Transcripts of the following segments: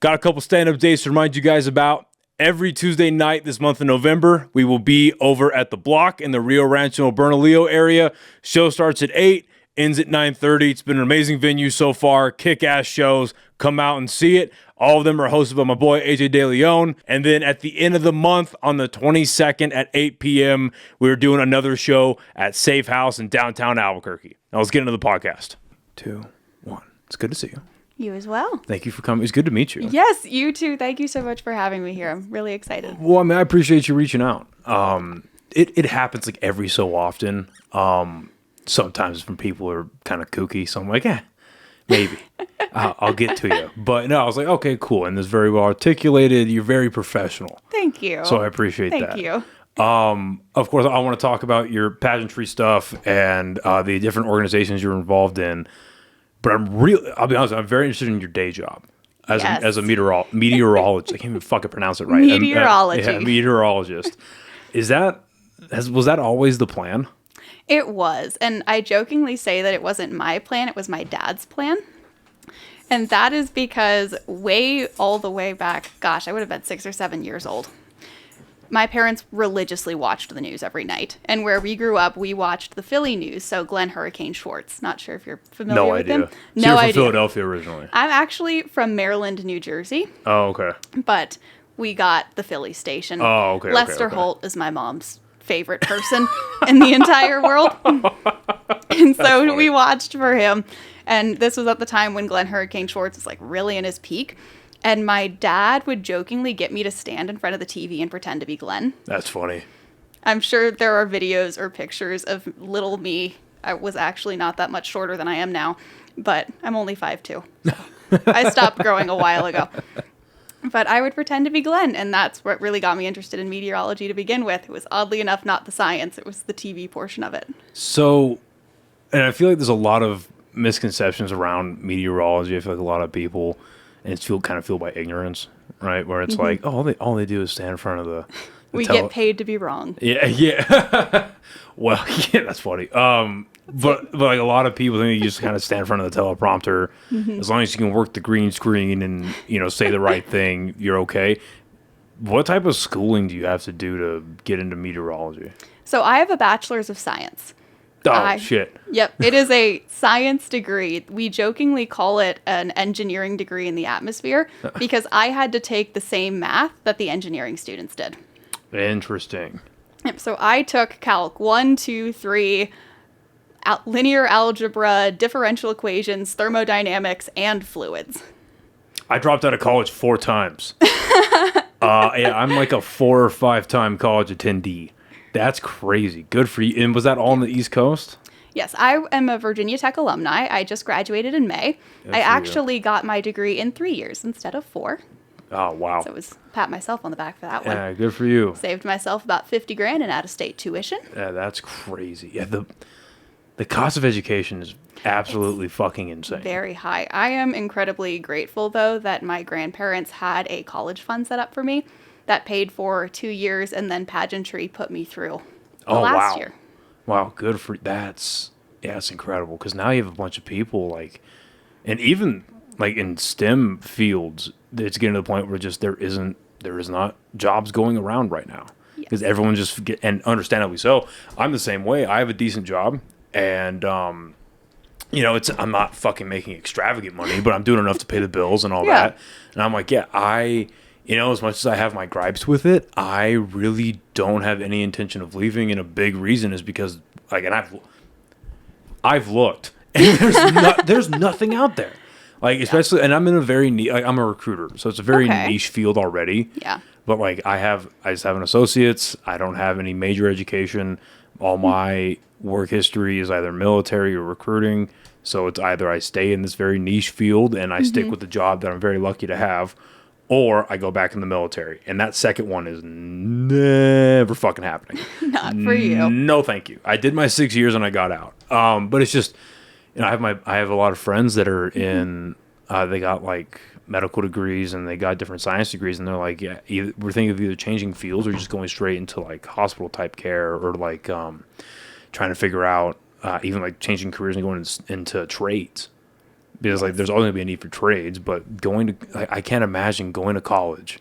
Got a couple stand-up dates to remind you guys about. Every Tuesday night this month of November, we will be over at the Block in the Rio Rancho Bernalillo area. Show starts at 8, ends at 9:30. It's been an amazing venue so far. Kick-ass shows. Come out and see it. All of them are hosted by my boy, AJ De Leon. And then at the end of the month, on the 22nd at 8 p.m., we're doing another show at Safe House in downtown Albuquerque. Now let's get into the podcast. 2, 1. It's good to see you. You as well. Thank you for coming. It's good to meet you. Yes, you too. Thank you so much for having me here. I'm really excited. Well, I mean, I appreciate you reaching out. It happens like every so often. Sometimes from people who are kind of kooky, so I'm like, maybe I'll get to you. But no, I was like, okay, cool. And it's very well articulated. You're very professional. Thank you. So I appreciate that. Thank you. Of course, I want to talk about your pageantry stuff and the different organizations you're involved in. But I'll be honest, I'm very interested in your day job as a meteorologist. I can't even fucking pronounce it right. Meteorologist. Was that always the plan? It was. And I jokingly say that it wasn't my plan. It was my dad's plan. And that is because all the way back, gosh, I would have been 6 or 7 years old. My parents religiously watched the news every night. And where we grew up, we watched the Philly news. So Glenn Hurricane Schwartz. Not sure if you're familiar with him. No idea. So you're from Philadelphia originally? I'm actually from Maryland, New Jersey. Oh, okay. But we got the Philly station. Oh, okay. Lester Holt is my mom's favorite person in the entire world. And so we watched for him. And this was at the time when Glenn Hurricane Schwartz was like really in his peak. And my dad would jokingly get me to stand in front of the TV and pretend to be Glenn. That's funny. I'm sure there are videos or pictures of little me. I was actually not that much shorter than I am now, but I'm only 5'2". I stopped growing a while ago. But I would pretend to be Glenn, and that's what really got me interested in meteorology to begin with. It was oddly enough not the science, it was the TV portion of it. So, and I feel like there's a lot of misconceptions around meteorology. I feel like a lot of people... And it's kind of fueled by ignorance, right? Where it's like, all they do is stand in front of the we get paid to be wrong. Yeah. Well, yeah, that's funny. But like a lot of people think you just kind of stand in front of the teleprompter. As long as you can work the green screen and say the right thing, you're okay. What type of schooling do you have to do to get into meteorology? So I have a bachelor's of science. Shit. Yep. It is a science degree. We jokingly call it an engineering degree in the atmosphere because I had to take the same math that the engineering students did. Interesting. Yep. So I took Calc 1, 2, 3, linear algebra, differential equations, thermodynamics, and fluids. I dropped out of college 4 times. Yeah, I'm like a 4 or 5 time college attendee. That's crazy. Good for you. And was that all on the East Coast? Yes, I am a Virginia Tech alumni. I just graduated in May. I actually got my degree in 3 years instead of 4. Oh, wow. So it was pat myself on the back for that one. Yeah, good for you. Saved myself about $50,000 in out-of-state tuition. Yeah, that's crazy. Yeah, the cost of education is absolutely fucking insane. Very high. I am incredibly grateful, though, that my grandparents had a college fund set up for me that paid for 2 years, and then pageantry put me through last year. Wow, good for that's incredible, because now you have a bunch of people and even like in STEM fields, it's getting to the point where just there is not jobs going around right now because everyone just and understandably so. I'm the same way. I have a decent job, and I'm not fucking making extravagant money, but I'm doing enough to pay the bills and all that. And I'm like, as much as I have my gripes with it, I really don't have any intention of leaving. And a big reason is because, and I've looked, and there's nothing out there. Especially, and I'm in a very I'm a recruiter, so it's a very niche field already. Yeah. But I just have an associate's. I don't have any major education. All my work history is either military or recruiting. So it's either I stay in this very niche field and I stick with the job that I'm very lucky to have, or I go back in the military. And that second one is never fucking happening. Not for you. No, thank you. I did my 6 years and I got out. But it's just, I have a lot of friends that are in, they got medical degrees and they got different science degrees, and they're like, we're thinking of either changing fields or just going straight into hospital type care, or trying to figure out even changing careers and going into trades, because like there's always gonna be a need for trades. But I can't imagine going to college,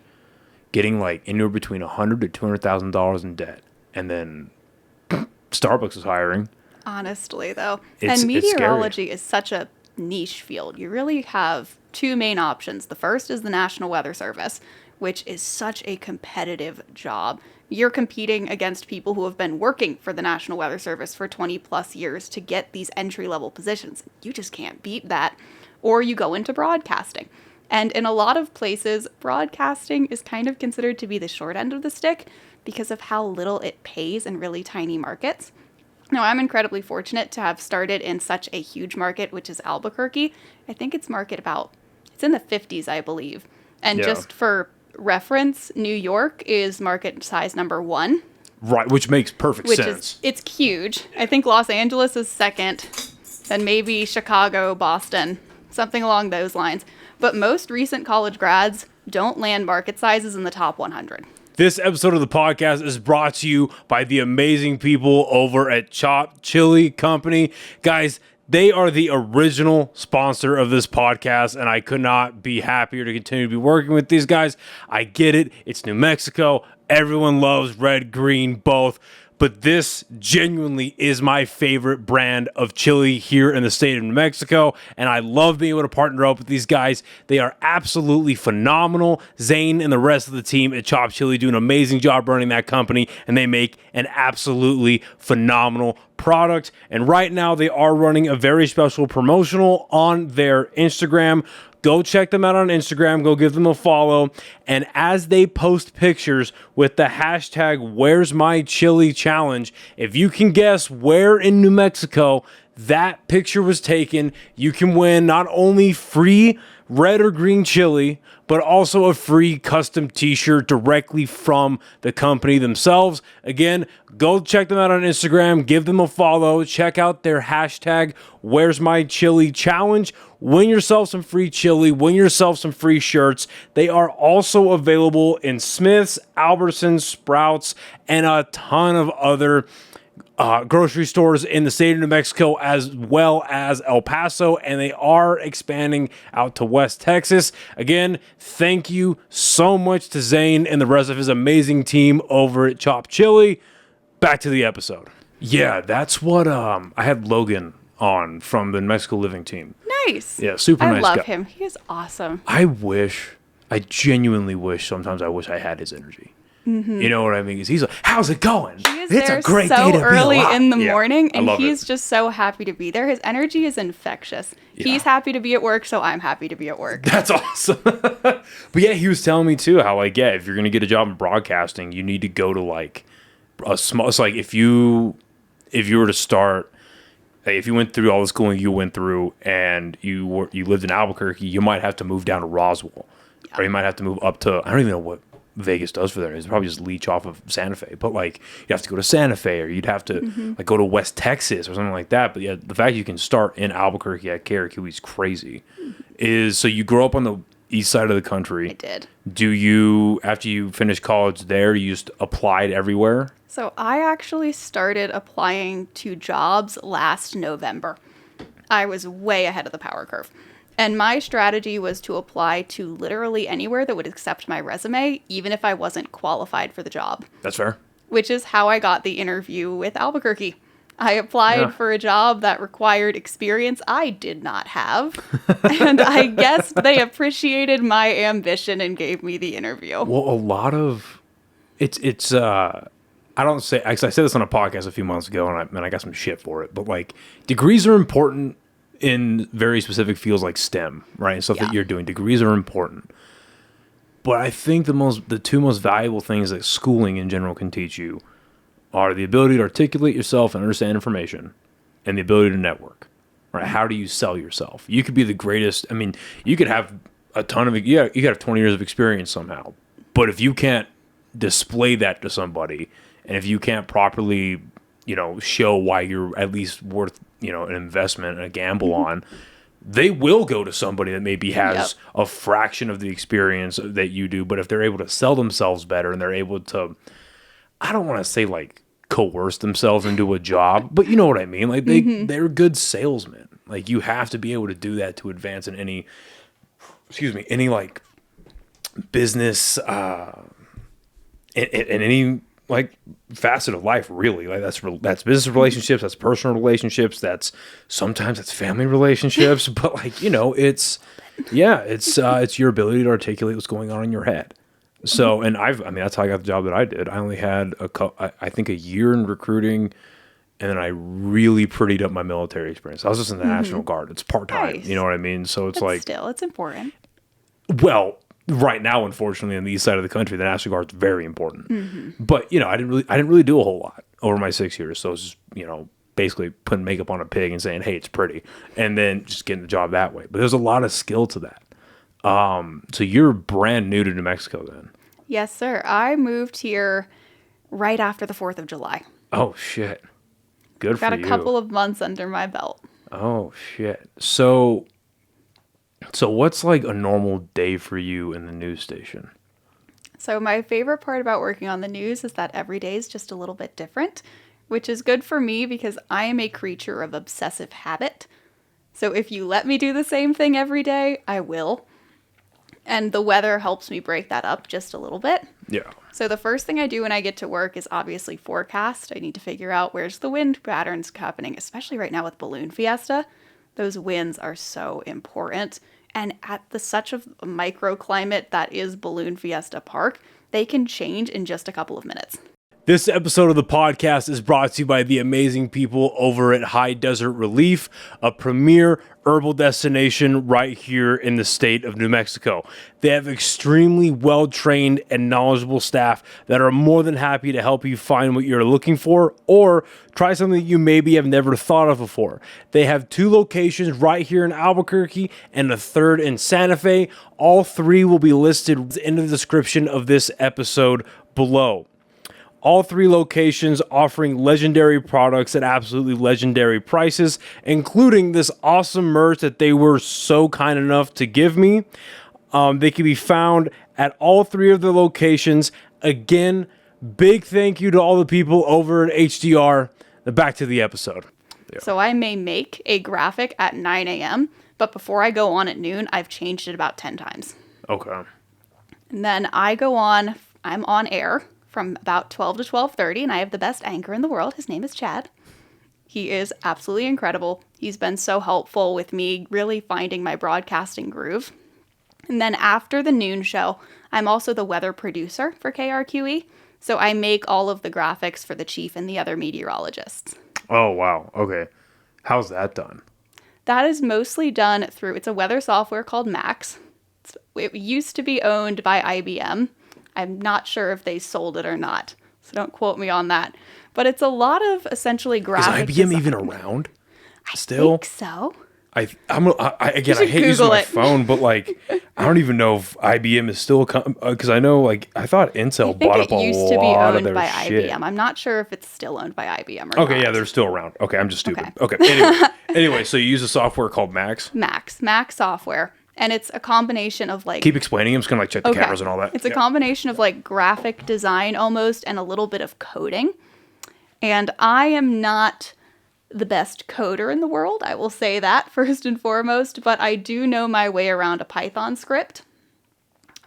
getting like anywhere between $100,000 to $200,000 in debt, and then Starbucks is hiring. Honestly, though, and meteorology is such a niche field. You really have two main options. The first is the National Weather Service, which is such a competitive job. You're competing against people who have been working for the National Weather Service for 20 plus years to get these entry-level positions. You just can't beat that. Or you go into broadcasting. And in a lot of places, broadcasting is kind of considered to be the short end of the stick because of how little it pays in really tiny markets. Now, I'm incredibly fortunate to have started in such a huge market, which is Albuquerque. I think it's it's in the 50s, I believe. And just for reference, New York is market size number 1. Right, which makes perfect sense. It's huge. I think Los Angeles is second, then maybe Chicago, Boston, something along those lines. But most recent college grads don't land market sizes in the top 100. This episode of the podcast is brought to you by the amazing people over at Chop Chili Company. Guys, they are the original sponsor of this podcast, and I could not be happier to continue to be working with these guys. I get it. It's New Mexico. Everyone loves red, green, both. But this genuinely is my favorite brand of chili here in the state of New Mexico, and I love being able to partner up with these guys. They are absolutely phenomenal. Zane and the rest of the team at Chop Chili do an amazing job running that company, and they make an absolutely phenomenal product. And right now, they are running a very special promotional on their Instagram. Go check them out on Instagram. Go give them a follow. And as they post pictures with the hashtag Where's My Chili Challenge, if you can guess where in New Mexico that picture was taken, you can win not only free red or green chili, but also a free custom t-shirt directly from the company themselves. Again, go check them out on Instagram. Give them a follow. Check out their hashtag Where's My Chili Challenge. Win yourself some free chili. Win yourself some free shirts. They are also available in Smith's, Albertsons, Sprouts, and a ton of other grocery stores in the state of New Mexico, as well as El Paso, and they are expanding out to West Texas. Again, thank you so much to Zane and the rest of his amazing team over at Chop Chili. Back to the episode. Yeah, that's what I had Logan on from the New Mexico Living team. Nice. Yeah, super nice guy. I love him. He is awesome. I genuinely wish sometimes I had his energy. Mm-hmm. You know what I mean? He's like, how's it going? It's a great day to be early in the morning, and he's just so happy to be there. His energy is infectious. Yeah. He's happy to be at work, so I'm happy to be at work. That's awesome. But yeah, he was telling me too how like, yeah, if you're gonna get a job in broadcasting, you need to go to like a small. It's like if you were to start. If you went through all the schooling you went through and you lived in Albuquerque, you might have to move down to Roswell, or you might have to move up to, I don't even know what Vegas does for there. It's probably just leech off of Santa Fe, but like you have to go to Santa Fe, or you'd have to like go to West Texas or something like that. But yeah, the fact you can start in Albuquerque at KRQE is crazy. So you grow up on the east side of the country. I did. Do you, after you finished college there, you just applied everywhere? So I actually started applying to jobs last November. I was way ahead of the power curve. And my strategy was to apply to literally anywhere that would accept my resume, even if I wasn't qualified for the job. That's fair. Which is how I got the interview with Albuquerque. I applied for a job that required experience I did not have. And I guess they appreciated my ambition and gave me the interview. Well, a lot of I don't say, I said this on a podcast a few months ago, and I got some shit for it, but like degrees are important in very specific fields like STEM, right? And stuff that you're doing. Degrees are important. But I think the two most valuable things that schooling in general can teach you are the ability to articulate yourself and understand information, and the ability to network, right? How do you sell yourself? You could be the greatest. I mean, you could have a ton of, you could have 20 years of experience somehow. But if you can't display that to somebody, and if you can't properly, show why you're at least worth, an investment and a gamble on, they will go to somebody that maybe has a fraction of the experience that you do. But if they're able to sell themselves better, and they're able to, I don't want to say like coerce themselves into a job, but you know what I mean? Like they're good salesmen. Like, you have to be able to do that to advance in any like business, in any like facet of life, really. Like, that's business relationships, that's personal relationships, sometimes that's family relationships, but like, it's your ability to articulate what's going on in your head. So, and that's how I got the job that I did. I only had I think a year in recruiting, and then I really prettied up my military experience. I was just in the National Guard. It's part-time. Nice. You know what I mean? So it's Still, it's important. well, right now, unfortunately, on the east side of the country, the National Guard's very important. But, I didn't really do a whole lot over my 6 years. So it was just, basically putting makeup on a pig and saying, hey, it's pretty. And then just getting the job that way. But there's a lot of skill to that. So you're brand new to New Mexico then? Yes, sir. I moved here right after the 4th of July. Oh, shit. Good for you. Got a couple of months under my belt. Oh, shit. So what's like a normal day for you in the news station? So my favorite part about working on the news is that every day is just a little bit different, which is good for me because I am a creature of obsessive habit. So if you let me do the same thing every day, I will. And the weather helps me break that up just a little bit. Yeah. So the first thing I do when I get to work is obviously forecast. I need to figure out where's the wind patterns happening, especially right now with Balloon Fiesta. Those winds are so important. And at such a microclimate that is Balloon Fiesta Park, they can change in just a couple of minutes. This episode of the podcast is brought to you by the amazing people over at High Desert Relief, a premier herbal destination right here in the state of New Mexico. They have extremely well-trained and knowledgeable staff that are more than happy to help you find what you're looking for or try something that you maybe have never thought of before. They have 2 locations right here in Albuquerque and a 3rd in Santa Fe. All 3 will be listed in the description of this episode below. All 3 locations offering legendary products at absolutely legendary prices, including this awesome merch that they were so kind enough to give me. They can be found at all 3 of the locations. Again, big thank you to all the people over at HDR. Back to the episode. Yeah. So I may make a graphic at 9 a.m., but before I go on at noon, I've changed it about 10 times. Okay. And then I'm on air from about 12 to 12:30, and I have the best anchor in the world. His name is Chad. He is absolutely incredible. He's been so helpful with me really finding my broadcasting groove. And then after the noon show, I'm also the weather producer for KRQE, so I make all of the graphics for the chief and the other meteorologists. Oh, wow. Okay. How's that done? That is mostly done it's a weather software called Max. It used to be owned by IBM. I'm not sure if they sold it or not, so don't quote me on that. But it's a lot of essentially graphic Is IBM design. even around still? I think so. I hate using my phone, but like, I don't even know if IBM is still because I know I thought Intel bought up a lot of their shit. It used to be owned by IBM. I'm not sure if it's still owned by IBM or not. Okay, yeah, they're still around. Okay, I'm just stupid. Okay. Anyway, so you use a software called Max? Max software. And it's a combination of Keep explaining. I'm just going to check the cameras and all that. It's a combination of graphic design almost and a little bit of coding. And I am not the best coder in the world. I will say that first and foremost. But I do know my way around a Python script,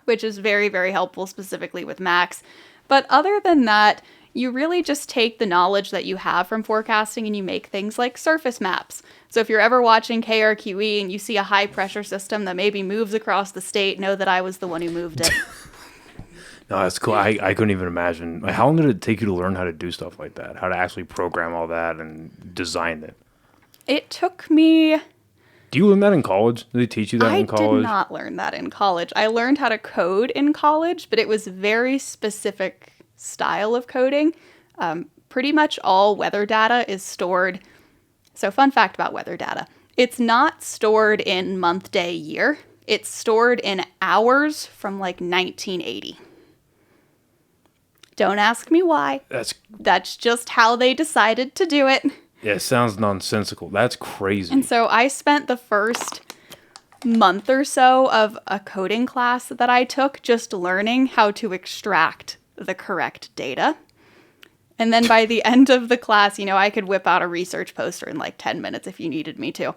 which is very, very helpful specifically with Max. But other than that, you really just take the knowledge that you have from forecasting and you make things like surface maps. So if you're ever watching KRQE and you see a high pressure system that maybe moves across the state, know that I was the one who moved it. No, that's cool. I couldn't even imagine. How long did it take you to learn how to do stuff like that? How to actually program all that and design it? It took me... Do you learn that in college? Did they teach you that in college? I did not learn that in college. I learned how to code in college, but it was very specific style of coding. Pretty much all weather data is stored. So fun fact about weather data. It's not stored in month, day, year. It's stored in hours from 1980. Don't ask me why. That's just how they decided to do it. Yeah, it sounds nonsensical. That's crazy. And so I spent the first month or so of a coding class that I took just learning how to extract the correct data. And then by the end of the class, I could whip out a research poster in 10 minutes if you needed me to.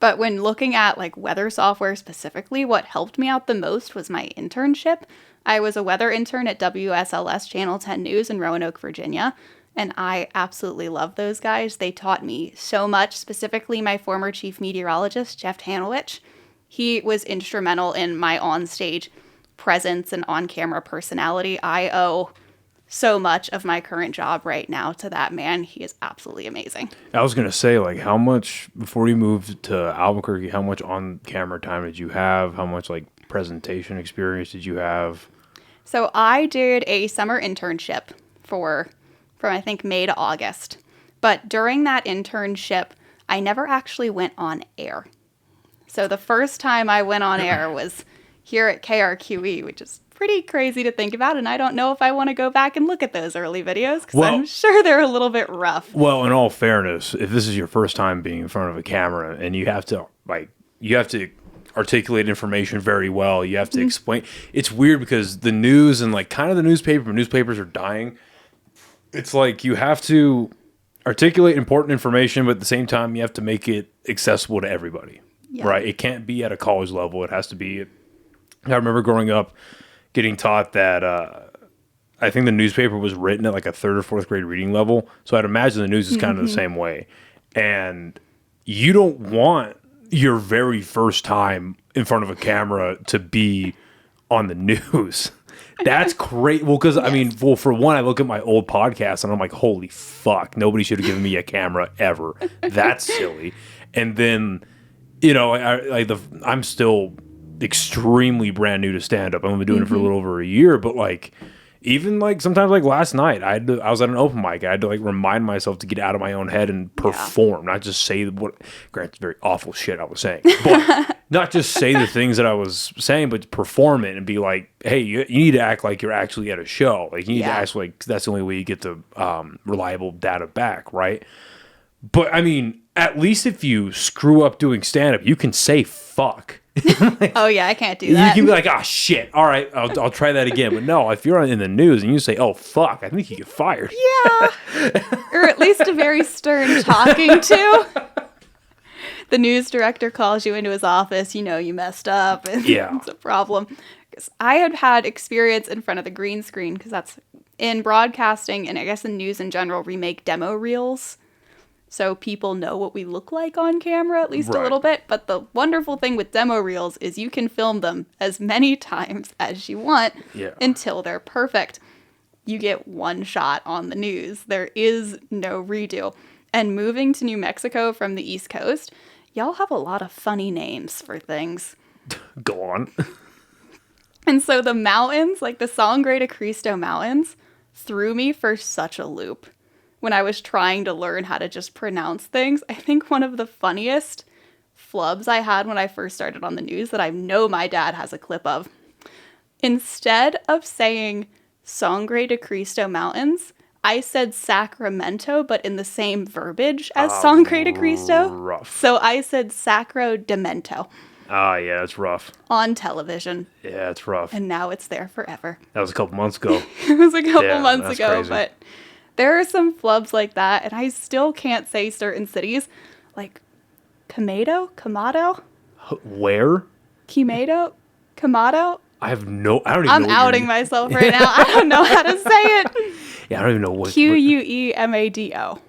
But when looking at like weather software specifically, what helped me out the most was my internship. I was a weather intern at WSLS Channel 10 News in Roanoke, Virginia, and I absolutely love those guys. They taught me so much, specifically my former chief meteorologist, Jeff Hanowich. He was instrumental in my onstage presence and on-camera personality. I owe so much of my current job right now to that man. He is absolutely amazing. I was going to say, like, how much, before you moved to Albuquerque, how much on-camera time did you have? How much, like, presentation experience did you have? So I did a summer internship from I think May to August. But during that internship, I never actually went on air. So the first time I went on air was here at KRQE, which is pretty crazy to think about. And I don't know if I want to go back and look at those early videos because I'm sure they're a little bit rough. Well, in all fairness, if this is your first time being in front of a camera and you have to articulate information very well, you have to explain. It's weird because the news and like kind of the newspapers are dying. It's like you have to articulate important information, but at the same time, you have to make it accessible to everybody, right? It can't be at a college level. It has to be. I remember growing up getting taught that I think the newspaper was written at like a 3rd or 4th grade reading level. So I'd imagine the news is kind of the same way. And you don't want your very first time in front of a camera to be on the news. That's great. Well, because, I mean, for one, I look at my old podcast and I'm like, holy fuck, nobody should have given me a camera ever. That's silly. And then, you know, I'm still extremely brand new to stand-up. I've only been doing it for a little over a year, but, like, even, like, sometimes, like, last night, I was at an open mic. I had to, like, remind myself to get out of my own head and perform, not just say what, granted, very awful shit I was saying, but not just say the things that I was saying, but perform it and be like, hey, you need to act like you're actually at a show. Like, you need to act like that's the only way you get the reliable data back, right? But, I mean, at least if you screw up doing stand-up, you can say fuck. Like, oh yeah, I can't do that. You can be like, oh shit, all right, I'll try that again. But no, if you're in the news and you say, oh fuck, I think you get fired. Yeah, or at least a very stern talking to. The news director calls you into his office, you know you messed up, and it's a problem. Because I had experience in front of the green screen, because that's in broadcasting, and I guess in news in general, we make demo reels. So people know what we look like on camera, at least a little bit. But the wonderful thing with demo reels is you can film them as many times as you want until they're perfect. You get one shot on the news. There is no redo. And moving to New Mexico from the East Coast, y'all have a lot of funny names for things. Go on. And so the mountains, like the Sangre de Cristo Mountains, threw me for such a loop. When I was trying to learn how to just pronounce things, I think one of the funniest flubs I had when I first started on the news that I know my dad has a clip of. Instead of saying Sangre de Cristo Mountains, I said Sacramento, but in the same verbiage as Sangre de Cristo. Rough. So I said Sacro de Mento. Ah, yeah, it's rough. On television. Yeah, it's rough. And now it's there forever. That was a couple months ago. It was a couple months ago, crazy. But there are some flubs like that, and I still can't say certain cities, like Kamado? Where? Kamado? I don't even know. I'm outing myself right now. I don't know how to say it. Yeah, I don't even know what. Quemado.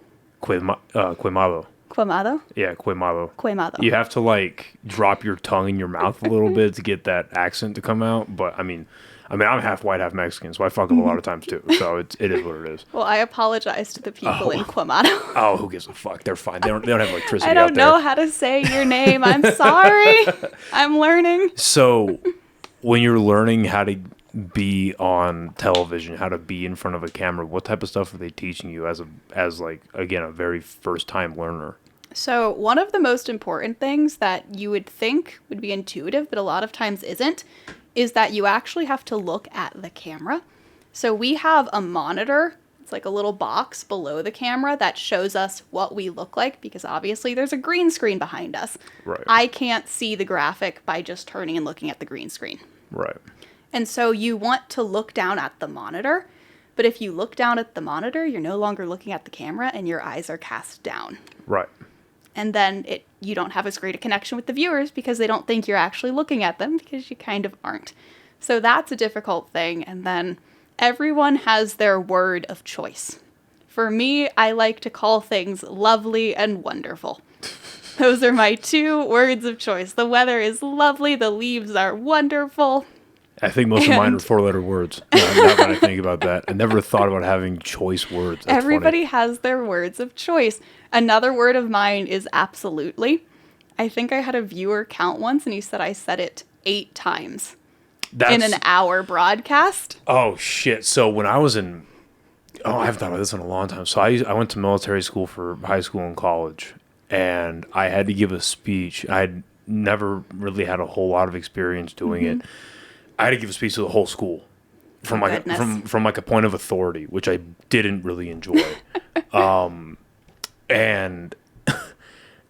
Quemado. Quemado? Yeah, Quemado. Quemado. You have to, like, drop your tongue in your mouth a little bit to get that accent to come out, but, I mean, I'm half white, half Mexican, so I fuck up a lot of times too. So it is what it is. Well, I apologize to the people in Quemado. Oh, who gives a fuck? They're fine. They don't have electricity I don't know how to say your name. I'm sorry. I'm learning. So when you're learning how to be on television, how to be in front of a camera, what type of stuff are they teaching you as like, again, a very first time learner? So one of the most important things that you would think would be intuitive, but a lot of times isn't, is that you actually have to look at the camera. So we have a monitor. It's like a little box below the camera that shows us what we look like, because obviously there's a green screen behind us. Right. I can't see the graphic by just turning and looking at the green screen. Right. And so you want to look down at the monitor, but if you look down at the monitor, you're no longer looking at the camera and your eyes are cast down. Right. And then you don't have as great a connection with the viewers because they don't think you're actually looking at them because you kind of aren't. So that's a difficult thing. And then everyone has their word of choice. For me, I like to call things lovely and wonderful. Those are my 2 words of choice. The weather is lovely. The leaves are wonderful. I think most of mine are 4-letter words. Now that I think about that. I never thought about having choice words. That's Everybody funny. has their words of choice. Another word of mine is absolutely. I think I had a viewer count once, and he said I said it 8 times in an hour broadcast. Oh, shit. So when I was in... Oh, I haven't thought about this in a long time. So I went to military school for high school and college, and I had to give a speech. I had never really had a whole lot of experience doing it. I had to give a speech to the whole school from from a point of authority, which I didn't really enjoy. And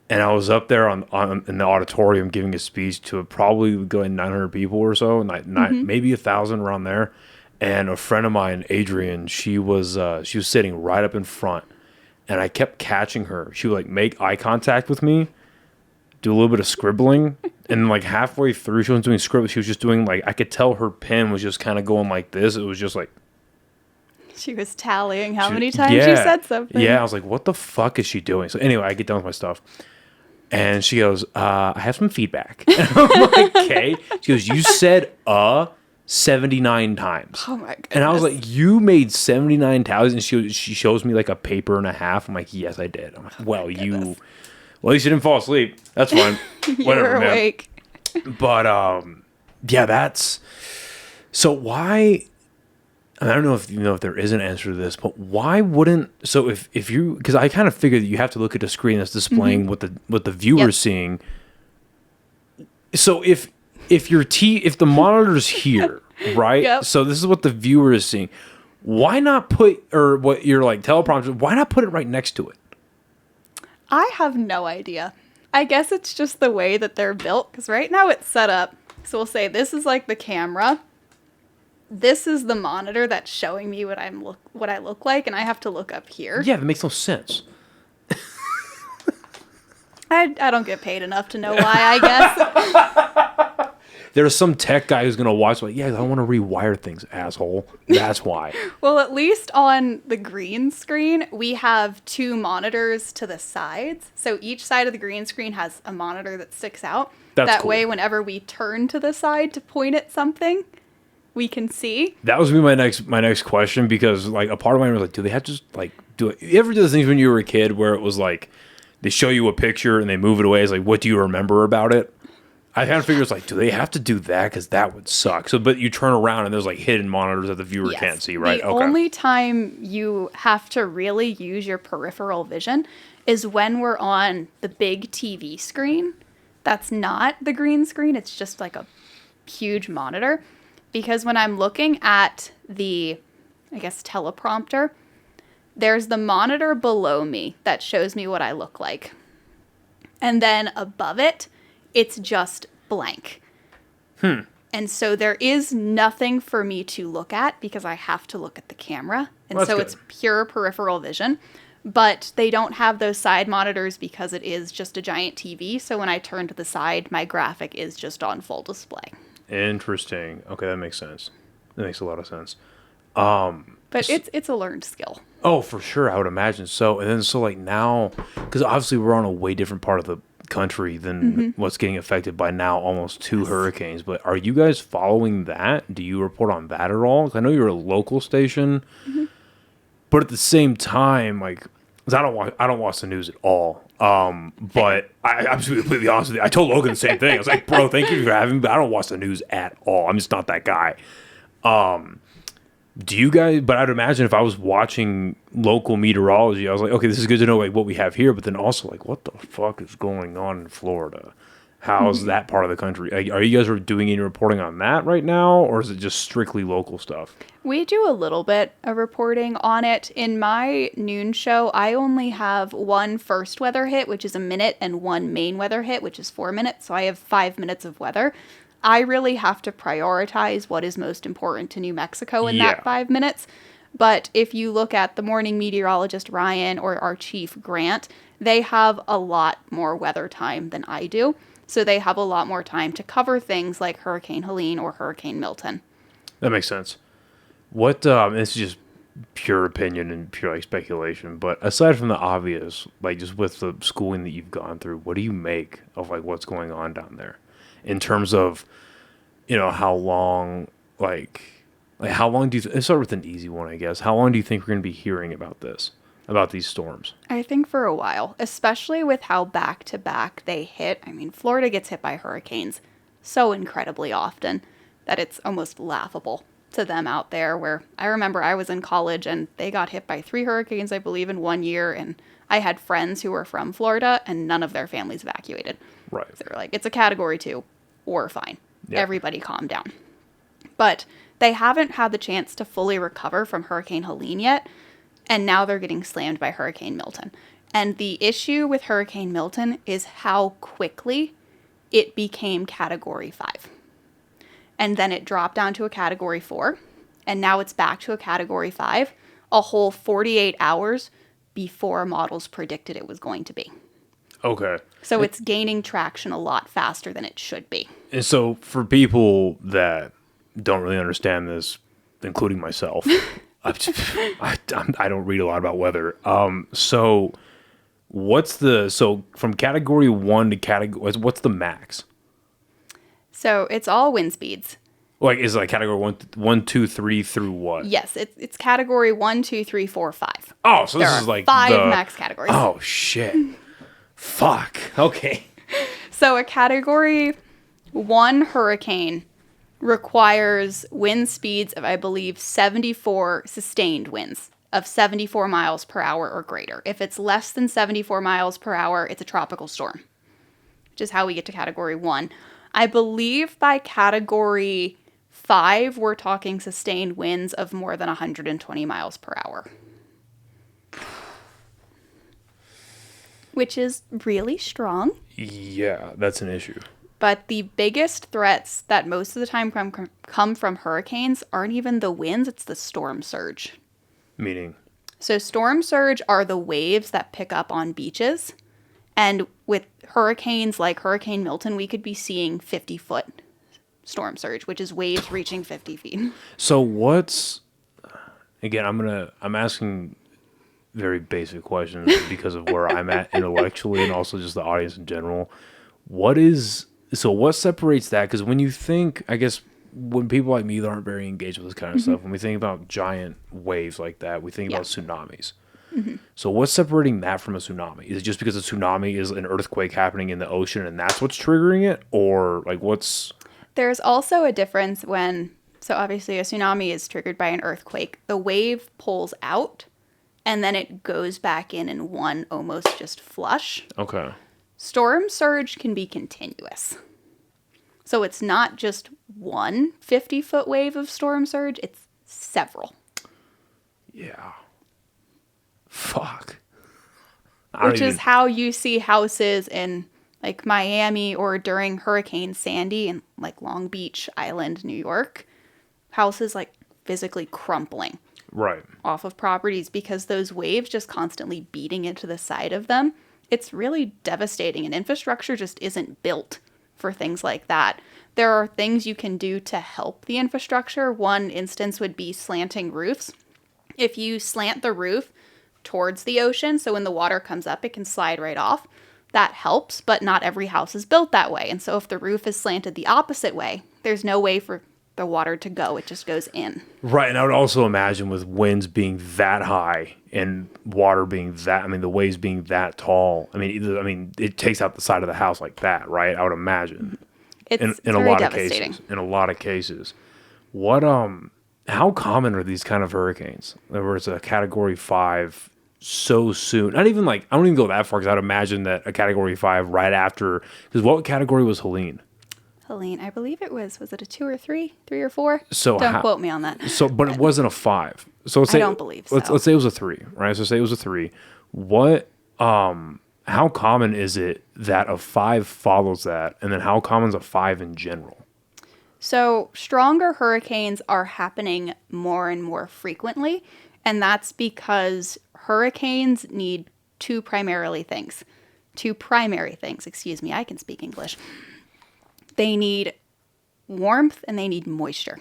I was up there in the auditorium giving a speech to probably going 900 people or so, maybe 1,000 around there. And a friend of mine, Adrian, she was sitting right up in front, and I kept catching her. She would like make eye contact with me, do a little bit of scribbling, and like halfway through, she wasn't doing scribble. She was just doing like, I could tell her pen was just kind of going like this. It was just like she was tallying how many times she said something. Yeah, I was like, what the fuck is she doing? So anyway, I get done with my stuff, and she goes, I have some feedback. And I'm like, okay. She goes, you said 79 times. Oh my goodness. And I was like, you made 79 times? And she shows me like a paper and a half. I'm like, yes, I did. I'm like, well, at least you didn't fall asleep. That's fine. You Whatever, were man. awake. But yeah, that's so why. And I don't know if you know if there is an answer to this, but why wouldn't so if you, because I kind of figured that you have to look at a screen that's displaying what the viewer's seeing. So if the monitor's here, right? Yep. So this is what the viewer is seeing. Why not put, or what your like teleprompter, why not put it right next to it? I have no idea. I guess it's just the way that they're built, because right now it's set up. So we'll say this is like the camera. This is the monitor that's showing me what I look like, and I have to look up here. Yeah, that makes no sense. I don't get paid enough to know why, I guess. There's some tech guy who's going to watch like, yeah, I want to rewire things, asshole. That's why. Well, at least on the green screen, we have 2 monitors to the sides. So each side of the green screen has a monitor that sticks out. That's cool. Way, whenever we turn to the side to point at something, we can see. That was my next question, because like a part of mine was like, do they have to just like do it? You ever do those things when you were a kid where it was like they show you a picture and they move it away? It's like, what do you remember about it? I kind of figured it's like, do they have to do that? Because that would suck. So, but you turn around and there's like hidden monitors that the viewer can't see, right? The only time you have to really use your peripheral vision is when we're on the big TV screen. That's not the green screen. It's just like a huge monitor. Because when I'm looking at the, I guess, teleprompter, there's the monitor below me that shows me what I look like. And then above it, it's just blank. And so there is nothing for me to look at because I have to look at the camera. And so it's pure peripheral vision. But they don't have those side monitors because it is just a giant TV. So when I turn to the side, my graphic is just on full display. Interesting. Okay, that makes sense. That makes a lot of sense. But it's a learned skill. Oh, for sure, I would imagine so. And then so like now, because obviously we're on a way different part of the country than what's getting affected by now almost 2 hurricanes. But are you guys following that? Do you report on that at all? 'Cause I know you're a local station, but at the same time, like, 'cause I don't watch the news at all. But I'm just completely honest with you. I told Logan the same thing. I was like, bro, thank you for having me, but I don't watch the news at all. I'm just not that guy. Do you guys, but I'd imagine if I was watching local meteorology, I was like, okay, this is good to know like what we have here, but then also like, what the fuck is going on in Florida? How's that part of the country? Are you guys doing any reporting on that right now, or is it just strictly local stuff? We do a little bit of reporting on it. In my noon show, I only have 1 first weather hit, which is a minute, and 1 main weather hit, which is 4 minutes. So I have 5 minutes of weather. I really have to prioritize what is most important to New Mexico in that 5 minutes. But if you look at the morning meteorologist, Ryan, or our chief, Grant, they have a lot more weather time than I do. So they have a lot more time to cover things like Hurricane Helene or Hurricane Milton. That makes sense. What, this is just pure opinion and pure like speculation, but aside from the obvious, like just with the schooling that you've gone through, what do you make of like what's going on down there in terms of, how long, like how long do you, let's start with an easy one, I guess. How long do you think we're going to be hearing about these storms? I think for a while, especially with how back to back they hit. I mean, Florida gets hit by hurricanes so incredibly often that it's almost laughable to them out there, where I remember I was in college and they got hit by 3 hurricanes, I believe, in 1 year. And I had friends who were from Florida and none of their families evacuated. Right. So they were like, it's a category 2. We're fine. Yeah. Everybody calm down. But they haven't had the chance to fully recover from Hurricane Helene yet. And now they're getting slammed by Hurricane Milton. And the issue with Hurricane Milton is how quickly it became category 5. And then it dropped down to a category 4. And now it's back to a category 5, a whole 48 hours before models predicted it was going to be. Okay. So it's gaining traction a lot faster than it should be. And so for people that don't really understand this, including myself, I don't read a lot about weather. So from category 1 to what's the max? So it's all wind speeds. Like, is it like category 1, 2, 3 through what? Yes, it's category 1, 2, 3, 4, 5. Oh, so There this are is like 5 max categories. Oh shit! Fuck. Okay. So a category 1 hurricane requires wind speeds of, I believe, 74 sustained winds of 74 miles per hour or greater. If it's less than 74 miles per hour, it's a tropical storm, which is how we get to category 1. I believe by category 5, we're talking sustained winds of more than 120 miles per hour. Which is really strong. Yeah, that's an issue. But the biggest threats that most of the time come from hurricanes aren't even the winds, it's the storm surge. Meaning? So storm surge are the waves that pick up on beaches. And with hurricanes like Hurricane Milton, we could be seeing 50-foot storm surge, which is waves reaching 50 feet. So again, I'm asking very basic questions because of where I'm at intellectually and also just the audience in general. What separates that? Because when you think, I guess, when people like me that aren't very engaged with this kind of stuff, when we think about giant waves like that, we think about tsunamis. Mm-hmm. So what's separating that from a tsunami? Is it just because a tsunami is an earthquake happening in the ocean and that's what's triggering it? Or like There's also a difference so obviously a tsunami is triggered by an earthquake. The wave pulls out and then it goes back in one almost just flush. Okay. Storm surge can be continuous. So it's not just one 50-foot wave of storm surge, it's several. Yeah. Fuck. Which is how you see houses in like Miami or during Hurricane Sandy in like Long Beach Island, New York. Houses like physically crumpling off of properties because those waves just constantly beating into the side of them. It's really devastating, and infrastructure just isn't built for things like that. There are things you can do to help the infrastructure. One instance would be slanting roofs. If you slant the roof towards the ocean, so when the water comes up, it can slide right off. That helps, but not every house is built that way. And so if the roof is slanted the opposite way, there's no way for the water to go. It just goes in. Right, and I would also imagine with winds being that high and water being the waves being that tall, it takes out the side of the house like that, right? I would imagine. It's in very a lot devastating. of cases. In a lot of cases. How common are these kind of hurricanes? Where it's a category 5 so soon? Not even like, I don't even go that far because I'd imagine that a category 5 right after, because what category was Helene? Helene, I believe was it a 2 or 3? 3 or 4? So don't quote me on that. So, but it wasn't a 5. So let's say, I don't believe so. Let's say it was a 3, right? So say it was a 3. How common is it that a 5 follows that? And then how common is a 5 in general? So stronger hurricanes are happening more and more frequently. And that's because hurricanes need two primary things, excuse me, I can speak English. They need warmth and they need moisture.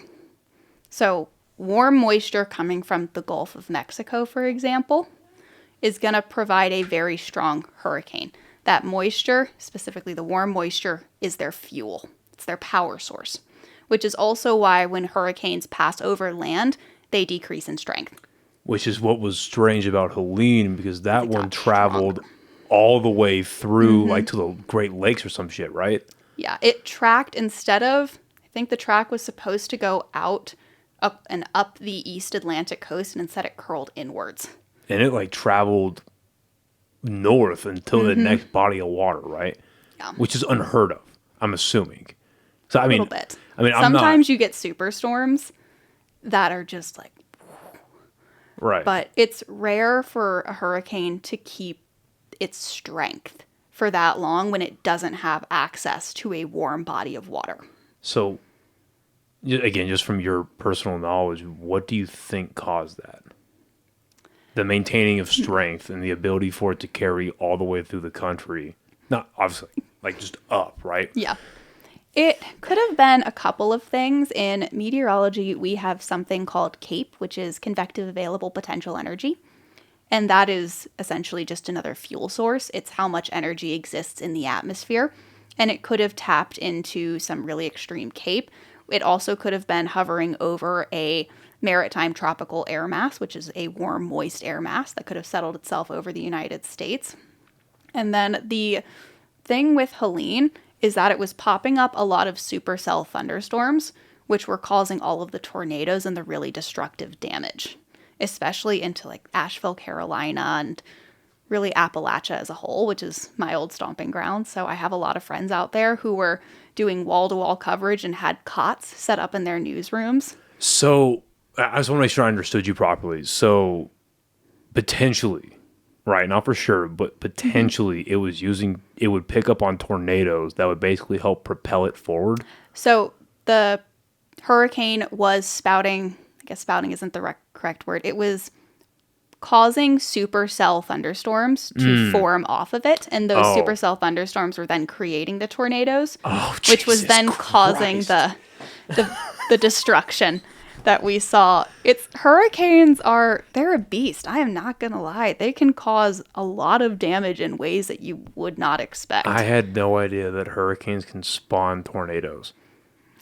So warm moisture coming from the Gulf of Mexico, for example, is going to provide a very strong hurricane. That moisture, specifically the warm moisture, is their fuel. It's their power source, which is also why when hurricanes pass over land, they decrease in strength. Which is what was strange about Helene, because that one traveled all the way through, like, to the Great Lakes or some shit, right? Yeah, it tracked instead of, I think the track was supposed to go out up the East Atlantic coast, and instead it curled inwards. And it, like, traveled north until the next body of water, right? Yeah. Which is unheard of, I'm assuming. So, I mean, a little bit. I mean, sometimes you get superstorms that are just like, right. But it's rare for a hurricane to keep its strength for that long when it doesn't have access to a warm body of water. So, again, just from your personal knowledge, what do you think caused that? The maintaining of strength and the ability for it to carry all the way through the country. Not obviously, like, just up, right? Yeah. It could have been a couple of things. In meteorology, we have something called CAPE, which is convective available potential energy. And that is essentially just another fuel source. It's how much energy exists in the atmosphere. And it could have tapped into some really extreme CAPE. It also could have been hovering over a maritime tropical air mass, which is a warm, moist air mass that could have settled itself over the United States. And then the thing with Helene is that it was popping up a lot of supercell thunderstorms, which were causing all of the tornadoes and the really destructive damage, especially into like Asheville, Carolina, and really Appalachia as a whole, which is my old stomping ground. So I have a lot of friends out there who were doing wall-to-wall coverage and had cots set up in their newsrooms. So I just want to make sure I understood you properly. So potentially, right, not for sure, but potentially it would pick up on tornadoes that would basically help propel it forward. So the hurricane was spouting, I guess spouting isn't the correct word. It was causing supercell thunderstorms to form off of it. And those supercell thunderstorms were then creating the tornadoes, which was then causing the destruction that we saw. Hurricanes they're a beast. I am not going to lie. They can cause a lot of damage in ways that you would not expect. I had no idea that hurricanes can spawn tornadoes.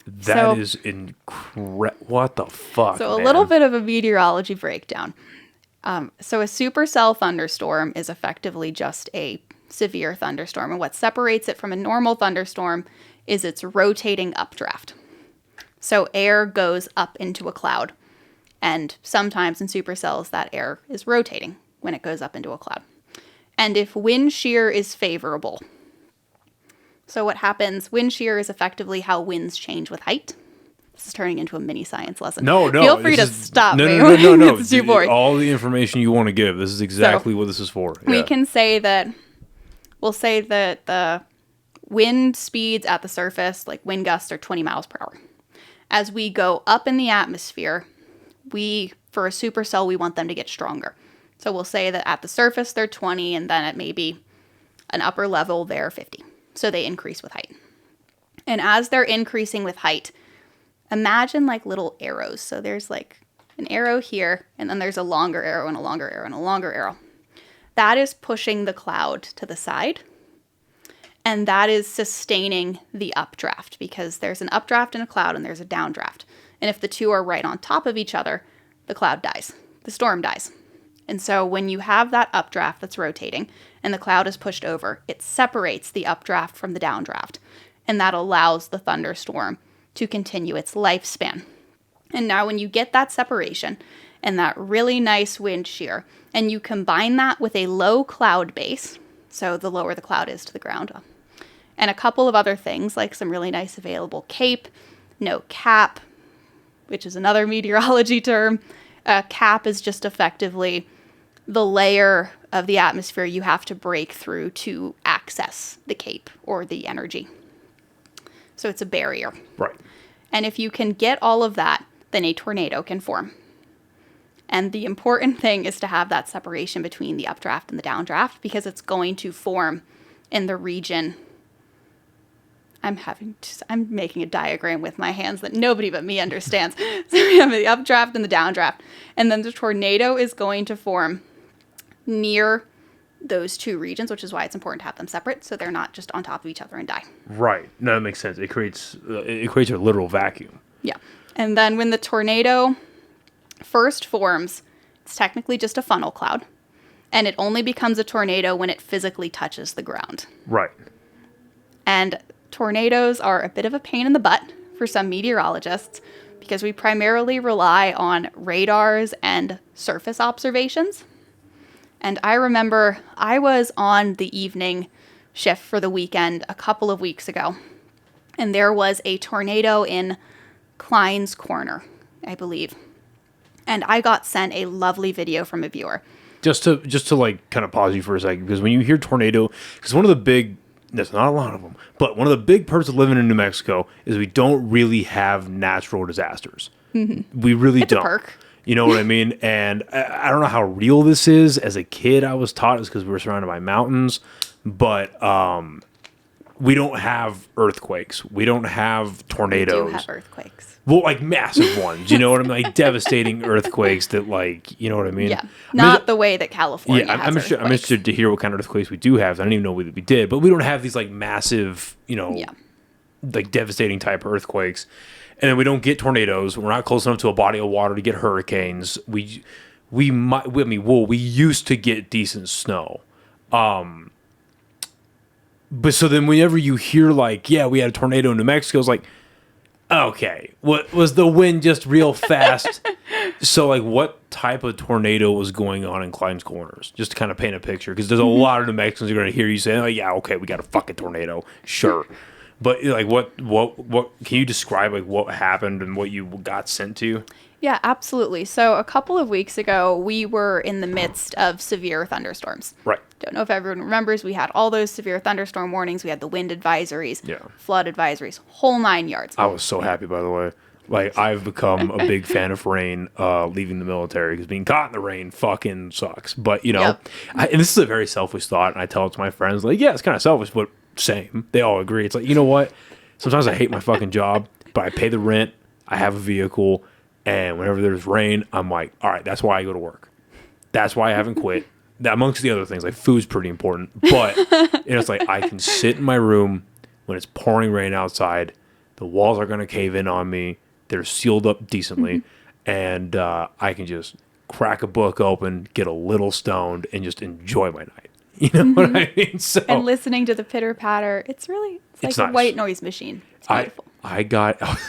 That is incredible. What the fuck, So a little bit of a meteorology breakdown. So a supercell thunderstorm is effectively just a severe thunderstorm. And what separates it from a normal thunderstorm is its rotating updraft. So air goes up into a cloud. And sometimes in supercells, that air is rotating when it goes up into a cloud. And if wind shear is favorable, so what happens, wind shear is effectively how winds change with height. This is turning into a mini science lesson. No. Feel free to stop me. No. It's too boring. All the information you want to give. This is exactly what this is for. Yeah. We can say that, we'll say that the wind speeds at the surface, like wind gusts, are 20 miles per hour. As we go up in the atmosphere, for a supercell, we want them to get stronger. So we'll say that at the surface, they're 20, and then at maybe an upper level, they're 50. So they increase with height. And as they're increasing with height, imagine like little arrows. So there's like an arrow here, and then there's a longer arrow and a longer arrow and a longer arrow. That is pushing the cloud to the side. And that is sustaining the updraft, because there's an updraft in a cloud and there's a downdraft. And if the two are right on top of each other, the cloud dies. The storm dies. And so when you have that updraft that's rotating and the cloud is pushed over, it separates the updraft from the downdraft. And that allows the thunderstorm to continue its lifespan. And now when you get that separation and that really nice wind shear, and you combine that with a low cloud base, so the lower the cloud is to the ground, and a couple of other things like some really nice available CAPE, no cap, which is another meteorology term. Cap is just effectively the layer of the atmosphere you have to break through to access the CAPE or the energy. So it's a barrier. Right. And if you can get all of that, then a tornado can form. And the important thing is to have that separation between the updraft and the downdraft because it's going to form in the region. I'm making a diagram with my hands that nobody but me understands. So we have the updraft and the downdraft. And then the tornado is going to form near those two regions, which is why it's important to have them separate so they're not just on top of each other and die. Right. No, that makes sense. It creates a literal vacuum. Yeah. And then when the tornado first forms, it's technically just a funnel cloud. And it only becomes a tornado when it physically touches the ground. Right. And tornadoes are a bit of a pain in the butt for some meteorologists because we primarily rely on radars and surface observations. And I remember I was on the evening shift for the weekend a couple of weeks ago, and there was a tornado in Klein's Corner, I believe. And I got sent a lovely video from a viewer. Just to like kind of pause you for a second, because when you hear tornado, because one of the big, there's not a lot of them, but one of the big perks of living in New Mexico is we don't really have natural disasters. Mm-hmm. We really don't. It's a perk. You know what I mean? And I don't know how real this is. As a kid, I was taught it's because we were surrounded by mountains, but we don't have earthquakes. We don't have tornadoes. We do have earthquakes. Well, like massive ones, you know what I mean? Like devastating earthquakes that, like, you know what I mean? Yeah, not the way that California has I'm interested to hear what kind of earthquakes we do have. I don't even know we did, but we don't have these like massive, like devastating type earthquakes. And then we don't get tornadoes. We're not close enough to a body of water to get hurricanes. We used to get decent snow. But so then whenever you hear like, yeah, we had a tornado in New Mexico, it's like, okay, what was the wind just real fast? So like what type of tornado was going on in Klein's Corners? Just to kind of paint a picture. Because there's a lot of New Mexicans who are going to hear you say, oh yeah, okay, we got a fucking tornado. Sure. But like what can you describe like what happened and what you got sent to? Yeah, absolutely. So a couple of weeks ago, we were in the midst of severe thunderstorms. Right. Don't know if everyone remembers, we had all those severe thunderstorm warnings. We had the wind advisories, flood advisories, whole 9 yards. I was so happy, by the way. Like, I've become a big fan of rain leaving the military because being caught in the rain fucking sucks. But, you know, and this is a very selfish thought, and I tell it to my friends, like, yeah, it's kind of selfish, but same. They all agree. It's like, you know what? Sometimes I hate my fucking job, but I pay the rent, I have a vehicle, and whenever there's rain, I'm like, all right, that's why I go to work. That's why I haven't quit. Amongst the other things, like food's pretty important, but it's like I can sit in my room when it's pouring rain outside. The walls are going to cave in on me. They're sealed up decently, and I can just crack a book open, get a little stoned, and just enjoy my night. You know what I mean? So, and listening to the pitter patter, it's like nice. a white noise machine. It's beautiful.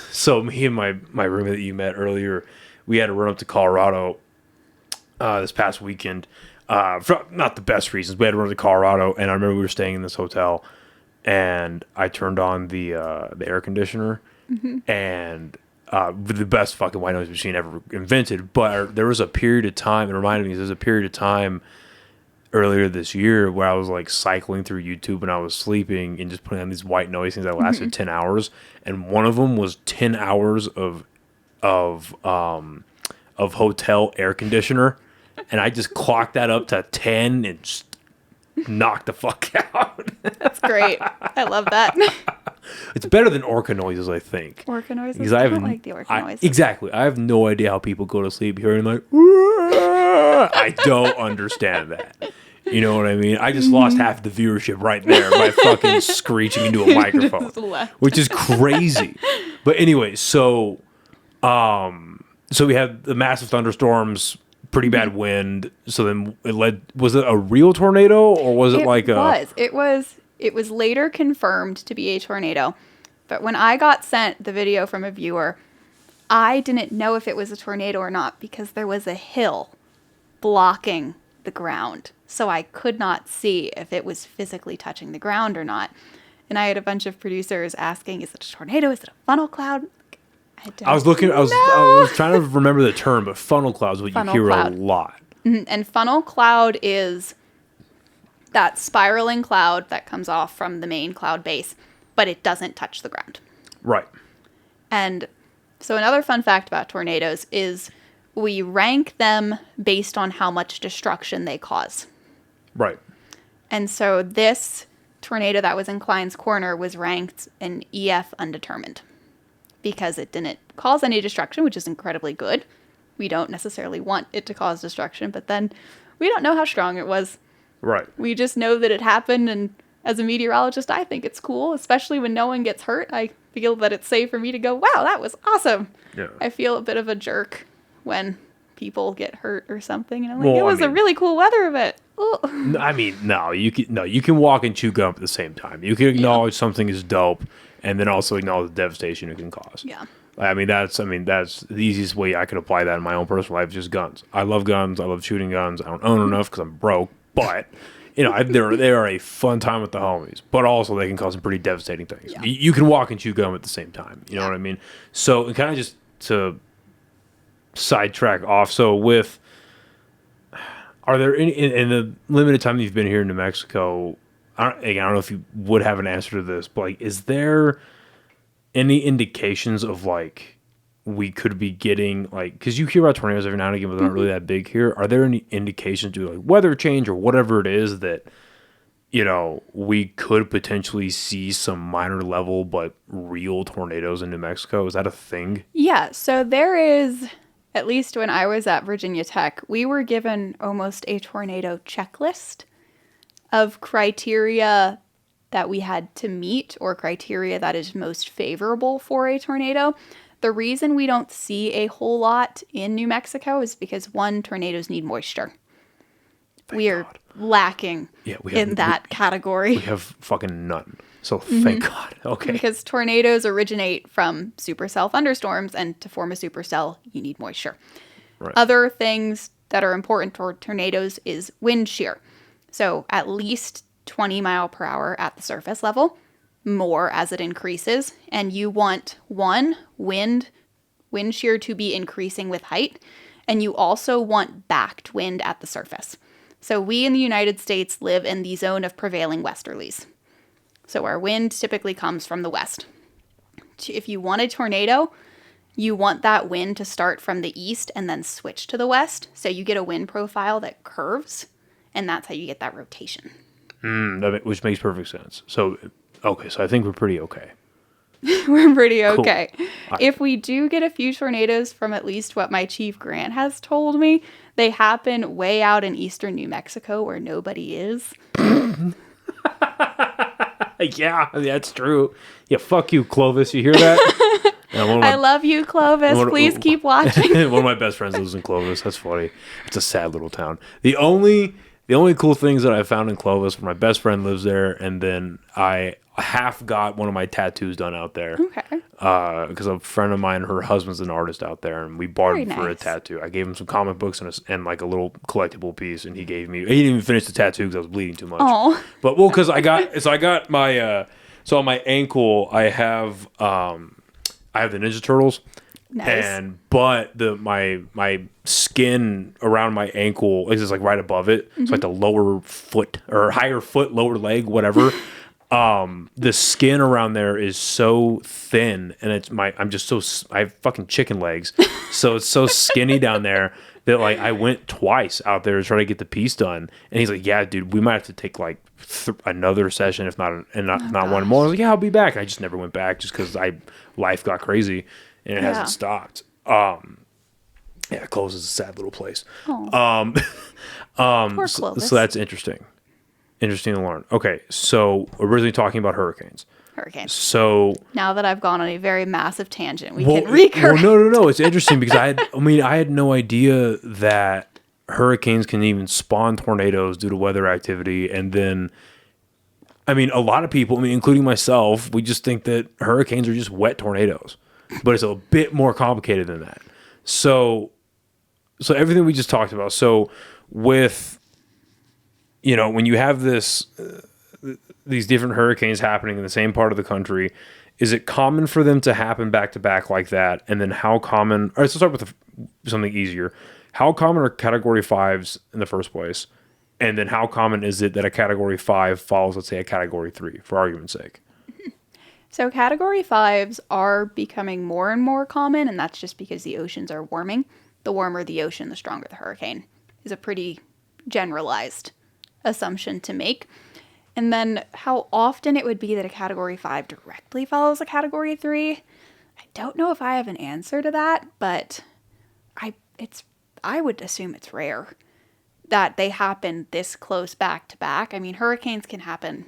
So me and my roommate that you met earlier, we had to run up to Colorado this past weekend. For not the best reasons. We had to run to Colorado, and I remember we were staying in this hotel, and I turned on the air conditioner, and the best fucking white noise machine ever invented. But there was a period of time, it reminded me, there was a period of time earlier this year where I was like cycling through YouTube and I was sleeping and just putting on these white noise things that lasted 10 hours, and one of them was 10 hours of hotel air conditioner. And I just clocked that up to 10 and just knocked the fuck out. That's great. I love that. It's better than orca noises, I think. Orca noises? Because I don't like the orca noises. Exactly. I have no idea how people go to sleep hearing like, I don't understand that. You know what I mean? I just lost half the viewership right there by fucking screeching into a microphone, which is crazy. But anyway, so we had the massive thunderstorms, pretty bad wind. So then was it a real tornado or was it like a... It was later confirmed to be a tornado. But when I got sent the video from a viewer, I didn't know if it was a tornado or not because there was a hill blocking the ground. So I could not see if it was physically touching the ground or not. And I had a bunch of producers asking, is it a tornado? Is it a funnel cloud? I was trying to remember the term, but funnel cloud is what you hear a lot. Mm-hmm. And funnel cloud is that spiraling cloud that comes off from the main cloud base, but it doesn't touch the ground. Right. And so another fun fact about tornadoes is we rank them based on how much destruction they cause. Right. And so this tornado that was in Klein's Corner was ranked an EF undetermined because it didn't cause any destruction, which is incredibly good. We don't necessarily want it to cause destruction, but then we don't know how strong it was. Right. We just know that it happened, and as a meteorologist, I think it's cool, especially when no one gets hurt. I feel that it's safe for me to go, wow, that was awesome. Yeah. I feel a bit of a jerk when people get hurt or something, and I'm like, it was a really cool weather event. Ooh. I mean, you can walk and chew gum at the same time. You can acknowledge something is dope, and then also acknowledge the devastation it can cause. Yeah. I mean, that's the easiest way I could apply that in my own personal life, just guns. I love guns. I love shooting guns. I don't own enough because I'm broke, but they are a fun time with the homies. But also, they can cause some pretty devastating things. Yeah. You can walk and chew gum at the same time. You know what I mean? So, kind of just to sidetrack off. So, are there any in the limited time that you've been here in New Mexico? I don't know if you would have an answer to this, but like, is there any indications of like we could be getting like, because you hear about tornadoes every now and again, but they're not really that big here. Are there any indications to like weather change or whatever it is that, you know, we could potentially see some minor level but real tornadoes in New Mexico? Is that a thing? Yeah, so there is, at least when I was at Virginia Tech, we were given almost a tornado checklist of criteria that we had to meet, or criteria that is most favorable for a tornado. The reason we don't see a whole lot in New Mexico is because, one, tornadoes need moisture. We are lacking in that category. We have fucking none. So thank God. Okay. Because tornadoes originate from supercell thunderstorms, and to form a supercell, you need moisture. Right. Other things that are important for tornadoes is wind shear. So at least 20 mile per hour at the surface level, more as it increases. And you want, one, wind shear to be increasing with height. And you also want backed wind at the surface. So we in the United States live in the zone of prevailing westerlies. So our wind typically comes from the west. If you want a tornado, you want that wind to start from the east and then switch to the west. So you get a wind profile that curves, and that's how you get that rotation. Which makes perfect sense. So, okay, so I think we're pretty okay. We're pretty okay. Cool. If we do get a few tornadoes, from at least what my chief Grant has told me, they happen way out in eastern New Mexico where nobody is. Yeah, that's true. Yeah, fuck you, Clovis. You hear that? I love you, Clovis. Please keep watching. One of my best friends lives in Clovis. That's funny. It's a sad little town. The only cool things that I found in Clovis, my best friend lives there, and then I half got one of my tattoos done out there. Okay. Because a friend of mine, her husband's an artist out there, and we bartered for a tattoo. I gave him some comic books and like a little collectible piece, and he didn't even finish the tattoo because I was bleeding too much. Oh. But because I got my so on my ankle I have the Ninja Turtles. Nice. But my skin around my ankle is just like right above it. It's like the lower foot or higher foot, lower leg, whatever. The skin around there is so thin, and I have fucking chicken legs, so it's so skinny down there that like I went twice out there to try to get the piece done, and he's like, "Yeah, dude, we might have to take like another session, if not one more." I was like, "Yeah, I'll be back." And I just never went back just because life got crazy and it hasn't stopped. Yeah, Clovis is a sad little place. Poor Clovis. So that's interesting. Interesting to learn. Okay, so originally talking about hurricanes. So now that I've gone on a very massive tangent, we can recur. Well, no. It's interesting because I had no idea that hurricanes can even spawn tornadoes due to weather activity. And then, I mean, a lot of people, including myself, we just think that hurricanes are just wet tornadoes, but it's a bit more complicated than that. So everything we just talked about. So with, when you have these different hurricanes happening in the same part of the country, is it common for them to happen back to back like that? And then how common? All right, so start with something easier. How common are Category 5s in the first place? And then how common is it that a Category 5 follows, let's say, a Category 3, for argument's sake? So Category 5s are becoming more and more common, and that's just because the oceans are warming. the warmer the ocean, the stronger the hurricane, is a pretty generalized assumption to make. And then how often it would be that a Category 5 directly follows a Category 3, I don't know if I have an answer to that, but I would assume it's rare that they happen this close back to back. I mean, hurricanes can happen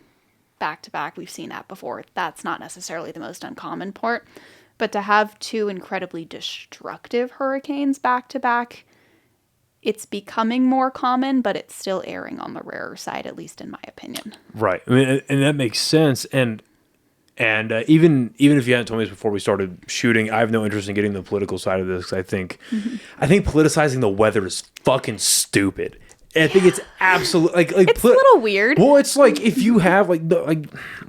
back to back. We've seen that before. That's not necessarily the most uncommon part. But to have two incredibly destructive hurricanes back to back, it's becoming more common, but it's still erring on the rarer side, at least in my opinion. Right. I mean, and that makes sense. And even if you hadn't told me this before we started shooting, I have no interest in getting the political side of this. I think politicizing the weather is fucking stupid. And I think it's absolutely it's a little weird. Well, it's like if you have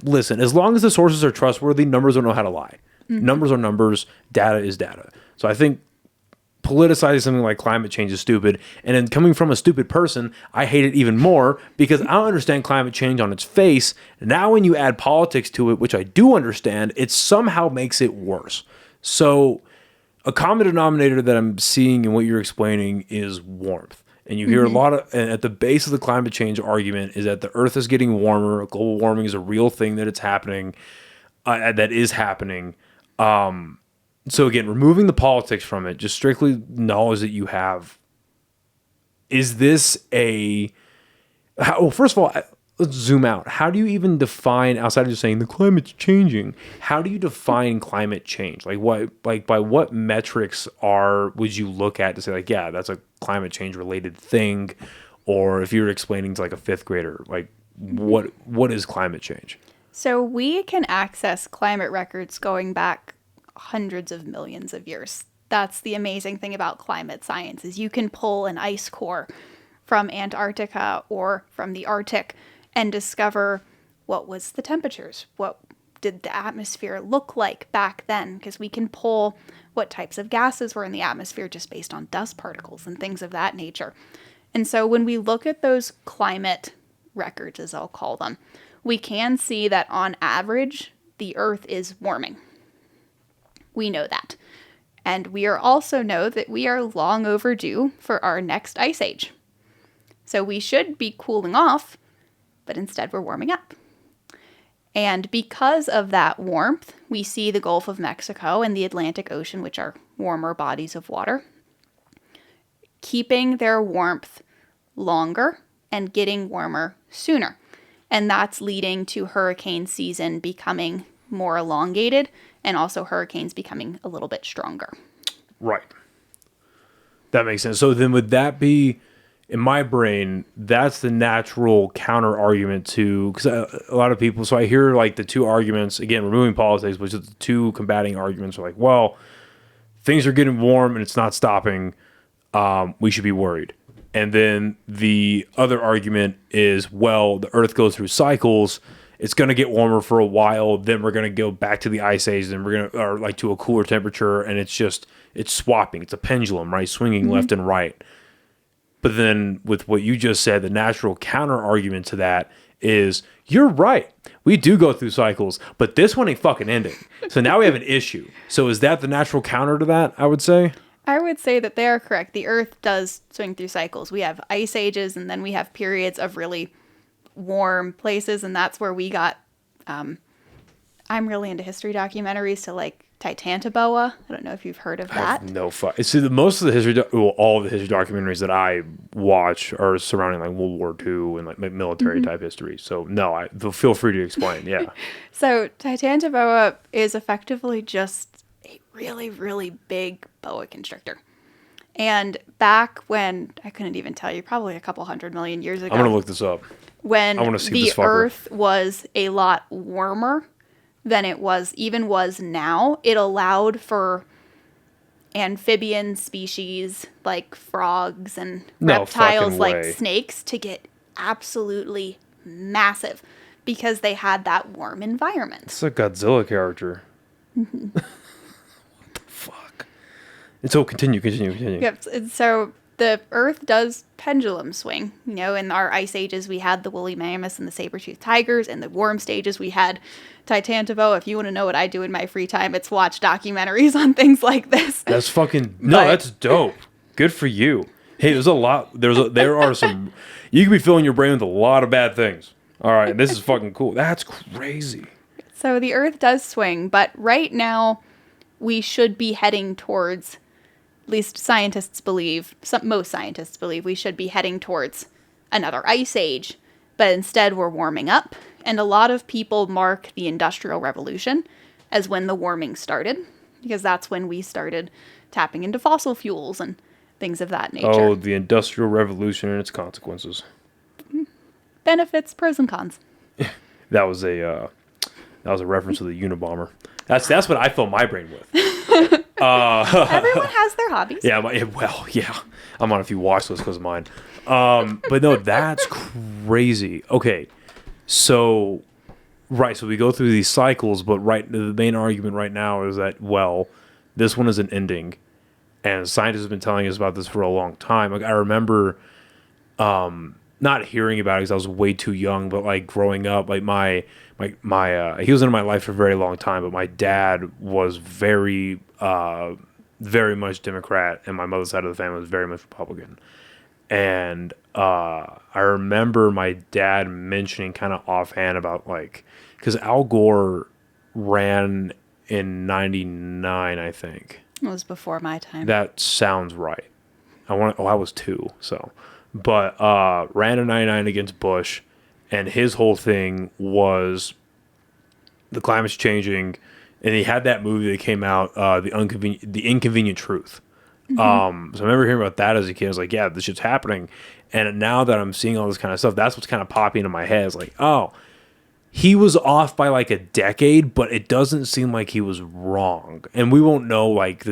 listen, as long as the sources are trustworthy, numbers don't know how to lie. Numbers are numbers. Data is data. So I think politicizing something like climate change is stupid. And then coming from a stupid person, I hate it even more because I don't understand climate change on its face. Now when you add politics to it, which I do understand, it somehow makes it worse. So a common denominator that I'm seeing in what you're explaining is warmth. And you hear a lot of, and at the base of the climate change argument is that the earth is getting warmer. Global warming is a real thing that it's happening, that is happening. So again, removing the politics from it, just strictly knowledge that you have. Is this well, first of all, let's zoom out. How do you even define, outside of just saying the climate's changing, how do you define climate change? By what metrics would you look at to say yeah, that's a climate change related thing? Or if you're explaining to a fifth grader, what is climate change? So we can access climate records going back hundreds of millions of years. That's the amazing thing about climate science is you can pull an ice core from Antarctica or from the Arctic and discover what was the temperatures, what did the atmosphere look like back then, because we can pull what types of gases were in the atmosphere just based on dust particles and things of that nature. And so when we look at those climate records, as I'll call them, we can see that on average, the Earth is warming. We know that. And we also know that we are long overdue for our next ice age. So we should be cooling off, but instead we're warming up. And because of that warmth, we see the Gulf of Mexico and the Atlantic Ocean, which are warmer bodies of water, keeping their warmth longer and getting warmer sooner. And that's leading to hurricane season becoming more elongated and also hurricanes becoming a little bit stronger. Right. That makes sense. So then would that be, in my brain, that's the natural counter argument to, because a lot of people, so I hear the two arguments, again, removing politics, which is the two combating arguments are well, things are getting warm and it's not stopping. We should be worried. And then the other argument is, well, the Earth goes through cycles. It's going to get warmer for a while. Then we're going to go back to the ice age. Then we're going to, to a cooler temperature. And it's swapping. It's a pendulum, right? Swinging left and right. But then with what you just said, the natural counter argument to that is, you're right. We do go through cycles, but this one ain't fucking ending. So now we have an issue. So is that the natural counter to that, I would say? I would say that they are correct. The Earth does swing through cycles. We have ice ages, and then we have periods of really warm places, and that's where we got, I'm really into history documentaries, so Titanoboa. I don't know if you've heard of that. I have no fuck. See, most of the history, all of the history documentaries that I watch are surrounding World War II and military type history. So no, feel free to explain. Yeah. So Titanoboa is effectively just a really, really big boa constrictor. And back when, I couldn't even tell you, probably a couple 100 million years ago. I'm going to look this up. When the Earth was a lot warmer than it was now, it allowed for amphibian species like frogs and reptiles like snakes to get absolutely massive because they had that warm environment. It's a Godzilla character. What the fuck? And so continue. Yep. So the Earth does pendulum swing. In our ice ages, we had the woolly mammoths and the saber-toothed tigers. In the warm stages, we had Titanoboa. If you want to know what I do in my free time, it's watch documentaries on things like this. That's fucking... No, that's dope. Good for you. Hey, there are some, you could be filling your brain with a lot of bad things. All right, this is fucking cool. That's crazy. So the Earth does swing, but right now we should be heading towards, at least scientists believe, most scientists believe we should be heading towards another ice age. But instead we're warming up, and a lot of people mark the Industrial Revolution as when the warming started, because that's when we started tapping into fossil fuels and things of that nature. Oh, the Industrial Revolution and its consequences. Benefits, pros and cons. That was a reference to the Unabomber. That's what I fill my brain with. Everyone has their hobbies. Yeah, yeah. I'm on a few watch lists because of mine. But no, that's crazy. Okay, so we go through these cycles, but the main argument right now is that, well, this one isn't ending, and scientists have been telling us about this for a long time. Like, I remember not hearing about it because I was way too young, but like growing up, like my he was in my life for a very long time, but my dad was very much Democrat, and my mother's side of the family was very much Republican. And I remember my dad mentioning kind of offhand about, like, because Al Gore ran in 99, I think. It was before my time. That sounds right. I was 2, so. But ran in 99 against Bush, and his whole thing was the climate's changing, and he had that movie that came out, The Inconvenient Truth. So I remember hearing about that as a kid. I was like, yeah, this shit's happening. And now that I'm seeing all this kind of stuff, that's what's kind of popping into my head. It's like, oh, he was off by like a decade, but it doesn't seem like he was wrong. And we won't know, like,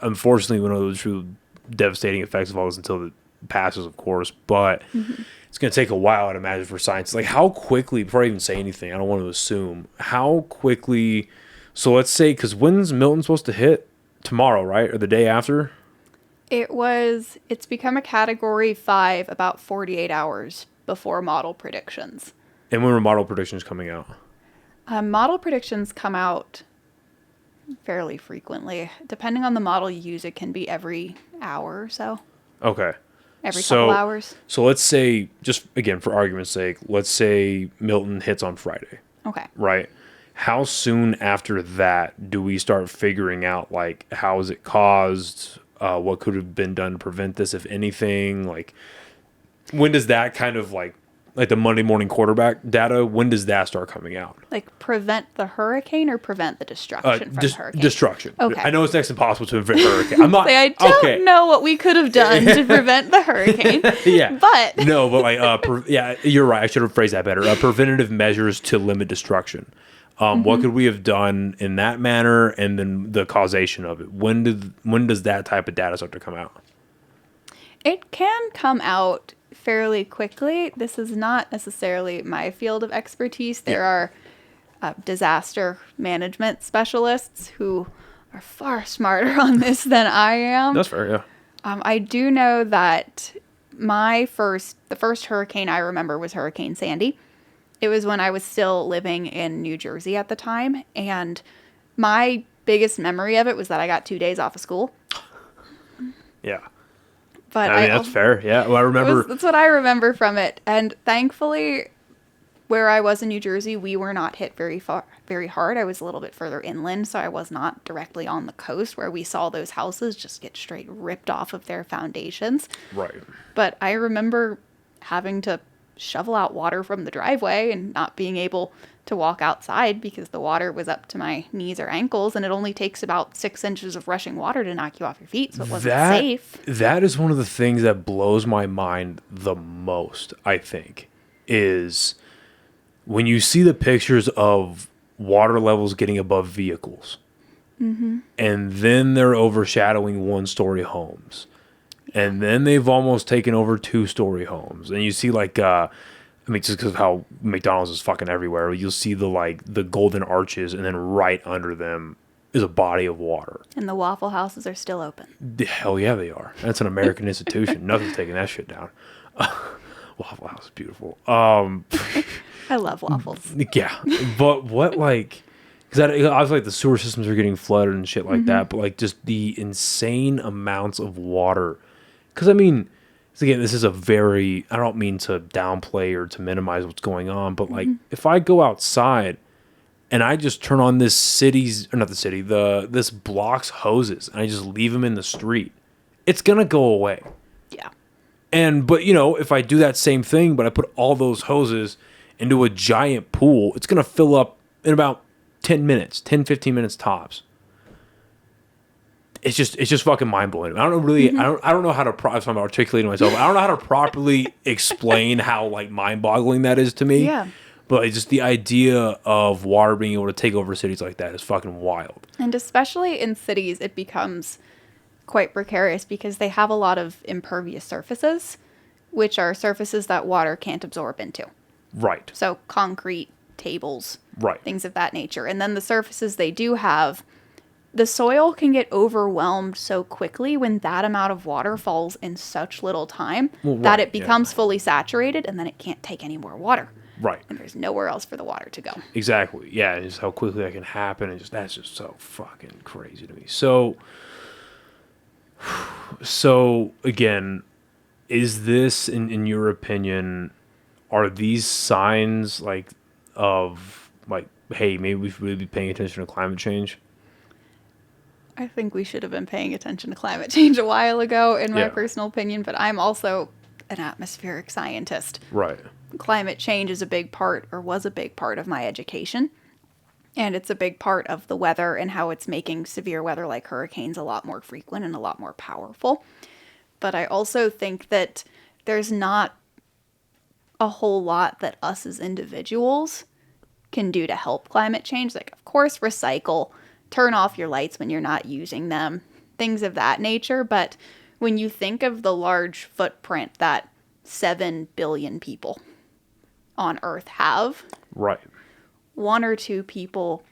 unfortunately, we don't know the true devastating effects of all this until it passes, of course. But it's going to take a while, I'd imagine, for science. Like, how quickly, before I even say anything, I don't want to assume, how quickly, so let's say, because when's Milton supposed to hit? Tomorrow, right? Or the day after? It's become a category 5 about 48 hours before model predictions. And when were model predictions coming out? Model predictions come out fairly frequently. Depending on the model you use, it can be every hour or so. Okay. Every couple hours. So let's say, just again, for argument's sake, let's say Milton hits on Friday. Okay. Right? How soon after that do we start figuring out, like, how is it caused? What could have been done to prevent this, if anything? Like, when does that kind of, like the Monday morning quarterback data, when does that start coming out? Like, prevent the hurricane or prevent the destruction from the hurricane? Destruction. Okay. I know it's next impossible to prevent hurricane. I'm not. I don't know what we could have done to prevent the hurricane. Yeah. But. No, but like, yeah, you're right. I should have phrased that better. Preventative measures to limit destruction. What could we have done in that manner, and then the causation of it? When does that type of data start to come out? It can come out fairly quickly. This is not necessarily my field of expertise. There are disaster management specialists who are far smarter on this than I am. That's fair, yeah. I do know that the first hurricane I remember was Hurricane Sandy. It was when I was still living in New Jersey at the time, and my biggest memory of it was that I got 2 days off of school. Yeah. But I mean, that's fair. Yeah. Well, I remember. That's what I remember from it. And thankfully, where I was in New Jersey, we were not hit very hard. I was a little bit further inland, so I was not directly on the coast where we saw those houses just get straight ripped off of their foundations. Right. But I remember having to shovel out water from the driveway and not being able to walk outside because the water was up to my knees or ankles, and it only takes about 6 inches of rushing water to knock you off your feet, so it wasn't safe. That is one of the things that blows my mind the most, I think, is when you see the pictures of water levels getting above vehicles, and then they're overshadowing one-story homes. And then they've almost taken over 2-story homes. And you see, like, I mean, just because of how McDonald's is fucking everywhere, you'll see the golden arches, and then right under them is a body of water. And the Waffle Houses are still open. Hell yeah, they are. That's an American institution. Nothing's taking that shit down. Waffle House is beautiful. I love waffles. Yeah. But what, like, Because obviously, like, the sewer systems are getting flooded and shit like that, but like just the insane amounts of water. Because I mean, again, this is a very, I don't mean to downplay or to minimize what's going on, but like if I go outside and I just turn on this city's, or not the city, this block's hoses, and I just leave them in the street, it's gonna go away. Yeah. But you know, if I do that same thing, but I put all those hoses into a giant pool, it's gonna fill up in about 10 minutes, 10, 15 minutes tops. It's just fucking mind blowing. I don't really, I don't know how to, if I'm articulating myself, I don't know how to properly explain how like mind boggling that is to me. Yeah. But it's just the idea of water being able to take over cities like that is fucking wild. And especially in cities, it becomes quite precarious because they have a lot of impervious surfaces, which are surfaces that water can't absorb into. Right. So concrete, tables, right, things of that nature. And then the surfaces they do have, the soil can get overwhelmed so quickly when that amount of water falls in such little time that it becomes fully saturated, and then it can't take any more water. Right. And there's nowhere else for the water to go. Exactly. Yeah, and just how quickly that can happen, and that's just so fucking crazy to me. So again, is this, in your opinion, are these signs like of like, hey, maybe we should really be paying attention to climate change? I think we should have been paying attention to climate change a while ago, in my personal opinion, but I'm also an atmospheric scientist. Right. Climate change is a big part, or was a big part, of my education. And it's a big part of the weather and how it's making severe weather like hurricanes a lot more frequent and a lot more powerful. But I also think that there's not a whole lot that us as individuals can do to help climate change. Like, of course, recycle, turn off your lights when you're not using them, things of that nature. But when you think of the large footprint that 7 billion people on Earth have, right, one or two people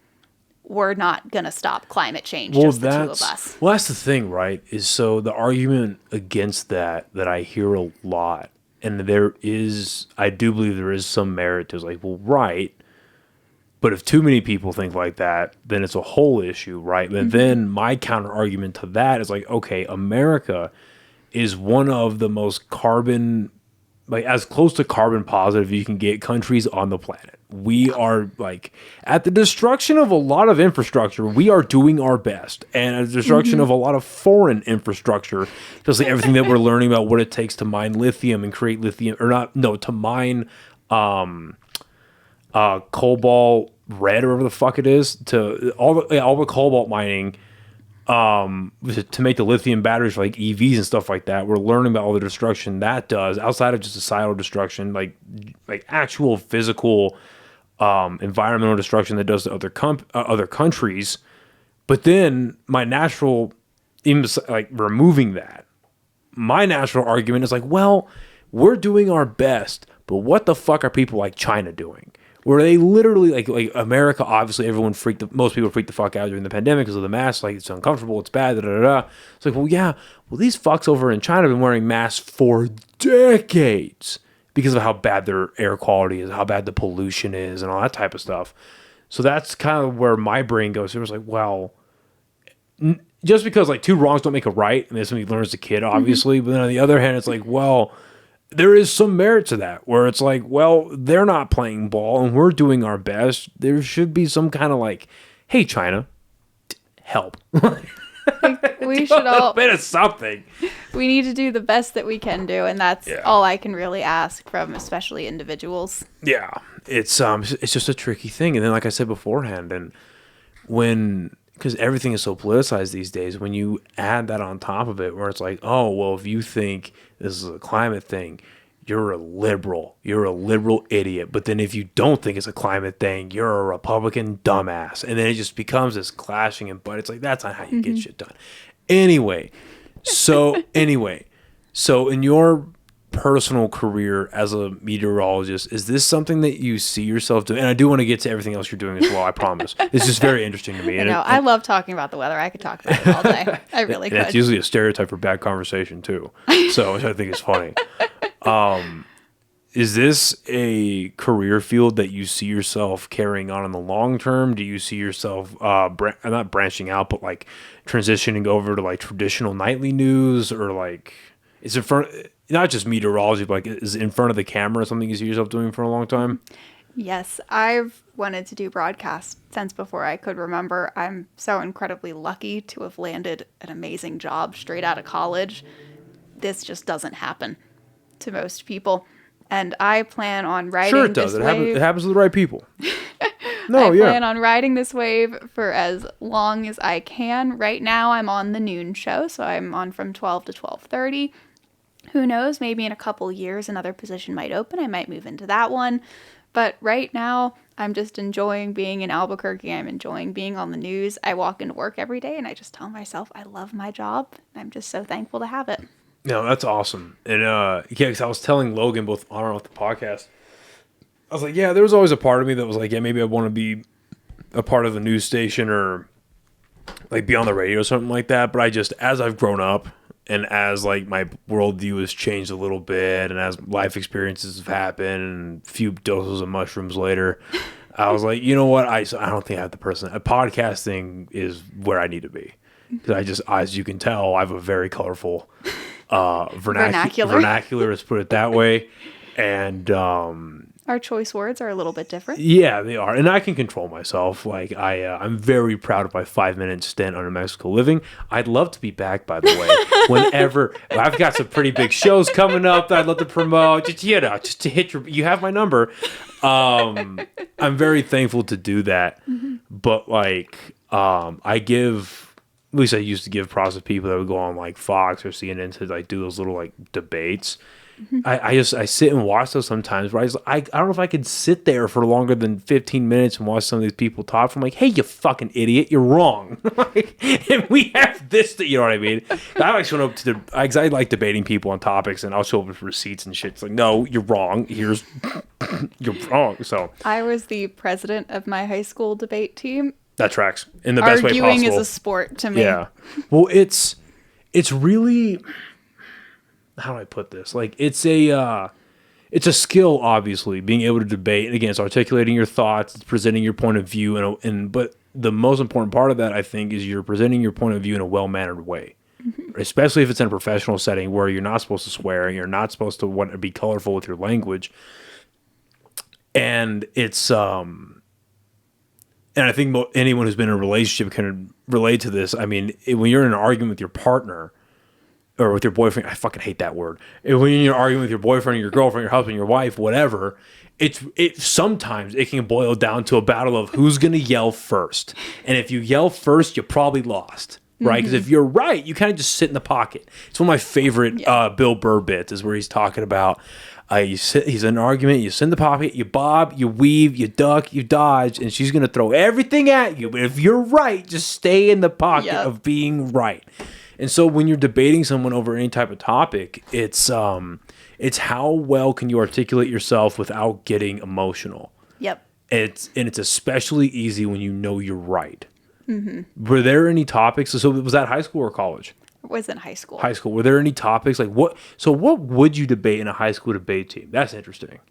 were not going to stop climate change, just the two of us. Well, that's the thing, right? Is so the argument against that I hear a lot, and I do believe there is some merit to it. It's like, well, right, but if too many people think like that, then it's a whole issue, right? But then my counter argument to that is like, okay, America is one of the most carbon, like as close to carbon positive you can get countries on the planet. We are like at the destruction of a lot of infrastructure. We are doing our best, and at the destruction of a lot of foreign infrastructure, especially everything that we're learning about what it takes to mine lithium and create lithium, to mine cobalt red or whatever the fuck it is, to all the cobalt mining to make the lithium batteries for like EVs and stuff like that. We're learning about all the destruction that does outside of just societal destruction, like actual physical environmental destruction that does to other countries. But then removing that, my natural argument is like, well, we're doing our best, but what the fuck are people like China doing? Where they literally, like America, obviously most people freaked the fuck out during the pandemic because of the mask. Like, it's uncomfortable, it's bad, It's like, well, yeah, these fucks over in China have been wearing masks for decades because of how bad their air quality is, how bad the pollution is, and all that type of stuff. So that's kind of where my brain goes. It was like, well, just because like two wrongs don't make a right, and that's something you learn as a kid, obviously. But then on the other hand, it's like, well, there is some merit to that, where it's like, well, they're not playing ball and we're doing our best. There should be some kind of like, hey, China, help. We should all, a bit of something. We need to do the best that we can do, and that's all I can really ask from especially individuals. Yeah, it's just a tricky thing. And then, like I said beforehand, and because everything is so politicized these days, when you add that on top of it, where it's like, oh, well, if you think this is a climate thing, you're a liberal idiot. But then if you don't think it's a climate thing, you're a Republican dumbass. And then it just becomes this clashing, but it's like, that's not how you get shit done. Anyway, so in your personal career as a meteorologist, is this something that you see yourself doing? And I do want to get to everything else you're doing as well, I promise. It's just very interesting to me. I love talking about the weather. I could talk about it all day. I really could. It's usually a stereotype for bad conversation too, so which I think is funny. is this a career field that you see yourself carrying on in the long term? Do you see yourself not branching out, but like transitioning over to like traditional nightly news, or like is it for not just meteorology, but like is it in front of the camera something you see yourself doing for a long time? Yes, I've wanted to do broadcast since before I could remember. I'm so incredibly lucky to have landed an amazing job straight out of college. This just doesn't happen to most people. And I plan on riding Sure, it does. this wave. It happens to the right people. I plan on riding this wave for as long as I can. Right now, I'm on the noon show, so I'm on from 12 to 12:30. Who knows? Maybe in a couple years, another position might open. I might move into that one. But right now, I'm just enjoying being in Albuquerque. I'm enjoying being on the news. I walk into work every day, and I just tell myself I love my job. I'm just so thankful to have it. No, that's awesome. And yeah, because I was telling Logan both on and off the podcast, I was like, yeah, there was always a part of me that was like, yeah, maybe I want to be a part of a news station or like be on the radio or something like that. But I just, as I've grown up and as like my worldview has changed a little bit and as life experiences have happened and a few doses of mushrooms later, I was like, you know what? I don't think I have the person. Podcasting is where I need to be. Because I just, as you can tell, I have a very colorful vernacular, let's put it that way. And our choice words are a little bit different. Yeah, they are. And I can control myself. Like I'm very proud of my 5-minute stint on New Mexico Living. I'd love to be back, by the way. Whenever I've got some pretty big shows coming up that I'd love to promote. Just to hit you have my number. I'm very thankful to do that. Mm-hmm. But like at least I used to give props to people that would go on like Fox or CNN to like do those little like debates. Mm-hmm. I sit and watch those sometimes where I don't know if I could sit there for longer than 15 minutes and watch some of these people talk. I'm like, hey, you fucking idiot, you're wrong. And we have this, you know what I mean? I like showing up to I like debating people on topics, and I'll show up with receipts and shit. It's like, no, you're wrong. You're wrong. So I was the president of my high school debate team. That tracks in the best way possible. Arguing is a sport to me. Yeah. Well, it's really, how do I put this? Like it's a skill, obviously, being able to debate. And again, it's articulating your thoughts, it's presenting your point of view, but the most important part of that, I think, is you're presenting your point of view in a well-mannered way. Mm-hmm. Especially if it's in a professional setting where you're not supposed to swear, and you're not supposed to want to be colorful with your language. And it's and I think anyone who's been in a relationship can relate to this. I mean, when you're in an argument with your partner or with your boyfriend, I fucking hate that word. When you're in an argument with your boyfriend, or your girlfriend, your husband, your wife, whatever, sometimes it can boil down to a battle of who's going to yell first. And if you yell first, you probably lost, right? Because if you're right, you kind of just sit in the pocket. It's one of my favorite Bill Burr bits is where he's talking about he's in an argument, you sit in the pocket, you bob, you weave, you duck, you dodge, and she's going to throw everything at you. But if you're right, just stay in the pocket of being right. And so when you're debating someone over any type of topic, it's how well can you articulate yourself without getting emotional. Yep. It's especially easy when you know you're right. Mm-hmm. Were there any topics? So was that high school or college? It was in high school. High school. Were there any topics like what? So what would you debate in a high school debate team? That's interesting.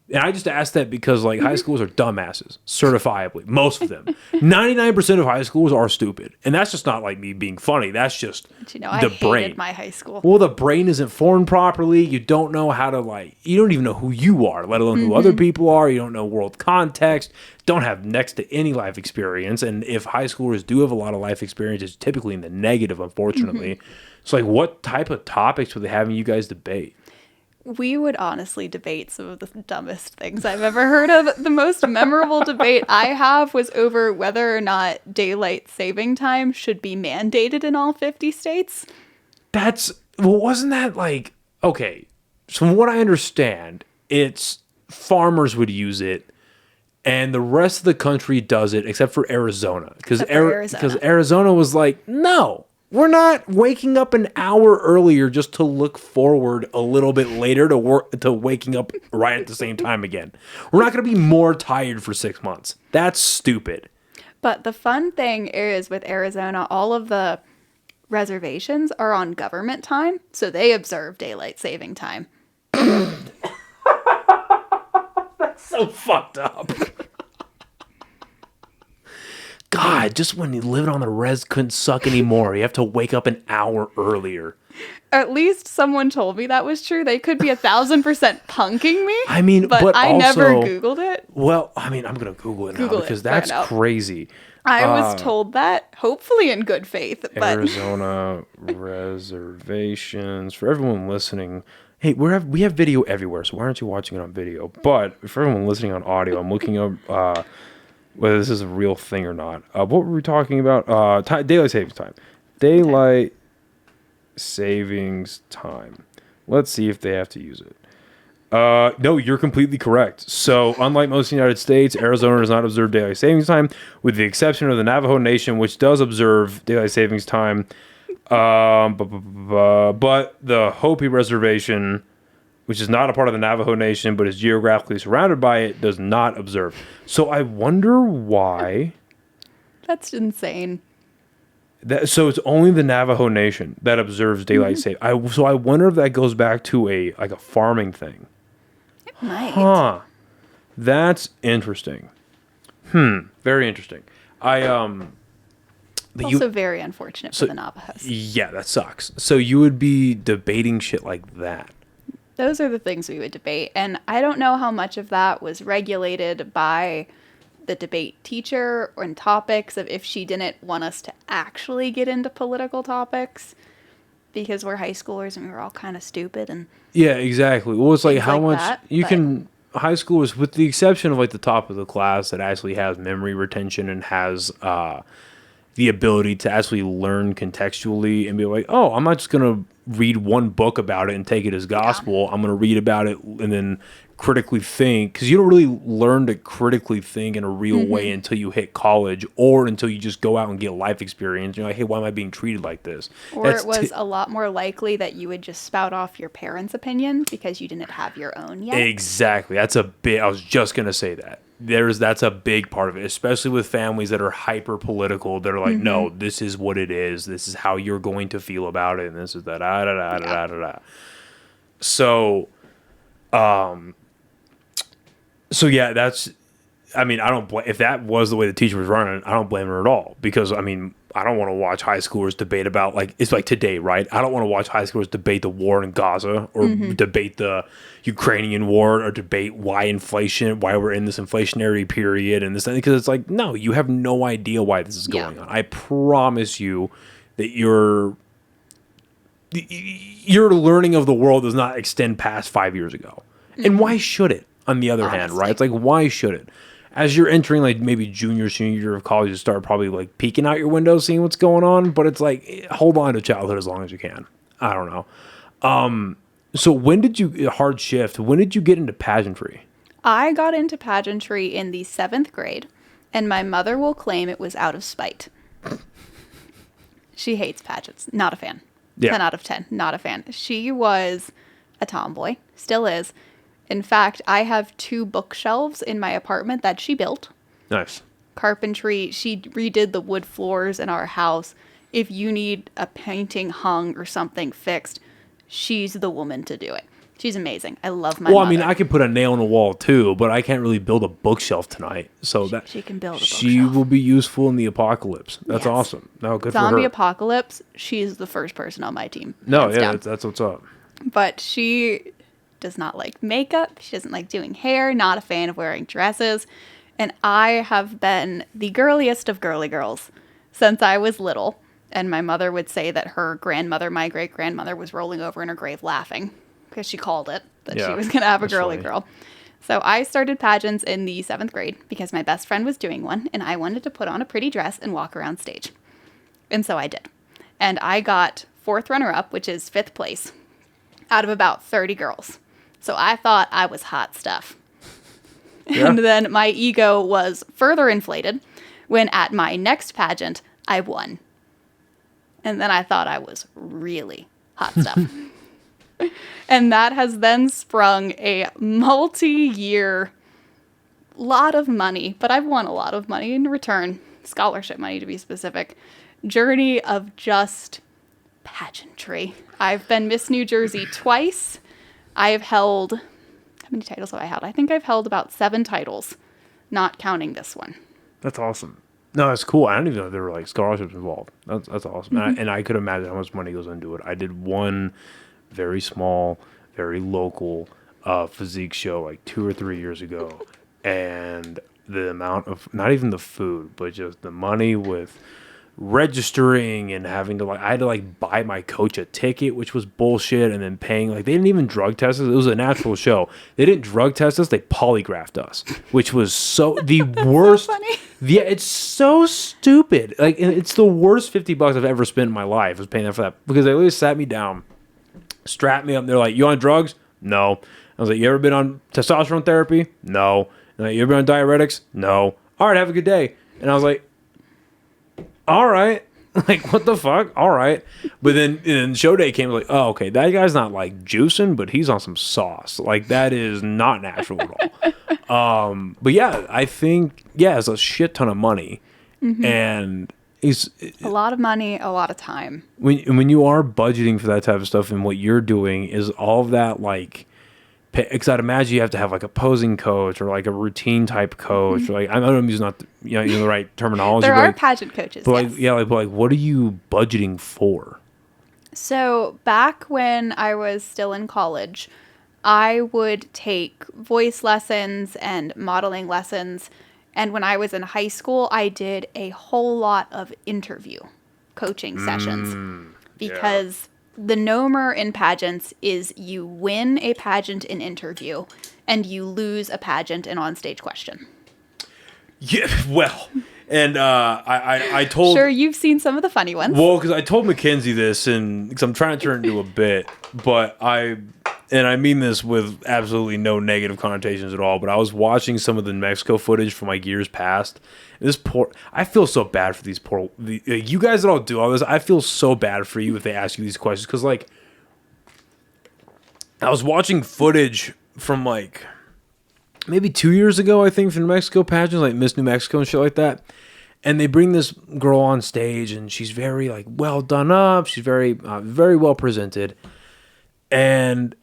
And I just asked that because like high schools are dumbasses, certifiably, most of them. 99% of high schools are stupid, and that's just not like me being funny. That's just I hated my high school. Well, the brain isn't formed properly. You don't know how to you don't even know who you are, let alone who other people are. You don't know world context. Don't have next to any life experience. And if high schoolers do have a lot of life experience, it's typically in the negative, unfortunately. So like, what type of topics were they having you guys debate? We would honestly debate some of the dumbest things I've ever heard of. The most memorable debate I have was over whether or not daylight saving time should be mandated in all 50 states. Wasn't that like, okay, so from what I understand, it's farmers would use it and the rest of the country does it except for Arizona. Because Arizona was like, no. We're not waking up an hour earlier just to look forward a little bit later to waking up right at the same time again. We're not going to be more tired for 6 months. That's stupid. But the fun thing is with Arizona, all of the reservations are on government time, so they observe daylight saving time. so fucked up. God, just when you living on the res couldn't suck anymore. You have to wake up an hour earlier. At least someone told me that was true. They could be 1,000% punking me. I mean, but I also, never Googled it. Well, I mean, I'm going to Google it now Google because it, that's find out. crazy. I was told that, hopefully in good faith. But Arizona reservations. For everyone listening, hey, we have video everywhere, so why aren't you watching it on video? But for everyone listening on audio, I'm looking up whether this is a real thing or not. What were we talking about? Daylight savings time. Daylight savings time. Let's see if they have to use it. No, you're completely correct. So, unlike most of the United States, Arizona does not observe daylight savings time, with the exception of the Navajo Nation, which does observe daylight savings time. But the Hopi Reservation, which is not a part of the Navajo Nation, but is geographically surrounded by it, does not observe. So I wonder why. That's insane. So it's only the Navajo Nation that observes daylight saving. So I wonder if that goes back to a farming thing. It might. Huh. That's interesting. Very interesting. Also very unfortunate for the Navajos. Yeah, that sucks. So you would be debating shit like that. Those are the things we would debate. And I don't know how much of that was regulated by the debate teacher or in topics of if she didn't want us to actually get into political topics because we're high schoolers and we were all kind of stupid. And yeah, exactly. Well, it's like how much that, high schoolers, with the exception of like the top of the class that actually has memory retention and has the ability to actually learn contextually and be like, oh, I'm not just going to read one book about it and take it as gospel. Yeah. I'm going to read about it and then critically think, because you don't really learn to critically think in a real way until you hit college or until you just go out and get life experience. You're like, hey, why am I being treated like this? Or it was a lot more likely that you would just spout off your parents' opinion because you didn't have your own yet. Exactly. I was just going to say that. That's a big part of it, especially with families that are hyper political. That are like, no, this is what it is. This is how you're going to feel about it, and this is that. So, yeah, that's. I mean, I don't blame if that was the way the teacher was running. I don't blame her at all because I mean, I don't want to watch high schoolers debate about it's like today, right? I don't want to watch high schoolers debate the war in Gaza or debate the Ukrainian war or debate why we're in this inflationary period and this thing, because it's like, no, you have no idea why this is going on. I promise you that your learning of the world does not extend past 5 years ago. And why should it? On the other hand, right? It's like, why should it? As you're entering like maybe junior, senior year of college, you start probably like peeking out your window, seeing what's going on. But it's like, hold on to childhood as long as you can. I don't know. So when did you, hard shift, when did you get into pageantry? I got into pageantry in the 7th grade, and my mother will claim it was out of spite. She hates pageants. Not a fan. Yeah. 10 out of 10. Not a fan. She was a tomboy. Still is. In fact, I have 2 bookshelves in my apartment that she built. Nice. Carpentry. She redid the wood floors in our house. If you need a painting hung or something fixed, she's the woman to do it. She's amazing. I love my mother. I mean, I could put a nail in the wall too, but I can't really build a bookshelf tonight. So she can build a bookshelf. She will be useful in the apocalypse. That's awesome. No, good Zombie for her. apocalypse, she's the first person on my team. No, yeah, that's what's up. But she does not like makeup. She doesn't like doing hair. Not a fan of wearing dresses. And I have been the girliest of girly girls since I was little. And my mother would say that her grandmother, my great-grandmother, was rolling over in her grave laughing because she called it that she was going to have a girly girl. So I started pageants in the 7th grade because my best friend was doing one and I wanted to put on a pretty dress and walk around stage. And so I did. And I got 4th runner-up, which is 5th place, out of about 30 girls. So I thought I was hot stuff. Yeah. And then my ego was further inflated when at my next pageant, I won. And then I thought I was really hot stuff. And that has then sprung a multi-year lot of money, but I've won a lot of money in return, scholarship money to be specific, journey of just pageantry. I've been Miss New Jersey twice. I've held How many titles have I held? I think I've held about 7 titles, not counting this one. That's awesome. No, that's cool. I don't even know if there were like scholarships involved. That's awesome. And I could imagine how much money goes into it. I did one very small, very local physique show like 2 or 3 years ago. And the amount of, not even the food, but just the money with registering and having to like, I had to like buy my coach a ticket, which was bullshit, and then paying, like, they didn't even drug test us. It was a natural show. They didn't drug test us, they polygraphed us, which was so the worst. So funny. Yeah, it's so stupid. Like, and it's the worst $50 I've ever spent in my life was paying them for that, because they literally sat me down, strapped me up, and they're like, "You on drugs?" No. I was like, "You ever been on testosterone therapy?" No. And like, "You ever been on diuretics?" No. "All right, have a good day." And I was like, all right. Like, what the fuck? All right. But then show day came, like, oh, okay, that guy's not like juicing, but he's on some sauce. Like, that is not natural at all. But yeah, I think, yeah, it's a shit ton of money. And it's A lot of money, a lot of time. when you are budgeting for that type of stuff, and what you're doing is all of that, like, because I'd imagine you have to have like a posing coach or like a routine type coach. Or like, I don't know, I'm using not the, using the right terminology. There but are like, pageant coaches. but Yes. like, yeah, like, but like, what are you budgeting for? So back when I was still in college, I would take voice lessons and modeling lessons. And when I was in high school, I did a whole lot of interview coaching sessions because the nomer in pageants is you win a pageant in interview and you lose a pageant in onstage question. Yeah, well, and I told... Sure, you've seen some of the funny ones. Well, because I told Mackenzie this, and because I'm trying to turn it into a bit, but I mean this with absolutely no negative connotations at all, but I was watching some of the New Mexico footage from like years past. And I feel so bad for these you guys that all do all this. I feel so bad for you if they ask you these questions, because like, I was watching footage from like maybe 2 years ago, I think, from New Mexico pageants, like Miss New Mexico and shit like that. And they bring this girl on stage, and she's very like well done up. She's very, very well presented. And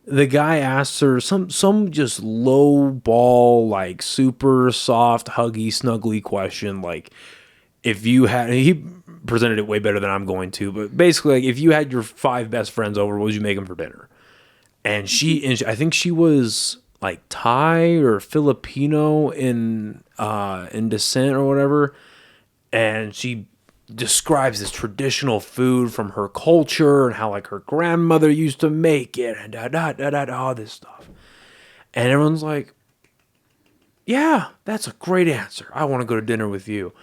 the guy asks her some just low ball, like super soft, huggy, snuggly question. Like, if you had, he presented it way better than I'm going to, but basically, like, if you had your 5 best friends over, what would you make them for dinner? And I think she was like Thai or Filipino in descent or whatever, and she describes this traditional food from her culture and how like her grandmother used to make it and all this stuff. And everyone's like, yeah, that's a great answer. I want to go to dinner with you.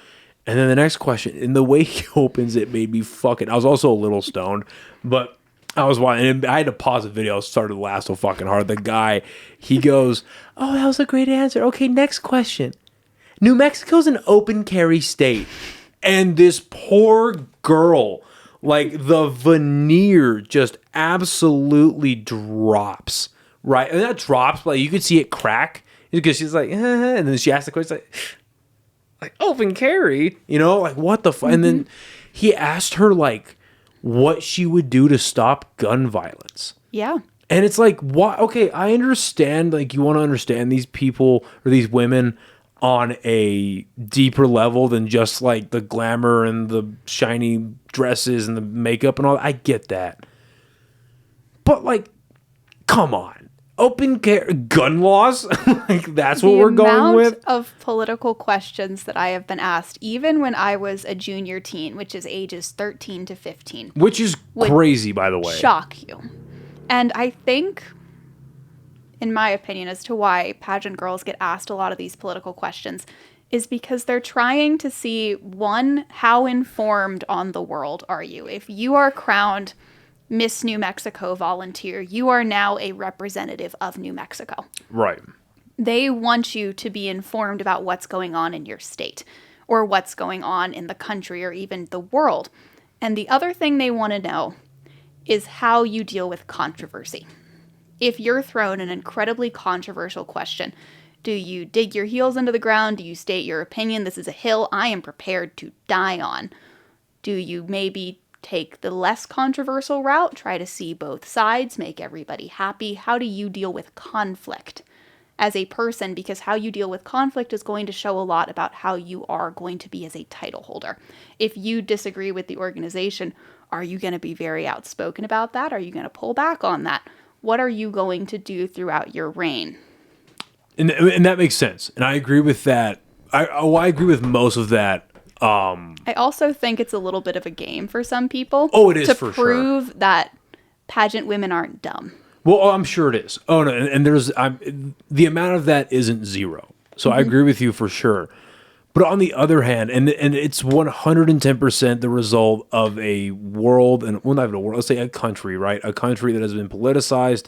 And then the next question, and the way he opens it made me fucking... I was also a little stoned, but I was watching, and I had to pause the video. I started to laugh so fucking hard. The guy, he goes, oh, that was a great answer. Okay, next question. New Mexico's an open carry state. And this poor girl, like, the veneer just absolutely drops, right? And that drops, like, you could see it crack, because she's like, and then she asked the question, like open carry, like, what the fuck? And then he asked her, like, what she would do to stop gun violence. Yeah. And it's like, what? Okay, I understand, like, you want to understand these people or these women on a deeper level than just like the glamour and the shiny dresses and the makeup and all that. I get that. But like, come on. Open carry gun laws? Like, that's what we're going with? The amount of political questions that I have been asked, even when I was a junior teen, which is ages 13 to 15. Which is crazy, by the way. Shock you. And I think, in my opinion, as to why pageant girls get asked a lot of these political questions is because they're trying to see, one, how informed on the world are you? If you are crowned Miss New Mexico volunteer, you are now a representative of New Mexico. Right. They want you to be informed about what's going on in your state or what's going on in the country or even the world. And the other thing they want to know is how you deal with controversy. If you're thrown an incredibly controversial question, do you dig your heels into the ground? Do you state your opinion? This is a hill I am prepared to die on. Do you maybe take the less controversial route, try to see both sides, make everybody happy? How do you deal with conflict as a person? Because how you deal with conflict is going to show a lot about how you are going to be as a title holder. If you disagree with the organization, are you going to be very outspoken about that? Are you going to pull back on that? What are you going to do throughout your reign? And that makes sense. And I agree with that. I agree with most of that. I also think it's a little bit of a game for some people. Oh, it is, to for prove that pageant women aren't dumb. Well, I'm sure it is. Oh no, and there's the amount of that isn't zero. So I agree with you for sure. But on the other hand, and it's 110% the result of a world, and well, not even a world, let's say a country, right? A country that has been politicized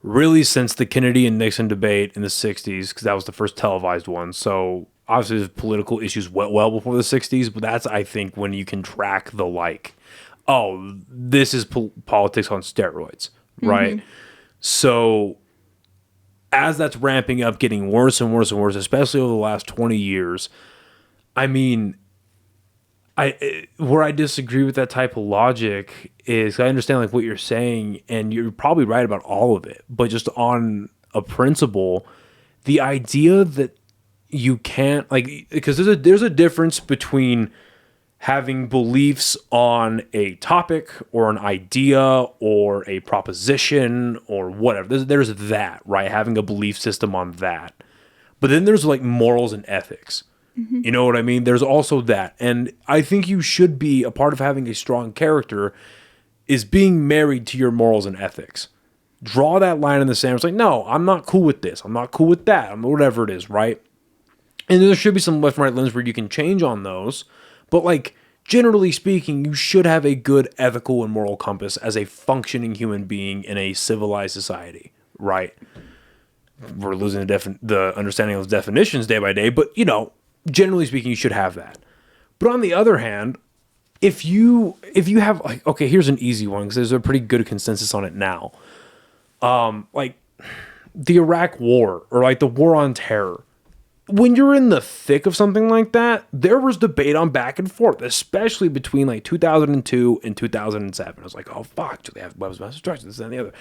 really since the Kennedy and Nixon debate in the 60s, because that was the first televised one. So obviously there's political issues well before the 60s, but that's, I think, when you can track the oh, this is politics on steroids, right? So as that's ramping up, getting worse and worse and worse, especially over the last 20 years, I mean, where I disagree with that type of logic is I understand what you're saying, and you're probably right about all of it, but just on a principle, the idea that you can't because there's a difference between having beliefs on a topic or an idea or a proposition or whatever. There's that, right? Having a belief system on that. But then there's morals and ethics. You know what I mean? There's also that. And I think you should be, a part of having a strong character is being married to your morals and ethics. Draw that line in the sand. It's no, I'm not cool with this. I'm not cool with that. Whatever it is, right? And there should be some left and right lens where you can change on those. But generally speaking, you should have a good ethical and moral compass as a functioning human being in a civilized society, right? We're losing the understanding of those definitions day by day, but generally speaking, you should have that. But on the other hand, if you have okay, here's an easy one because there's a pretty good consensus on it now. The Iraq War or the War on Terror. When you're in the thick of something like that, there was debate on back and forth, especially between 2002 and 2007. I was oh fuck, do they have weapons of mass destruction? This and the other.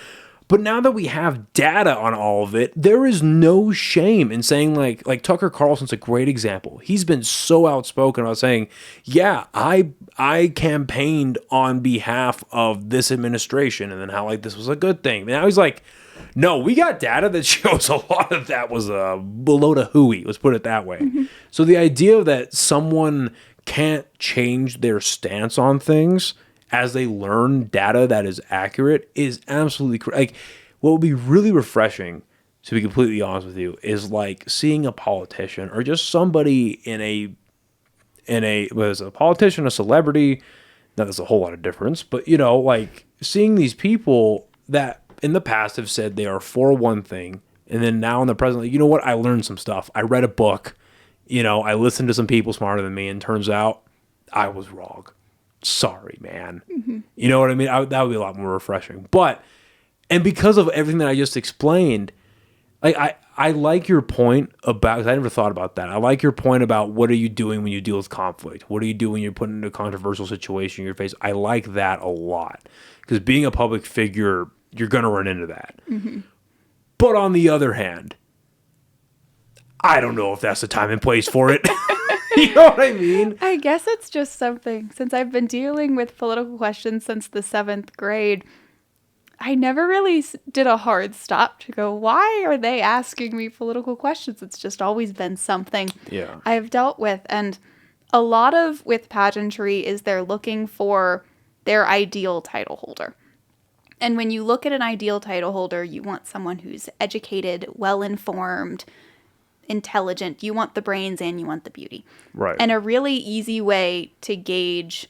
But now that we have data on all of it, there is no shame in saying like Tucker Carlson's a great example. He's been so outspoken about saying, yeah, I campaigned on behalf of this administration and then how this was a good thing. And now he's no, we got data that shows a lot of that was below the hooey. Let's put it that way. So the idea that someone can't change their stance on things as they learn data that is accurate is absolutely correct. What would be really refreshing, to be completely honest with you, is seeing a politician or just somebody whether it's a politician, a celebrity. Now there's a whole lot of difference, but seeing these people that in the past have said they are for one thing, and then now in the present, you know what? I learned some stuff. I read a book. I listened to some people smarter than me, and turns out I was wrong. Sorry, man. You know what I mean? That would be a lot more refreshing. And because of everything that I just explained, I like your point about, because I never thought about that. I like your point about what are you doing when you deal with conflict? What do you do when you're put into a controversial situation in your face? I like that a lot. Because being a public figure, you're going to run into that. But on the other hand, I don't know if that's the time and place for it. You know what I mean? I guess it's just something. Since I've been dealing with political questions since the 7th grade, I never really did a hard stop to go, why are they asking me political questions? It's just always been something I've dealt with. And a lot of with pageantry is they're looking for their ideal title holder. And when you look at an ideal title holder, you want someone who's educated, well-informed, intelligent. You want the brains and you want the beauty. Right. And a really easy way to gauge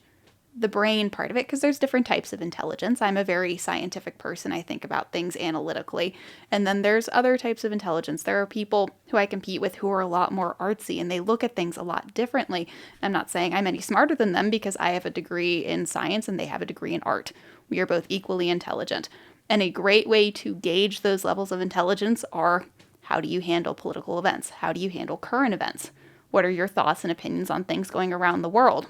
the brain part of it, because there's different types of intelligence. I'm a very scientific person. I think about things analytically. And then there's other types of intelligence. There are people who I compete with who are a lot more artsy and they look at things a lot differently. I'm not saying I'm any smarter than them because I have a degree in science and they have a degree in art. We are both equally intelligent. And a great way to gauge those levels of intelligence are, how do you handle political events? How do you handle current events? What are your thoughts and opinions on things going around the world?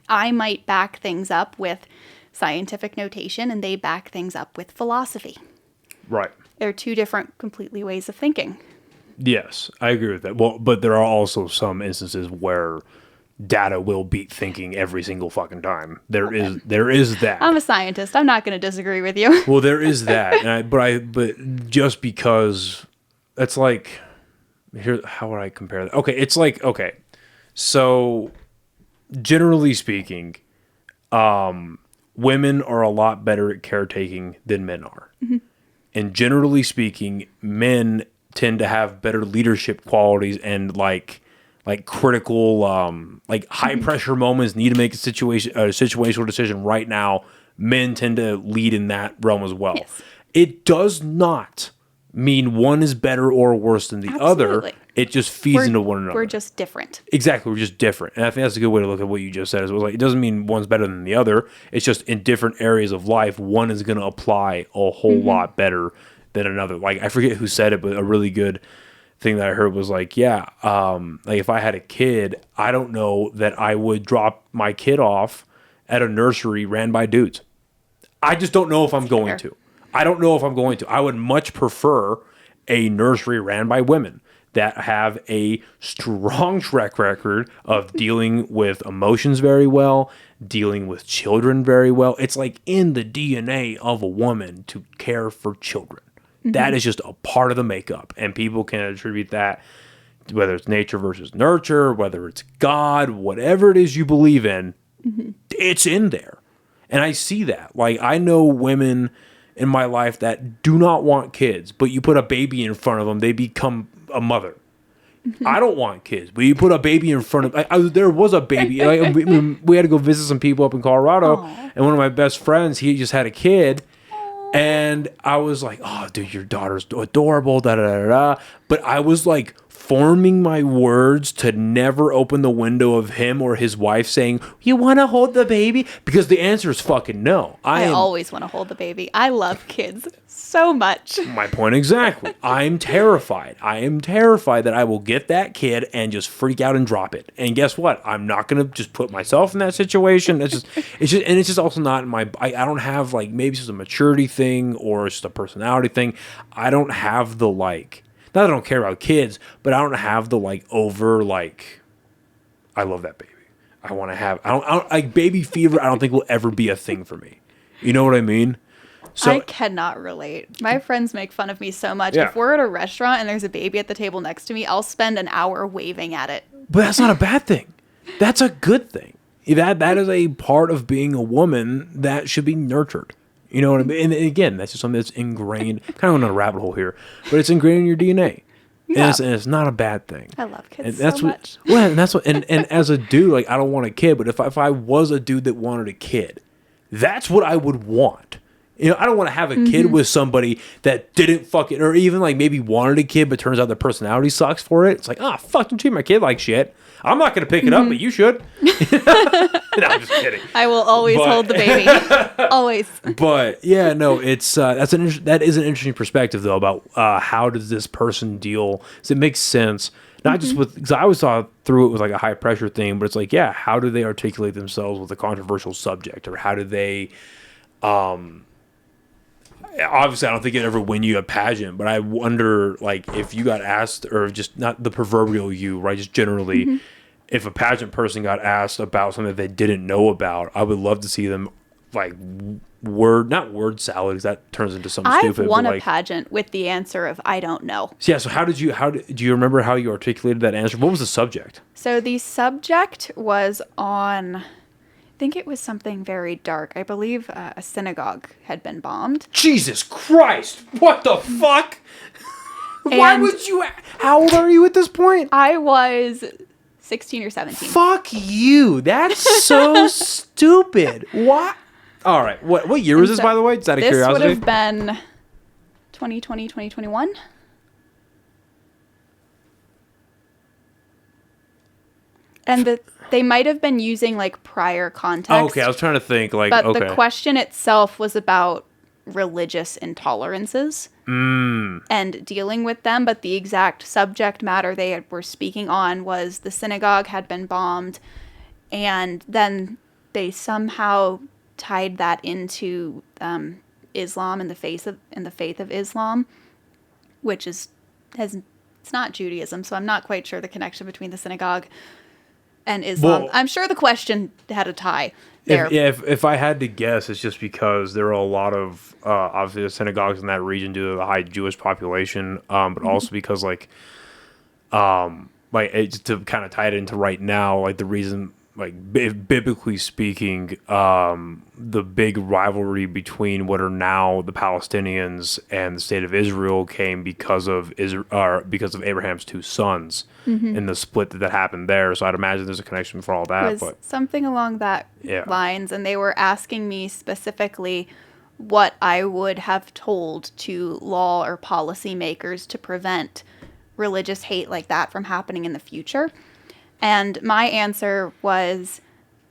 I might back things up with scientific notation and they back things up with philosophy. Right. They're two different completely ways of thinking. Yes, I agree with that. Well, but there are also some instances where data will beat thinking every single fucking time. There is that. I'm a scientist. I'm not going to disagree with you. Well, there is that. But just because it's like, here, how would I compare that? Okay, it's like, okay, so generally speaking, women are a lot better at caretaking than men are. Mm-hmm. And generally speaking, men tend to have better leadership qualities and like critical, like high pressure moments, need to make a situational decision right now. Men tend to lead in that realm as well. Yes. It does not mean one is better or worse than the Absolutely. other. It just feeds into one another. We're just different. Exactly. We're just different. And I think that's a good way to look at what you just said. As well. Like, it doesn't mean one's better than the other. It's just in different areas of life, one is going to apply a whole lot better than another. Like, I forget who said it, but a really good thing that I heard was like, yeah, like if I had a kid, I don't know that I would drop my kid off at a nursery ran by dudes. I just don't know if I'm going to. I don't know if I'm going to. I would much prefer a nursery ran by women that have a strong track record of dealing with emotions very well, dealing with children very well. It's like in the DNA of a woman to care for children. Mm-hmm. That is just a part of the makeup. And people can attribute that, whether it's nature versus nurture, whether it's God, whatever it is you believe in, it's in there. And I see that. Like, I know women in my life that do not want kids, but you put a baby in front of them, they become a mother. I don't want kids, but you put a baby in front of... there was a baby. Like, we had to go visit some people up in Colorado, and one of my best friends, he just had a kid, and I was like, oh, dude, your daughter's adorable, da-da-da-da. But I was like forming my words to never open the window of him or his wife saying, you want to hold the baby? Because the answer is fucking no. I always want to hold the baby. I love kids so much. My point exactly. I'm terrified. I am terrified that I will get that kid and just freak out and drop it. And guess what? I'm not going to just put myself in that situation. It's just also not in my, I don't have like, maybe it's just a maturity thing or it's just a personality thing. I don't have the like, not that I don't care about kids, but I don't have the like over like, I love that baby. I want to have, I don't like baby fever. I don't think will ever be a thing for me. You know what I mean? So, I cannot relate. My friends make fun of me so much. Yeah. If we're at a restaurant and there's a baby at the table next to me, I'll spend an hour waving at it. But that's not a bad thing. That's a good thing. That is a part of being a woman that should be nurtured. You know what I mean? And again, that's just something that's ingrained. Kind of going on a rabbit hole here, but it's ingrained in your DNA. Yeah. And it's not a bad thing. I love kids and that's so what, much. Well, and that's what. And as a dude, like I don't want a kid, but if I was a dude that wanted a kid, that's what I would want. You know, I don't want to have a kid with somebody that didn't fucking, or even like maybe wanted a kid, but turns out their personality sucks for it. It's like, fuck, you treat my kid like shit. I'm not going to pick it up, but you should. No, I'm just kidding. I will always hold the baby. Always. But yeah, no, it's that is an interesting perspective though about how does this person deal? Does it make sense? Not just with, because I always thought through it was like a high pressure thing, but it's like, yeah, how do they articulate themselves with a controversial subject, or how do they? Obviously, I don't think it'd ever win you a pageant, but I wonder, like, if you got asked, or just not the proverbial you, right? Just generally, if a pageant person got asked about something that they didn't know about, I would love to see them, like, not word salad, because that turns into something stupid. I've won but a like, pageant with the answer of, I don't know. Yeah, so do you remember how you articulated that answer? What was the subject? So the subject was on... I think it was something very dark. I believe a synagogue had been bombed. Jesus Christ! What the fuck? Why would you... How old are you at this point? I was 16 or 17. Fuck you. That's so stupid. What? All right. What year was this, by the way? Is that a curiosity? This would have been 2020, 2021. And they might have been using like prior context. Oh, okay, I was trying to think like, but okay. the question itself was about religious intolerances and dealing with them. But the exact subject matter they were speaking on was the synagogue had been bombed, and then they somehow tied that into Islam and the faith of Islam, which it's not Judaism, so I'm not quite sure the connection between the synagogue and Islam. Well, I'm sure the question had a tie there. If I had to guess, it's just because there are a lot of obviously synagogues in that region due to the high Jewish population, but also because to kind of tie it into right now, like the reason, like biblically speaking, the big rivalry between what are now the Palestinians and the state of Israel came because of Abraham's two sons and the split that happened there. So I'd imagine there's a connection for all that. It was something along that lines, and they were asking me specifically what I would have told to law or policy makers to prevent religious hate like that from happening in the future. And my answer was,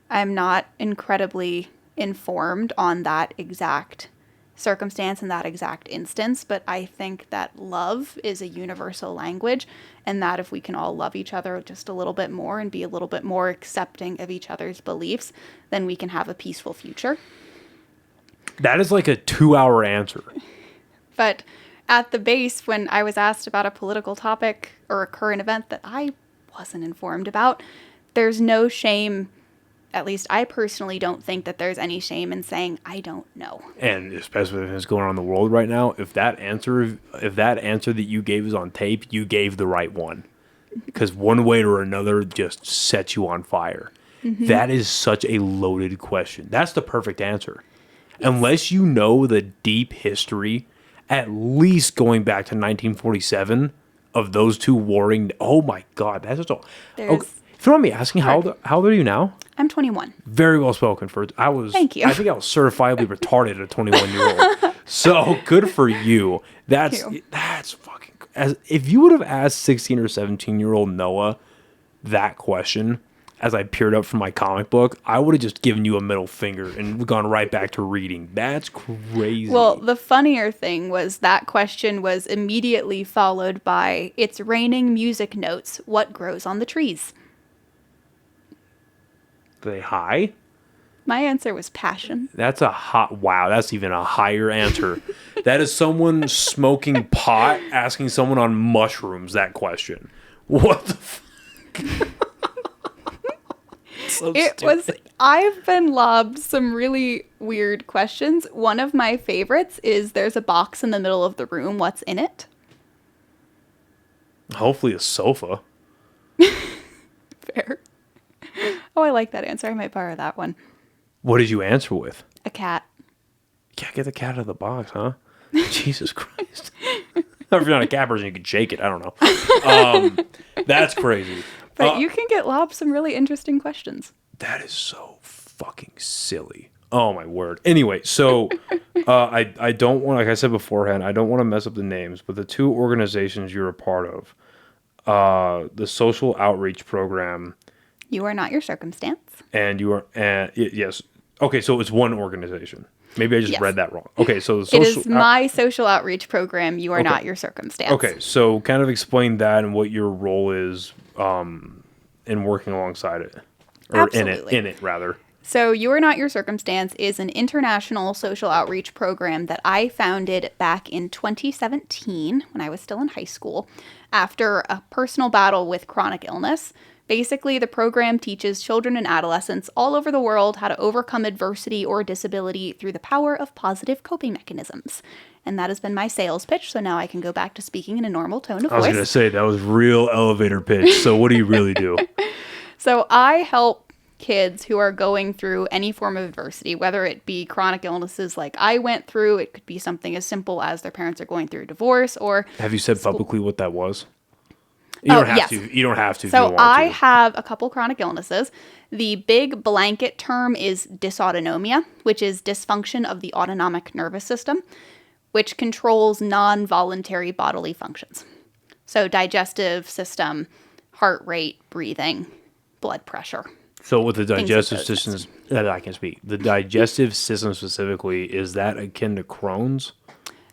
I'm not incredibly informed on that exact circumstance and that exact instance, but I think that love is a universal language, and that if we can all love each other just a little bit more and be a little bit more accepting of each other's beliefs, then we can have a peaceful future. That is like a 2-hour answer. But at the base, when I was asked about a political topic or a current event that I wasn't informed about, there's no shame. At least I personally don't think that there's any shame in saying I don't know. And especially if it's going on in the world right now, if that answer that you gave is on tape, you gave the right one. Because one way or another just sets you on fire. Mm-hmm. That is such a loaded question. That's the perfect answer. Yes. Unless you know the deep history, at least going back to 1947, of those two warring. Oh my God, that's just all. Okay. If you don't mind me asking, how old are you now? I'm 21. Very well spoken. Thank you. I think I was certifiably retarded at a 21-year-old. So good for you. That's fucking. If you would have asked 16 or 17-year-old Noah that question as I peered up from my comic book, I would have just given you a middle finger and gone right back to reading. That's crazy. Well, the funnier thing was that question was immediately followed by, "It's raining music notes. What grows on the trees?" They high? My answer was passion. That's wow, that's even a higher answer. That is someone smoking pot asking someone on mushrooms that question. What the fuck? So I've been lobbed some really weird questions. One of my favorites is, there's a box in the middle of the room. What's in it? Hopefully a sofa. Fair. Oh, I like that answer. I might borrow that one. What did you answer with? A cat. You can't get the cat out of the box, huh? Jesus Christ. If you're not a cat person, you can shake it. I don't know. That's crazy. But you can get lobbed some really interesting questions. That is so fucking silly. Oh, my word. Anyway, so I don't want, like I said beforehand, I don't want to mess up the names, but the two organizations you're a part of, the social outreach program. You Are Not Your Circumstance. And you are, yes. Okay, so it's one organization. Maybe I just read that wrong. Okay, so the social... It is my social outreach program, You Are Not Your Circumstance. Okay, so kind of explain that and what your role is in working alongside it. Or Absolutely. in it, rather. So You Are Not Your Circumstance is an international social outreach program that I founded back in 2017 when I was still in high school after a personal battle with chronic illness. Basically, the program teaches children and adolescents all over the world how to overcome adversity or disability through the power of positive coping mechanisms. And that has been my sales pitch, so now I can go back to speaking in a normal tone of voice. I was going to say, that was real elevator pitch, so what do you really do? So I help kids who are going through any form of adversity, whether it be chronic illnesses like I went through, it could be something as simple as their parents are going through a divorce, or... Have you said publicly what that was? You don't have to. You don't have to. So if you don't want I to. have a couple chronic illnesses. The big blanket term is dysautonomia, which is dysfunction of the autonomic nervous system, which controls non-voluntary bodily functions. So digestive system, heart rate, breathing, blood pressure. So with the digestive system, I can speak. The digestive system specifically, is that akin to Crohn's?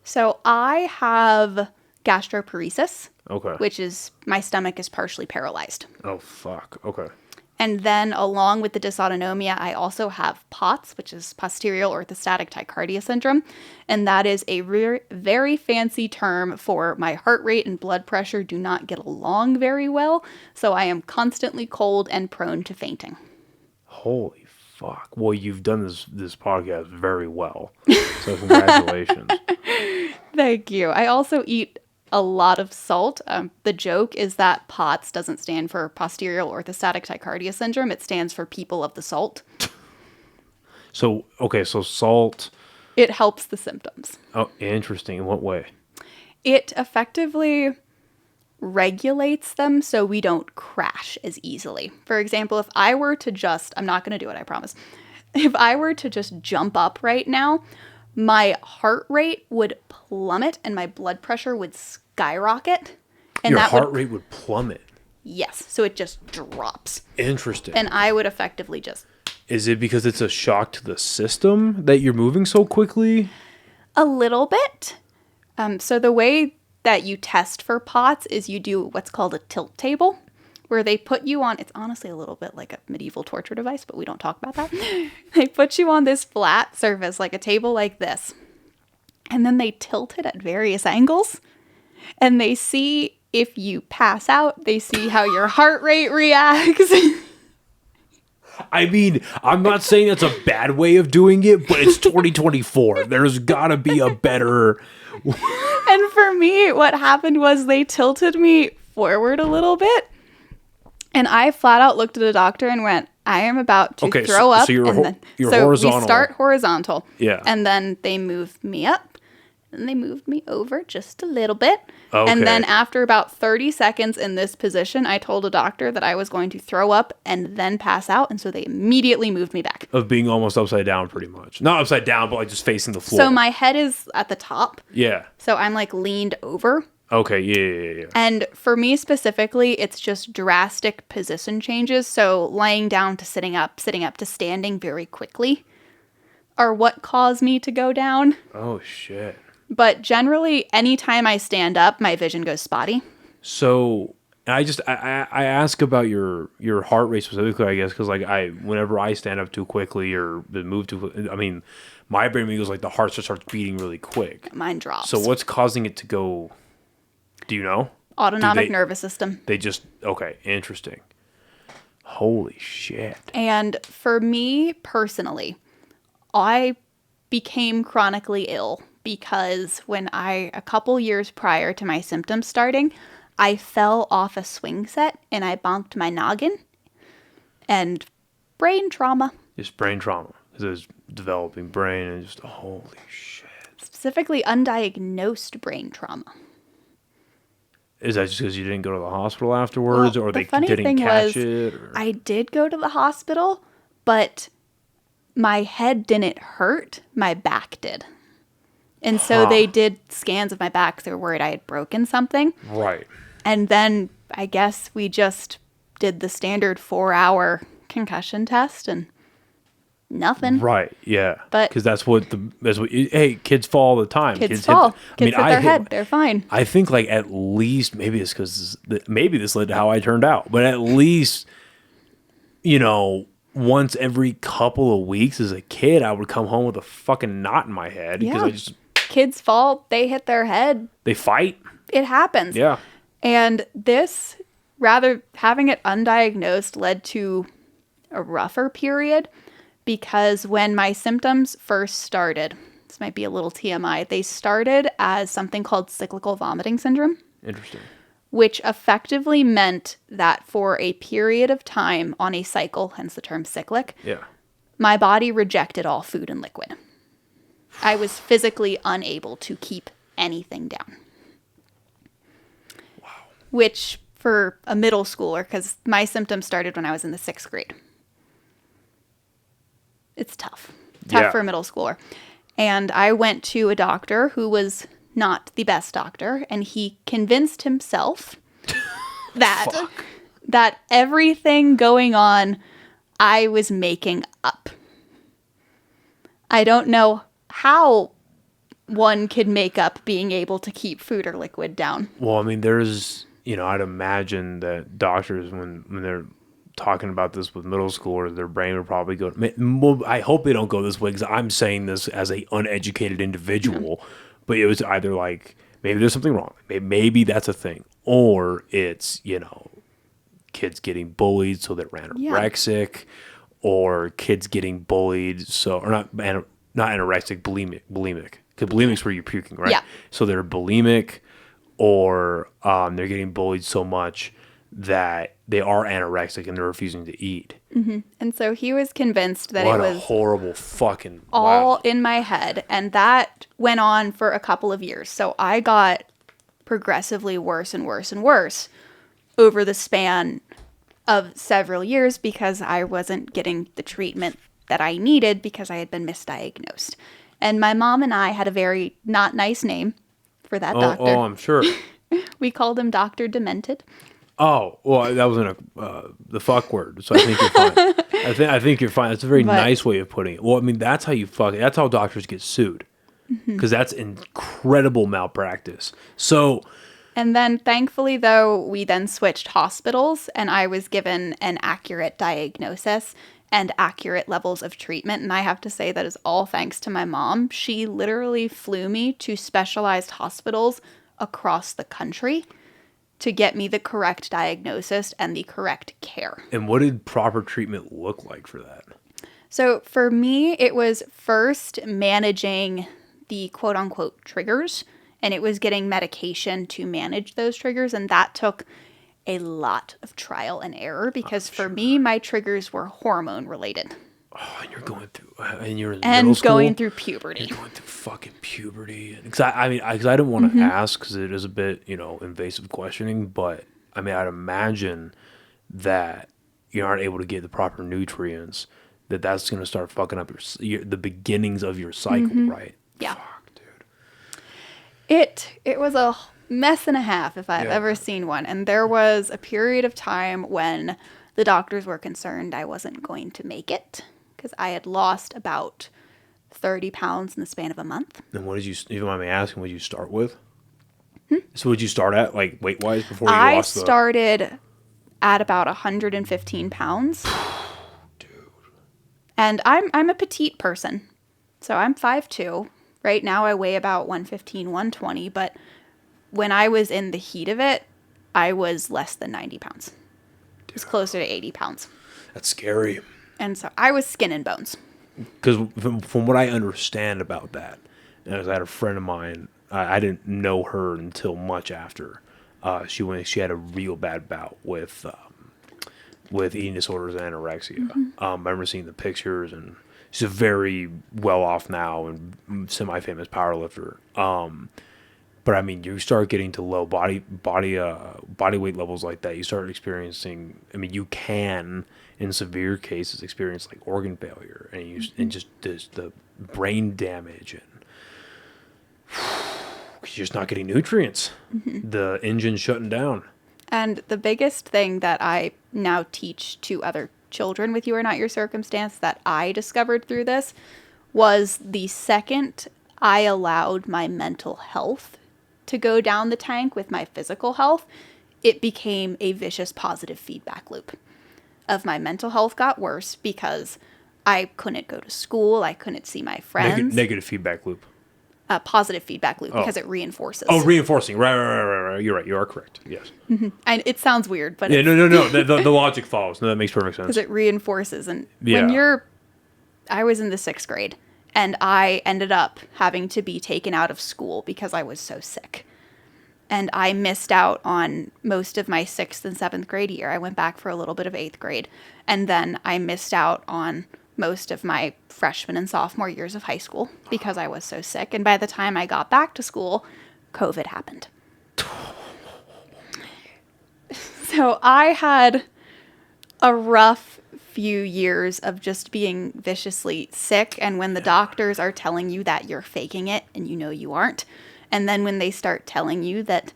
So I have gastroparesis. Okay. Which is, my stomach is partially paralyzed. Oh, fuck. Okay. And then along with the dysautonomia, I also have POTS, which is posterior orthostatic tachycardia syndrome. And that is a very fancy term for my heart rate and blood pressure do not get along very well. So I am constantly cold and prone to fainting. Holy fuck. Well, you've done this podcast very well. So congratulations. Thank you. I also eat a lot of salt. The joke is that POTS doesn't stand for posterior orthostatic tachycardia syndrome. It stands for people of the salt. So, okay, so salt. It helps the symptoms. Oh, interesting. In what way? It effectively regulates them so we don't crash as easily. For example, if I were to just, I'm not going to do it, I promise. If I were to just jump up right now, my heart rate would plummet and my blood pressure would skyrocket. And Your heart rate would plummet? Yes. So it just drops. Interesting. And I would effectively just... Is it because it's a shock to the system that you're moving so quickly? A little bit. So the way that you test for POTS is you do what's called a tilt table, where they put you on, it's honestly a little bit like a medieval torture device, but we don't talk about that. They put you on this flat surface, like a table like this, and then they tilt it at various angles, and they see if you pass out, they see how your heart rate reacts. I mean, I'm not saying that's a bad way of doing it, but it's 2024. There's gotta be a better... And for me, what happened was they tilted me forward a little bit. And I flat out looked at the doctor and went, I am about to throw up. So you're so horizontal. We start horizontal. Yeah. And then they moved me up. And they moved me over just a little bit. Okay. And then after about 30 seconds in this position, I told a doctor that I was going to throw up and then pass out. And so they immediately moved me back. Of being almost upside down, pretty much. Not upside down, but like just facing the floor. So my head is at the top. Yeah. So I'm like leaned over. Okay, yeah. And for me specifically, it's just drastic position changes. So lying down to sitting up to standing very quickly are what cause me to go down. Oh, shit. But generally, anytime I stand up, my vision goes spotty. So I ask about your heart rate specifically, I guess, because like whenever I stand up too quickly or move too, I mean, my brain goes like the heart just starts beating really quick. Mine drops. So what's causing it to go? Do you know? Autonomic nervous system. They just, okay, interesting. Holy shit. And for me personally, I became chronically ill because when a couple years prior to my symptoms starting, I fell off a swing set and I bonked my noggin and brain trauma. Just brain trauma. Because it's developing brain and just, holy shit. Specifically undiagnosed brain trauma. Is that just because you didn't go to the hospital afterwards, or they funny didn't thing catch was, it? Or? I did go to the hospital, but my head didn't hurt. My back did. And so they did scans of my back because they were worried I had broken something. Right. And then I guess we just did the standard 4-hour concussion test and nothing. Right. Yeah. But because that's what hey, kids fall all the time. Kids fall. Kids hit their head. They're fine. I think like at least maybe it's because maybe this led to how I turned out, but at least once every couple of weeks as a kid, I would come home with a fucking knot in my head because kids fall. They hit their head. They fight. It happens. Yeah. And this, rather having it undiagnosed, led to a rougher period. Because when my symptoms first started, this might be a little TMI, they started as something called cyclical vomiting syndrome. Interesting. Which effectively meant that for a period of time on a cycle, hence the term cyclic, my body rejected all food and liquid. I was physically unable to keep anything down. Wow. Which for a middle schooler, because my symptoms started when I was in the 6th grade. It's tough for a middle schooler. And I went to a doctor who was not the best doctor, and he convinced himself that everything going on, I was making up. I don't know how one could make up being able to keep food or liquid down. Well, I mean, there's, I'd imagine that doctors, when they're talking about this with middle schoolers, their brain would probably go. I hope they don't go this way because I'm saying this as a uneducated individual. But it was either like maybe there's something wrong, maybe that's a thing, or it's kids getting bullied so they're anorexic, or kids getting bullied or not anorexic, bulimic. Because bulimic's where you're puking, right? Yeah. So they're bulimic, or they're getting bullied so much that they are anorexic and they're refusing to eat. Mm-hmm. And so he was convinced that what it was a horrible fucking all wow. in my head. And that went on for a couple of years. So I got progressively worse and worse and worse over the span of several years because I wasn't getting the treatment that I needed because I had been misdiagnosed. And my mom and I had a very not nice name for that doctor. Oh, I'm sure. We called him Dr. Demented. Oh, well, that wasn't the fuck word, so I think you're fine. I think you're fine. That's a very nice way of putting it. Well, I mean, that's how you fuck it. That's how doctors get sued, because that's incredible malpractice. So, and then thankfully, though, we then switched hospitals, and I was given an accurate diagnosis and accurate levels of treatment. And I have to say that is all thanks to my mom. She literally flew me to specialized hospitals across the country to get me the correct diagnosis and the correct care. And what did proper treatment look like for that? So for me, it was first managing the quote unquote triggers, and it was getting medication to manage those triggers. And that took a lot of trial and error because for me, my triggers were hormone related. Oh, and you're going through, and you're in and middle school? going through puberty. You're going through fucking puberty. Because I didn't want to ask because it is a bit, invasive questioning. But I mean, I'd imagine that you aren't able to get the proper nutrients. That's going to start fucking up the beginnings of your cycle, right? Yeah. Fuck, dude. It was a mess and a half if I've ever seen one. And there was a period of time when the doctors were concerned I wasn't going to make it because I had lost about 30 pounds in the span of a month. And what did you, if you mind me asking, what did you start with? So would you start at, like, weight-wise before you lost I started at about 115 pounds. Dude. And I'm a petite person. So I'm 5'2". Right now I weigh about 115, 120. But when I was in the heat of it, I was less than 90 pounds. It was closer to 80 pounds. That's scary. And so I was skin and bones. Because from what I understand about that, and I had a friend of mine, I didn't know her until much after she had a real bad bout with eating disorders and anorexia. I remember seeing the pictures, and she's a very well off now and semi-famous powerlifter. But I mean, you start getting to low body weight levels like that. You start experiencing. I mean, you can, in severe cases, experience like organ failure and just the brain damage, and you're just not getting nutrients. The engine's shutting down. And the biggest thing that I now teach to other children with You Are Not Your Circumstance that I discovered through this was the second I allowed my mental health to go down the tank with my physical health, it became a vicious positive feedback loop of my mental health got worse because I couldn't go to school. I couldn't see my friends. Negative feedback loop. A positive feedback loop because it reinforces. Oh, reinforcing. Right. You're right. You are correct. Yes. And it sounds weird, but yeah, no. The logic follows. No, that makes perfect sense. Because it reinforces. And when I was in the 6th grade and I ended up having to be taken out of school because I was so sick. And I missed out on most of my 6th and 7th grade year. I went back for a little bit of 8th grade. And then I missed out on most of my freshman and sophomore years of high school because I was so sick. And by the time I got back to school, COVID happened. So I had a rough few years of just being viciously sick. And when the doctors are telling you that you're faking it and you know you aren't, and then when they start telling you that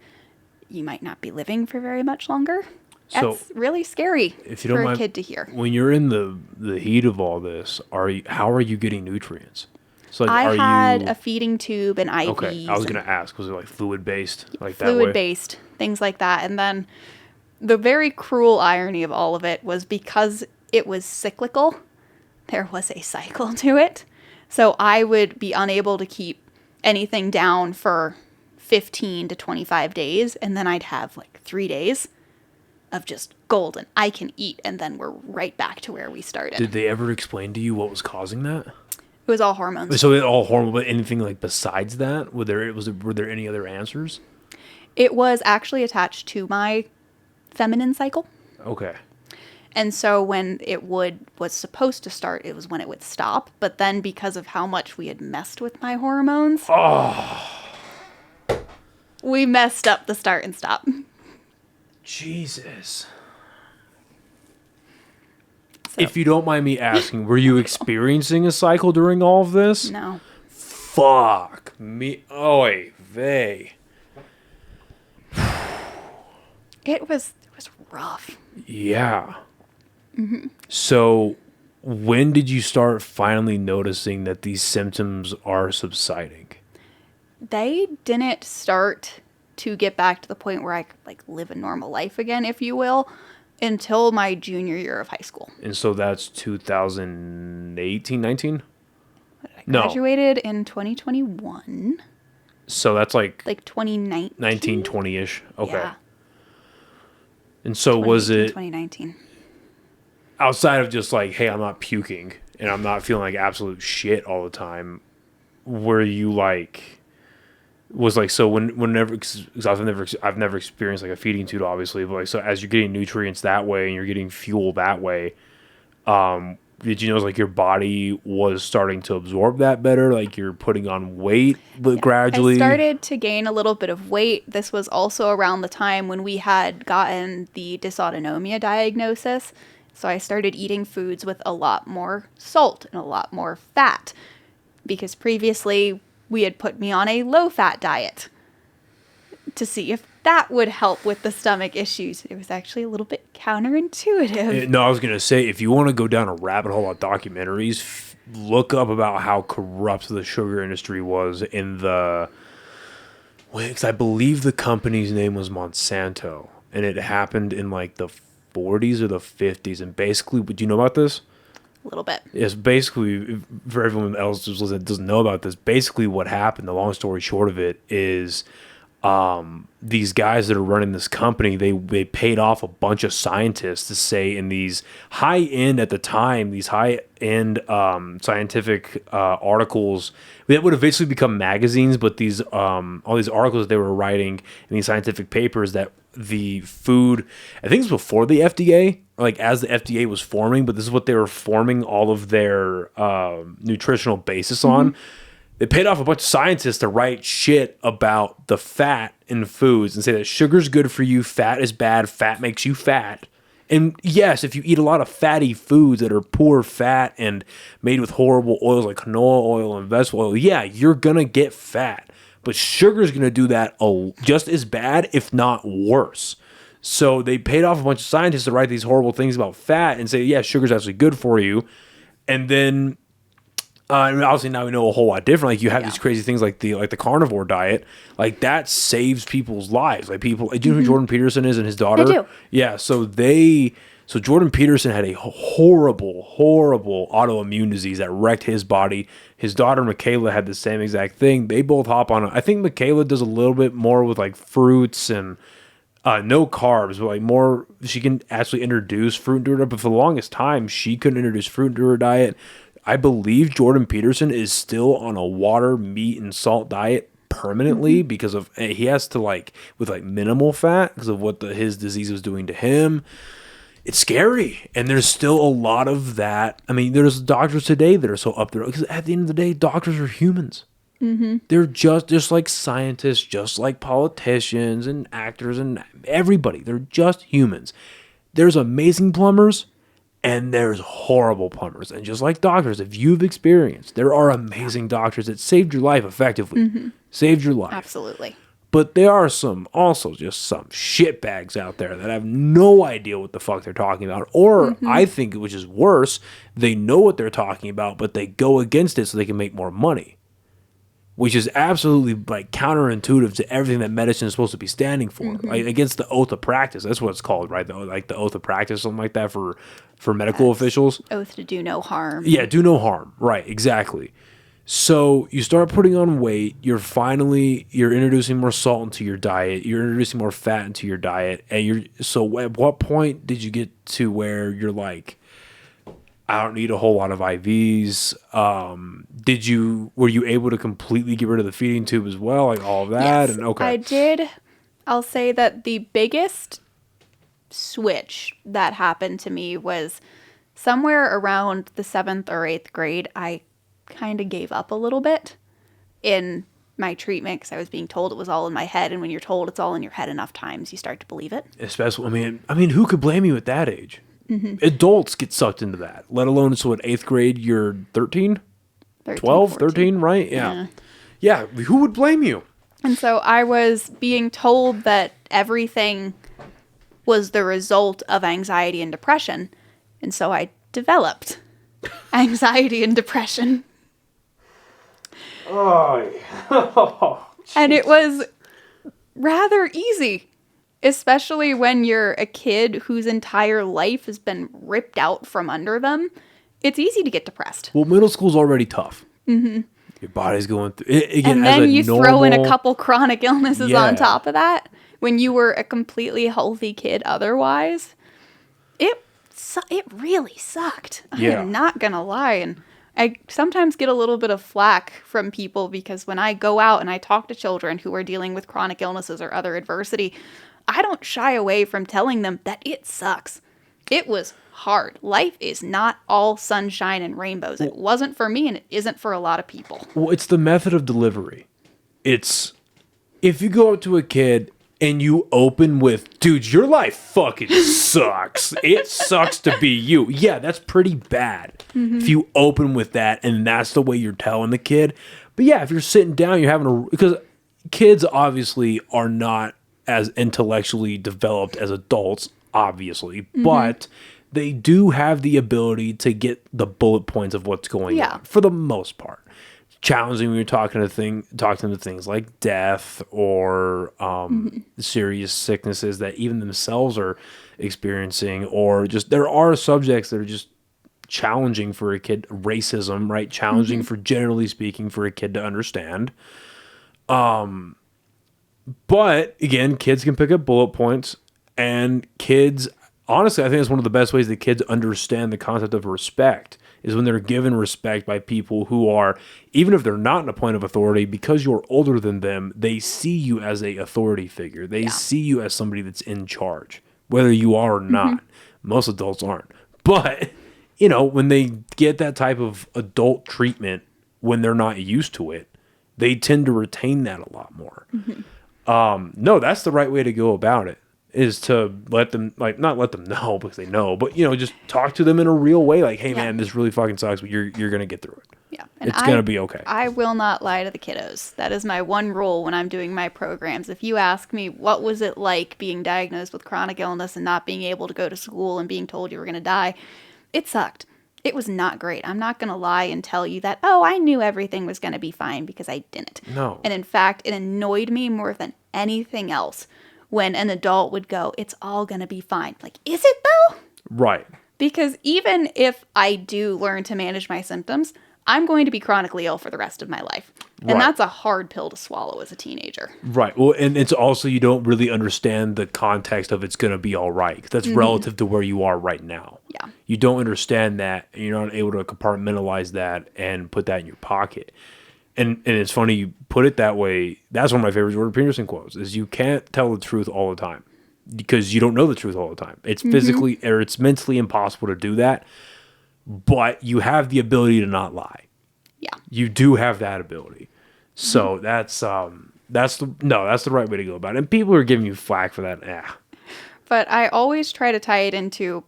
you might not be living for very much longer, that's really scary if you don't for mind, a kid to hear. When you're in the heat of all this, how are you getting nutrients? So I had a feeding tube and IVs. Okay, I was going to ask, was it like fluid-based? Like that way? Fluid-based, things like that. And then the very cruel irony of all of it was because it was cyclical, there was a cycle to it. So I would be unable to keep anything down for 15 to 25 days, and then I'd have like 3 days of just golden. I can eat, and then we're right back to where we started. Did they ever explain to you what was causing that? It was all hormones. So it all hormone, but anything like besides that? Were there any other answers? It was actually attached to my feminine cycle. Okay. And so when it was supposed to start, it was when it would stop. But then because of how much we had messed with my hormones, we messed up the start and stop. Jesus. So. If you don't mind me asking, were you experiencing a cycle during all of this? No. Fuck me. Oy vey. It was rough. Yeah. Mm-hmm. So when did you start finally noticing that these symptoms are subsiding? They didn't start to get back to the point where I could like live a normal life again, if you will, until my junior year of high school. And so that's 2018, 19? I graduated in 2021. So that's like 2019. 19, 20-ish. Okay. Yeah. And so was it 2019? Outside of just like, hey, I'm not puking and I'm not feeling like absolute shit all the time, were you like, was like, so whenever, because I've never experienced like a feeding tube, obviously, but like, so as you're getting nutrients that way and you're getting fuel that way, did you notice like your body was starting to absorb that better? Like you're putting on weight, but gradually? I started to gain a little bit of weight. This was also around the time when we had gotten the dysautonomia diagnosis. So I started eating foods with a lot more salt and a lot more fat, because previously we had put me on a low-fat diet to see if that would help with the stomach issues. It was actually a little bit counterintuitive. No, I was going to say, if you want to go down a rabbit hole of documentaries, look up about how corrupt the sugar industry was in the... Because I believe the company's name was Monsanto, and it happened in like the 40s or the 50s. And basically, do you know about this? A little bit. Yes, basically, for everyone else that doesn't know about this, basically what happened, the long story short of it, is... these guys that are running this company, they paid off a bunch of scientists to say in these high-end, at the time, these high-end scientific articles that would eventually become magazines, but these all these articles they were writing in these scientific papers that the food, I think it was before the FDA, like as the FDA was forming, but this is what they were forming all of their nutritional basis on. They paid off a bunch of scientists to write shit about the fat in foods and say that sugar's good for you, fat is bad, fat makes you fat. And yes, if you eat a lot of fatty foods that are poor fat and made with horrible oils like canola oil and vegetable oil, yeah, you're going to get fat. But sugar's going to do that just as bad, if not worse. So they paid off a bunch of scientists to write these horrible things about fat and say, yeah, sugar's actually good for you. And then... obviously now we know a whole lot different. Like you have these crazy things like the carnivore diet, like that saves people's lives. Like people, do you know who Jordan Peterson is and his daughter? I do. Yeah, so Jordan Peterson had a horrible autoimmune disease that wrecked his body. His daughter Michaela had the same exact thing. They both hop on. I think Michaela does a little bit more with like fruits and no carbs, but like more. She can actually introduce fruit into her diet. But for the longest time, she couldn't introduce fruit into her diet. I believe Jordan Peterson is still on a water, meat, and salt diet permanently because of he has to with minimal fat because of what his disease was doing to him. It's scary, and there's still a lot of that. I mean, there's doctors today that are so up there because at the end of the day, doctors are humans. They're just like scientists, just like politicians and actors and everybody. They're just humans. There's amazing plumbers. And there's horrible plumbers. And just like doctors, if you've experienced, there are amazing doctors that saved your life effectively. Saved your life. Absolutely. But there are some shitbags out there that have no idea what the fuck they're talking about. Or I think, which is worse, they know what they're talking about, but they go against it so they can make more money. which is absolutely like counterintuitive to everything that medicine is supposed to be standing for, like against the oath of practice. That's what it's called, right? Like the oath of practice, something like that for medical officials. Oath to do no harm. Yeah, do no harm. Right, exactly. So you start putting on weight. You're introducing more salt into your diet. You're introducing more fat into your diet. And so at what point did you get to where you're like, I don't need a whole lot of IVs? Were you able to completely get rid of the feeding tube as well? Like all of that? Yes, And okay. I did. I'll say that the biggest switch that happened to me was somewhere around the 7th or 8th grade. I kind of gave up a little bit in my treatment because I was being told it was all in my head. And when you're told it's all in your head enough times, you start to believe it. Especially, I mean, who could blame you at that age? Adults get sucked into that, let alone, so at 8th grade, you're 13? 12, 14. 13, right? Yeah. Yeah, who would blame you? And so I was being told that everything was the result of anxiety and depression. And so I developed anxiety and depression. Oh, And it was rather easy, especially when you're a kid whose entire life has been ripped out from under them. It's easy to get depressed. well, middle school's already tough. Mm-hmm. Your body's going through it again. And then you throw in a couple chronic illnesses on Yeah. top of that when you were a completely healthy kid otherwise. It really sucked. Yeah. I'm not going to lie. And I sometimes get a little bit of flack from people because when I go out and I talk to children who are dealing with chronic illnesses or other adversity, I don't shy away from telling them that it sucks. It was hard. Life is not all sunshine and rainbows. It wasn't for me and it isn't for a lot of people. Well, it's the method of delivery. It's if you go up to a kid and you open with, dude, your life fucking sucks. It sucks to be you. Yeah, that's pretty bad. If you open with that and that's the way you're telling the kid. But yeah, if you're sitting down, you're having because kids obviously are not as intellectually developed as adults, obviously, but they do have the ability to get the bullet points of what's going on for the most part. Challenging when you're talking to them to things like death or serious sicknesses that even themselves are experiencing, or just there are subjects that are just challenging for a kid. Racism, right? Challenging for generally speaking for a kid to understand. But again, kids can pick up bullet points, and kids, honestly, I think it's one of the best ways that kids understand the concept of respect is when they're given respect by people who are, even if they're not in a point of authority, because you're older than them, they see you as a authority figure. They see you as somebody that's in charge, whether you are or not. Most adults aren't. But, when they get that type of adult treatment when they're not used to it, they tend to retain that a lot more. No, that's the right way to go about it, is to let them, not let them know because they know, but, just talk to them in a real way. Like, hey, man, this really fucking sucks, but you're going to get through it. Yeah. And it's going to be okay. I will not lie to the kiddos. That is my one rule when I'm doing my programs. If you ask me, what was it like being diagnosed with chronic illness and not being able to go to school and being told you were going to die? It sucked. It was not great. I'm not going to lie and tell you that, I knew everything was going to be fine, because I didn't. No. And in fact, it annoyed me more than anything else when an adult would go, it's all going to be fine. Like, is it though? Right. Because even if I do learn to manage my symptoms, I'm going to be chronically ill for the rest of my life. And that's a hard pill to swallow as a teenager. Right. Well, and it's also, you don't really understand the context of it's going to be all right. 'Cause that's relative to where you are right now. Yeah. You don't understand that, and you're not able to compartmentalize that and put that in your pocket. And it's funny you put it that way. That's one of my favorite Jordan Peterson quotes, is you can't tell the truth all the time because you don't know the truth all the time. It's physically or it's mentally impossible to do that, but you have the ability to not lie. Yeah. You do have that ability. So that's the right way to go about it. And people are giving you flack for that. But I always try to tie it into,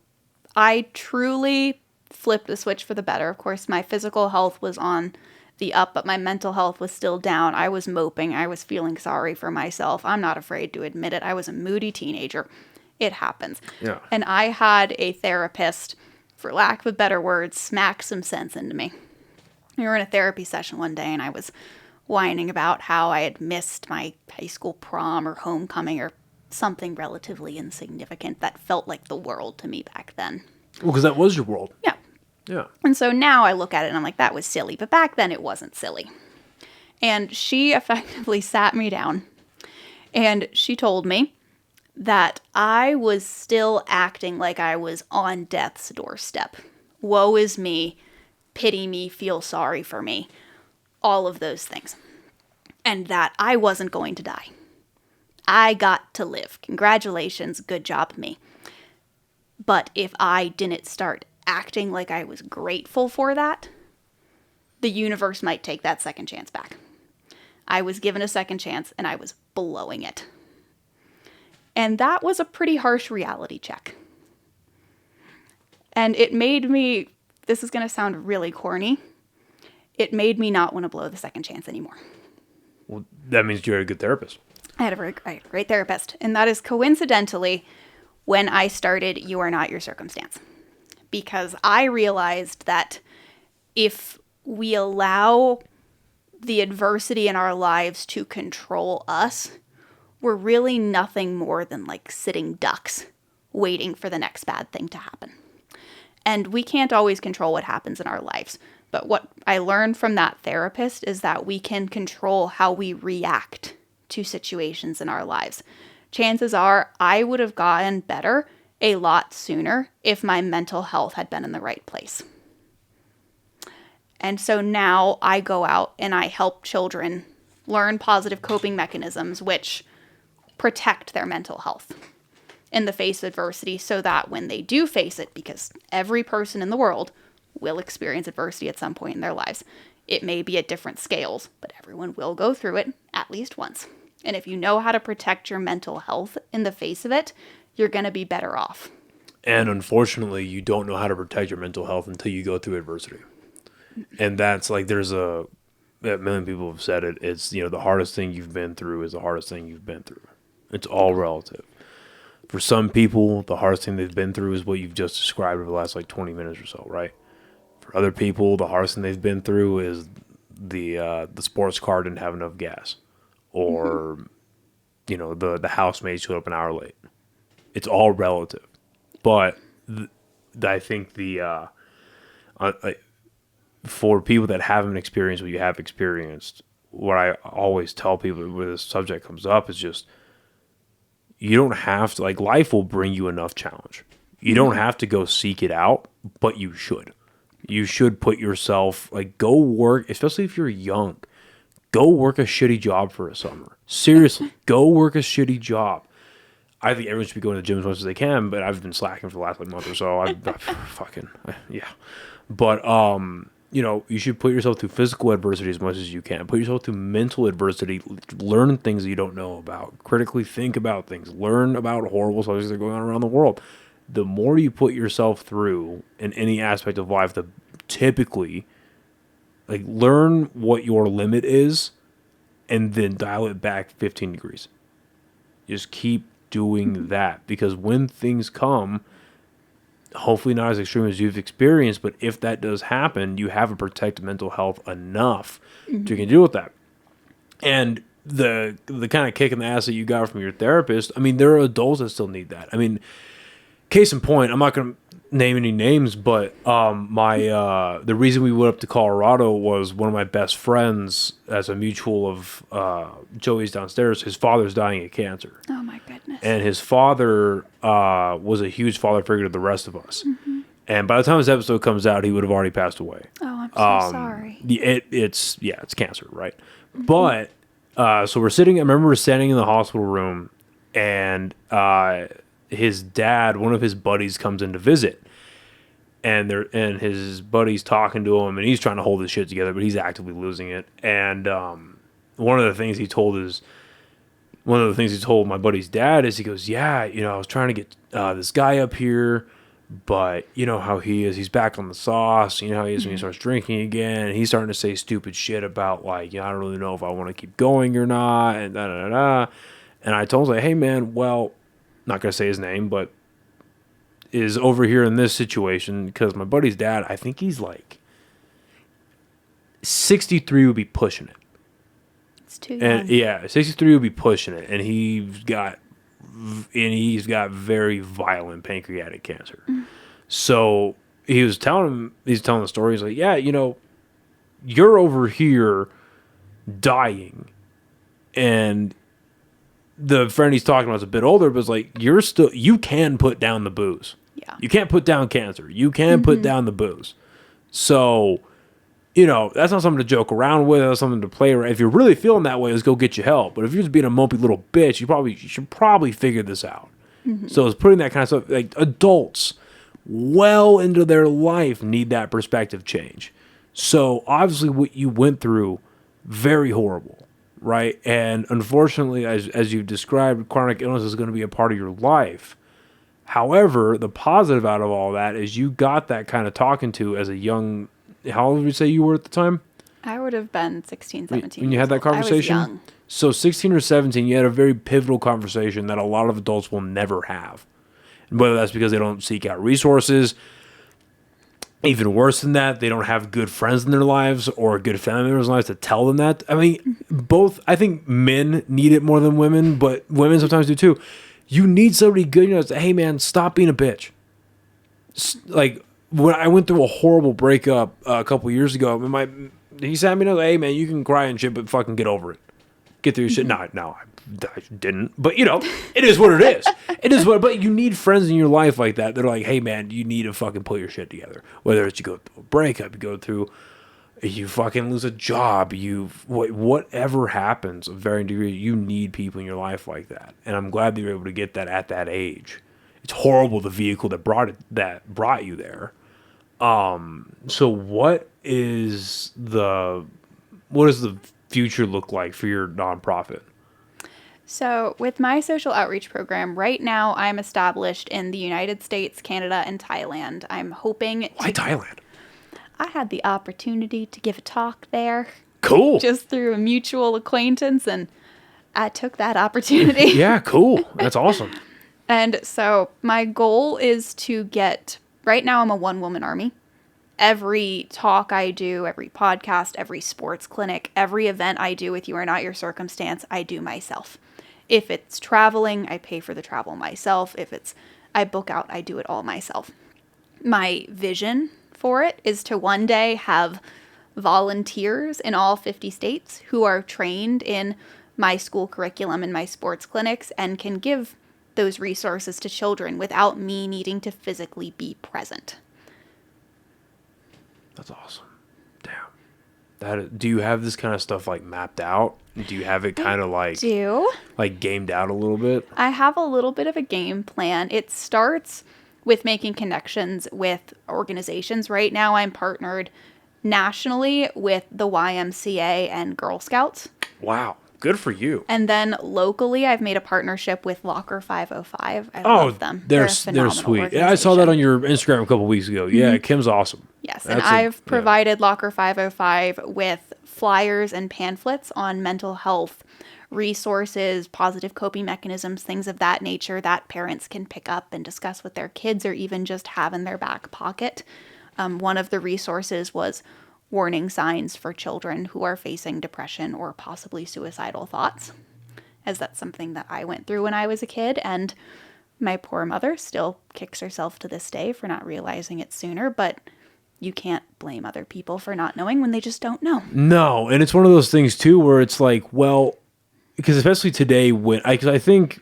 I truly flipped the switch for the better. Of course, my physical health was on the up, but my mental health was still down. I was moping. I was feeling sorry for myself. I'm not afraid to admit it. I was a moody teenager. It happens. Yeah. And I had a therapist, for lack of a better word, smack some sense into me. We were in a therapy session one day, and I was whining about how I had missed my high school prom or homecoming or something relatively insignificant that felt like the world to me back then. Well, because that was your world. Yeah. Yeah. And so now I look at it and I'm like, that was silly. But back then it wasn't silly. And she effectively sat me down and she told me that I was still acting like I was on death's doorstep. Woe is me, pity me, feel sorry for me, all of those things. And that I wasn't going to die. I got to live. Congratulations, good job me. But if I didn't start acting like I was grateful for that, the universe might take that second chance back. I was given a second chance and I was blowing it. And that was a pretty harsh reality check. And it made me, this is going to sound really corny, it made me not want to blow the second chance anymore. Well, that means you're a good therapist. I had a great therapist. And that is coincidentally when I started You Are Not Your Circumstance. Because I realized that if we allow the adversity in our lives to control us, we're really nothing more than like sitting ducks waiting for the next bad thing to happen. And we can't always control what happens in our lives. But what I learned from that therapist is that we can control how we react to situations in our lives. Chances are I would have gotten better a lot sooner if my mental health had been in the right place. And so now I go out and I help children learn positive coping mechanisms which protect their mental health in the face of adversity so that when they do face it, because every person in the world will experience adversity at some point in their lives. It may be at different scales, but everyone will go through it at least once. And if you know how to protect your mental health in the face of it, you're going to be better off. And unfortunately, you don't know how to protect your mental health until you go through adversity. And that's like, there's a million people have said it. It's, you know, the hardest thing you've been through is the hardest thing you've been through. It's all relative. For some people, the hardest thing they've been through is what you've just described over the last like 20 minutes or so, right? For other people, the hardest thing they've been through is the sports car didn't have enough gas, or you know, the housemaid showed up an hour late. It's all relative, but I think for people that haven't experienced what you have experienced, what I always tell people when this subject comes up is just, you don't have to, like, life will bring you enough challenge. You don't have to go seek it out, but you should. You should put yourself, like, go work, especially if you're young, go work a shitty job for a summer. Seriously, go work a shitty job. I think everyone should be going to the gym as much as they can, but I've been slacking for the last like month or so. Yeah. But, you know, you should put yourself through physical adversity as much as you can. Put yourself through mental adversity. Learn things that you don't know about. Critically think about things. Learn about horrible subjects that are going on around the world. The more you put yourself through in any aspect of life, the typically, like, learn what your limit is and then dial it back 15 degrees. Just keep doing that, because when things come, hopefully not as extreme as you've experienced, but if that does happen, you have a protected mental health enough to can deal with that. And the kind of kick in the ass that you got from your therapist, I mean, there are adults that still need that. I mean, case in point, I'm not going to name any names, but the reason we went up to Colorado was one of my best friends, as a mutual of Joey's downstairs, his father's dying of cancer. Oh my goodness. And his father was a huge father figure to the rest of us. And by the time this episode comes out, he would have already passed away. Oh, I'm so sorry. It's cancer, right? But so we're sitting. I remember we're standing in the hospital room, and his dad, one of his buddies, comes in to visit, and his buddy's talking to him, and he's trying to hold his shit together, but he's actively losing it. And one of the things he told my buddy's dad is, he goes, "Yeah, you know, I was trying to get this guy up here, but you know how he is. He's back on the sauce. You know how he is when he starts drinking again. And he's starting to say stupid shit about, like, you know, I don't really know if I want to keep going or not, and da da da." And I told him, like, "Hey, man, well, not gonna say his name, but is over here in this situation, because my buddy's dad, I think he's like 63, would be pushing it. It's too young. And yeah, 63 would be pushing it, and he's got very violent pancreatic cancer. So he's telling the story. He's like, yeah, you're over here dying, and the friend he's talking about is a bit older, but it's like, you can put down the booze. Yeah. You can't put down cancer. You can put down the booze. So, that's not something to joke around with. That's something to play around. If you're really feeling that way, let's go get you help. But if you're just being a mopey little bitch, you should probably figure this out. So it's putting that kind of stuff, like adults well into their life need that perspective change. So obviously what you went through, very horrible. Right. And unfortunately, as you described, chronic illness is going to be a part of your life. However, the positive out of all that is you got that kind of talking to as a young, how old would you say you were at the time? I would have been 16, 17. When you had that conversation? I was young. So 16 or 17, you had a very pivotal conversation that a lot of adults will never have. And whether that's because they don't seek out resources, even worse than that, they don't have good friends in their lives or good family members in their lives to tell them that. I mean, both, I think men need it more than women, but women sometimes do too. You need somebody good, to say, hey man, stop being a bitch. Like, when I went through a horrible breakup a couple years ago, he sat me down, hey man, you can cry and shit, but fucking get over it. Get through your shit. No, I didn't. But, it is what it is. But you need friends in your life like that. They're like, hey, man, you need to fucking pull your shit together. Whether it's you go through a breakup, you fucking lose a job, whatever happens of varying degree, you need people in your life like that. And I'm glad that you're able to get that at that age. It's horrible, the vehicle that brought you there. So what is the future look like for your nonprofit? So with my social outreach program, right now I'm established in the United States, Canada, and Thailand. I'm hoping Why Thailand? I had the opportunity to give a talk there. Cool. Just through a mutual acquaintance, and I took that opportunity. Yeah, cool. That's awesome. And so my goal is to right now I'm a one-woman army. Every talk I do, every podcast, every sports clinic, every event I do with You Are Not Your Circumstance, I do myself. If it's traveling, I pay for the travel myself. If I book out, I do it all myself. My vision for it is to one day have volunteers in all 50 states who are trained in my school curriculum and my sports clinics and can give those resources to children without me needing to physically be present. That's awesome. Damn. Do you have this kind of stuff like mapped out? Do you have it kind of like gamed out a little bit? I have a little bit of a game plan. It starts with making connections with organizations. Right now I'm partnered nationally with the YMCA and Girl Scouts. Wow. Good for you. And then locally, I've made a partnership with Locker 505. I love them. They're sweet. Yeah, I saw that on your Instagram a couple weeks ago. Yeah, Kim's awesome. Yes, and I've provided Locker 505 with flyers and pamphlets on mental health resources, positive coping mechanisms, things of that nature that parents can pick up and discuss with their kids or even just have in their back pocket. One of the resources was warning signs for children who are facing depression or possibly suicidal thoughts, as that's something that I went through when I was a kid, and my poor mother still kicks herself to this day for not realizing it sooner, but you can't blame other people for not knowing when they just don't know. No, and it's one of those things too where it's like, well, because especially today, because I think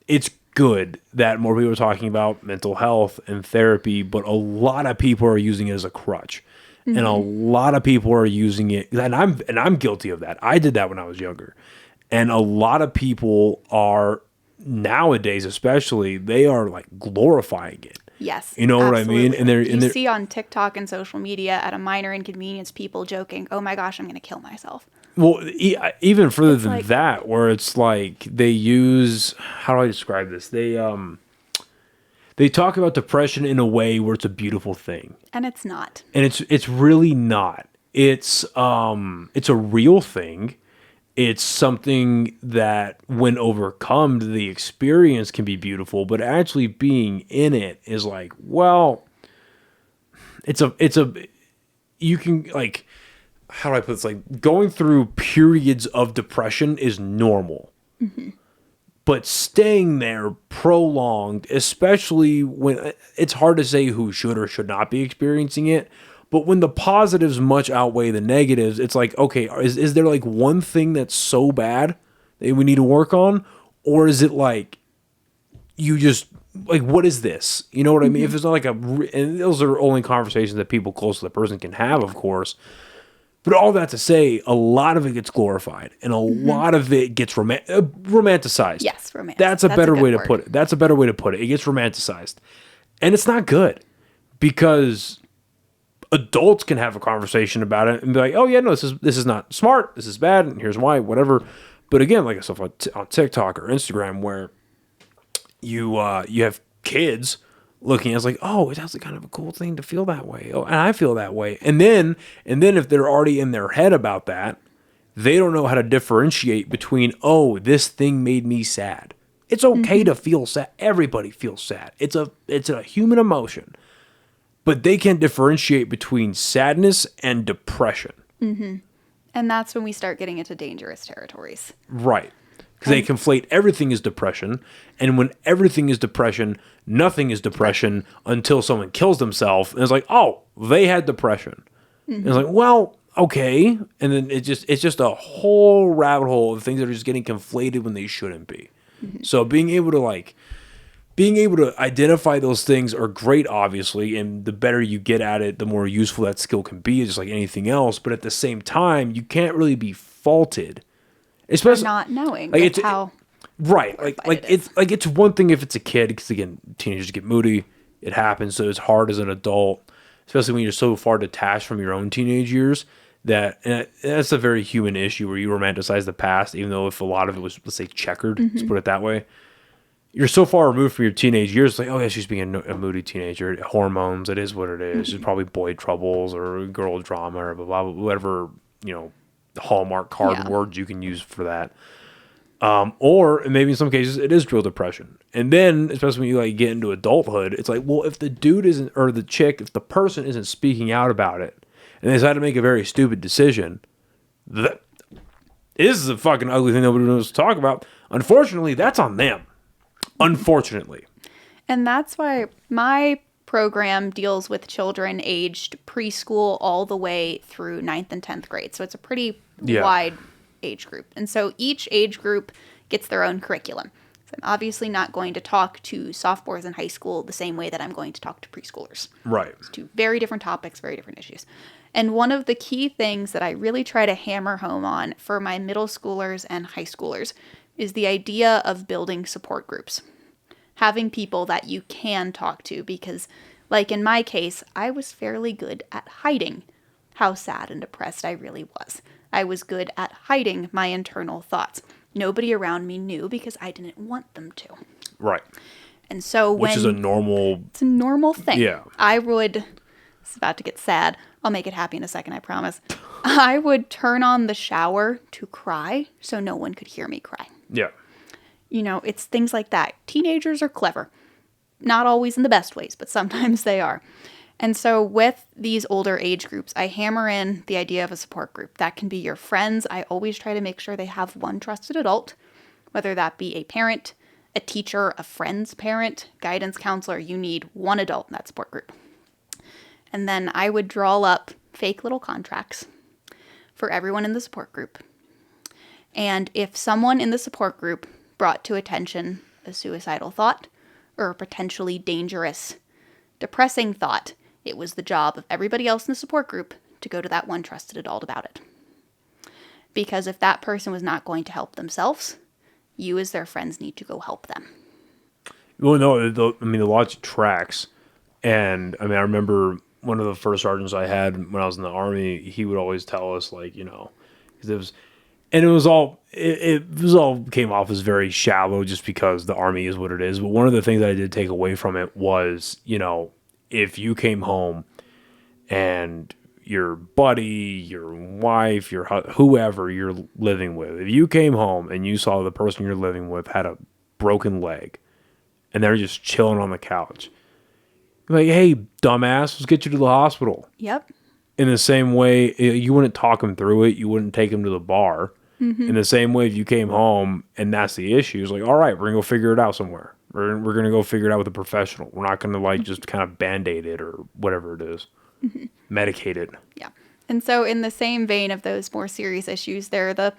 it's good that more people are talking about mental health and therapy, but a lot of people are using it as a crutch. And a lot of people are using it, and I'm guilty of that. I did that when I was younger. And a lot of people are nowadays, especially, they are like glorifying it. Yes. You know absolutely. What I mean? And you see on TikTok and social media at a minor inconvenience people joking, "Oh my gosh, I'm going to kill myself." Well, even further than that, where it's like they use, how do I describe this? They talk about depression in a way where it's a beautiful thing. And it's not. And it's really not. It's a real thing. It's something that when overcome, the experience can be beautiful, but actually being in it is like, well, you can like, how do I put this? Like, going through periods of depression is normal. But staying there prolonged, especially when it's hard to say who should or should not be experiencing it, but when the positives much outweigh the negatives, it's like, okay, is there like one thing that's so bad that we need to work on? Or is it like, you just, like, what is this? You know what I mean? If it's not like and those are only conversations that people close to the person can have, of course. But all that to say, a lot of it gets glorified, and a lot of it gets romanticized. Yes, romanticized. That's a better way to put it. That's a better way to put it. It gets romanticized. And it's not good, because adults can have a conversation about it and be like, oh, yeah, no, this is not smart. This is bad, and here's why, whatever. But again, like stuff on TikTok or Instagram, where you have kids looking at it, it's like, oh, it's actually kind of a cool thing to feel that way. Oh, and I feel that way. And then if they're already in their head about that, they don't know how to differentiate between, oh, this thing made me sad. It's okay to feel sad. Everybody feels sad. It's a human emotion. But they can't differentiate between sadness and depression. And that's when we start getting into dangerous territories. Right. Because they conflate everything as depression, and when everything is depression, nothing is depression until someone kills themselves, and it's like, oh, they had depression. And it's like, well, okay, and then it's just a whole rabbit hole of things that are just getting conflated when they shouldn't be. So being able to identify those things are great, obviously, and the better you get at it, the more useful that skill can be, just like anything else. But at the same time, you can't really be faulted. Especially not knowing like how right, it's one thing if it's a kid, because again, teenagers get moody. It happens, so it's hard as an adult, especially when you're so far detached from your own teenage years. And that's a very human issue where you romanticize the past, even though if a lot of it was, let's say, checkered, let's put it that way. You're so far removed from your teenage years, it's like, oh yeah, she's being a moody teenager. Hormones, it is what it is. There's probably boy troubles or girl drama or blah, blah, blah, whatever, Hallmark card words you can use for that. Or maybe in some cases it is real depression. And then, especially when you like get into adulthood, it's like, well, if the dude isn't, or the chick, if the person isn't speaking out about it, and they decide to make a very stupid decision, that is a fucking ugly thing nobody knows to talk about. Unfortunately, that's on them. Unfortunately. And that's why my program deals with children aged preschool all the way through 9th and 10th grade. So it's a pretty wide age group. And so each age group gets their own curriculum. So I'm obviously not going to talk to sophomores in high school the same way that I'm going to talk to preschoolers. Right. It's two very different topics, very different issues. And one of the key things that I really try to hammer home on for my middle schoolers and high schoolers is the idea of building support groups. Having people that you can talk to, because like in my case, I was fairly good at hiding how sad and depressed I really was. I was good at hiding my internal thoughts. Nobody around me knew because I didn't want them to. Right. And so it's a normal thing. Yeah. It's about to get sad. I'll make it happy in a second, I promise. I would turn on the shower to cry so no one could hear me cry. Yeah. It's things like that. Teenagers are clever. Not always in the best ways, but sometimes they are. And so with these older age groups, I hammer in the idea of a support group. That can be your friends. I always try to make sure they have one trusted adult, whether that be a parent, a teacher, a friend's parent, guidance counselor. You need one adult in that support group. And then I would draw up fake little contracts for everyone in the support group. And if someone in the support group brought to attention a suicidal thought or a potentially dangerous, depressing thought, it was the job of everybody else in the support group to go to that one trusted adult about it. Because if that person was not going to help themselves, you as their friends need to go help them. Well, no, the logic tracks. And I remember one of the first sergeants I had when I was in the Army, he would always tell us, like, because it was all came off as very shallow just because the Army is what it is. But one of the things that I did take away from it was, if you came home and your buddy, your wife, whoever you're living with, if you came home and you saw the person you're living with had a broken leg and they're just chilling on the couch, you're like, hey, dumbass, let's get you to the hospital. Yep. in the same way, you wouldn't talk him through it. You wouldn't take him to the bar. In the same way, if you came home and that's the issue, it's like, all right, we're going to go figure it out somewhere. We're going to go figure it out with a professional. We're not going to like just kind of Band-Aid it or whatever it is. Medicate it. Yeah. And so in the same vein of those more serious issues, there are the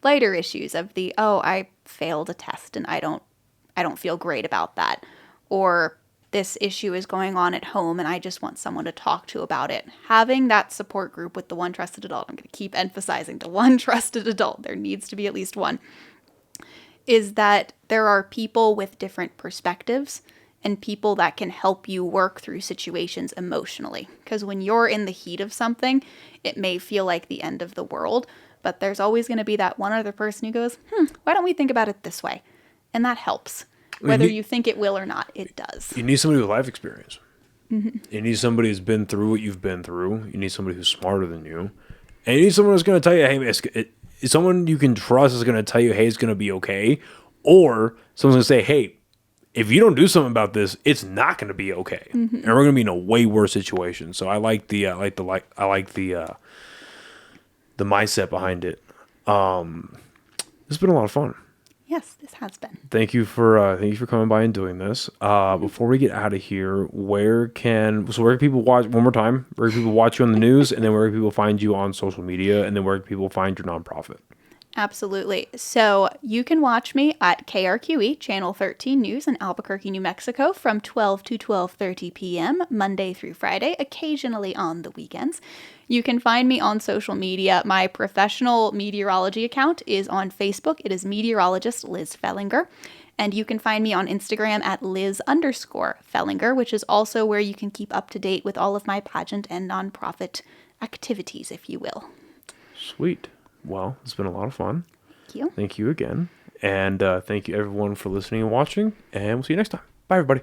lighter issues of the, oh, I failed a test and I don't feel great about that. Or this issue is going on at home and I just want someone to talk to about it. Having that support group with the one trusted adult, I'm going to keep emphasizing the one trusted adult, there needs to be at least one, is that there are people with different perspectives and people that can help you work through situations emotionally. Because when you're in the heat of something, it may feel like the end of the world, but there's always going to be that one other person who goes, why don't we think about it this way? And that helps. Whether you think it will or not, it does. You need somebody with life experience. You need somebody who's been through what you've been through. You need somebody who's smarter than you. And you need someone who's going to tell you, hey, someone you can trust is going to tell you, hey, it's going to be okay. Or someone's going to say, hey, if you don't do something about this, it's not going to be okay. And we're going to be in a way worse situation. So I like the mindset behind it. It's been a lot of fun. Yes, this has been. Thank you for coming by and doing this. Before we get out of here, where can people watch one more time? Where can people watch you on the news, and then where can people find you on social media, and then where can people find your nonprofit? Absolutely. So you can watch me at KRQE, Channel 13 News in Albuquerque, New Mexico from 12 to 12:30 p.m., Monday through Friday, occasionally on the weekends. You can find me on social media. My professional meteorology account is on Facebook. It is meteorologist Liz Fellinger. And you can find me on Instagram at Liz_Fellinger, which is also where you can keep up to date with all of my pageant and nonprofit activities, if you will. Sweet. Well, it's been a lot of fun. Thank you. Thank you again. And thank you, everyone, for listening and watching. And we'll see you next time. Bye, everybody.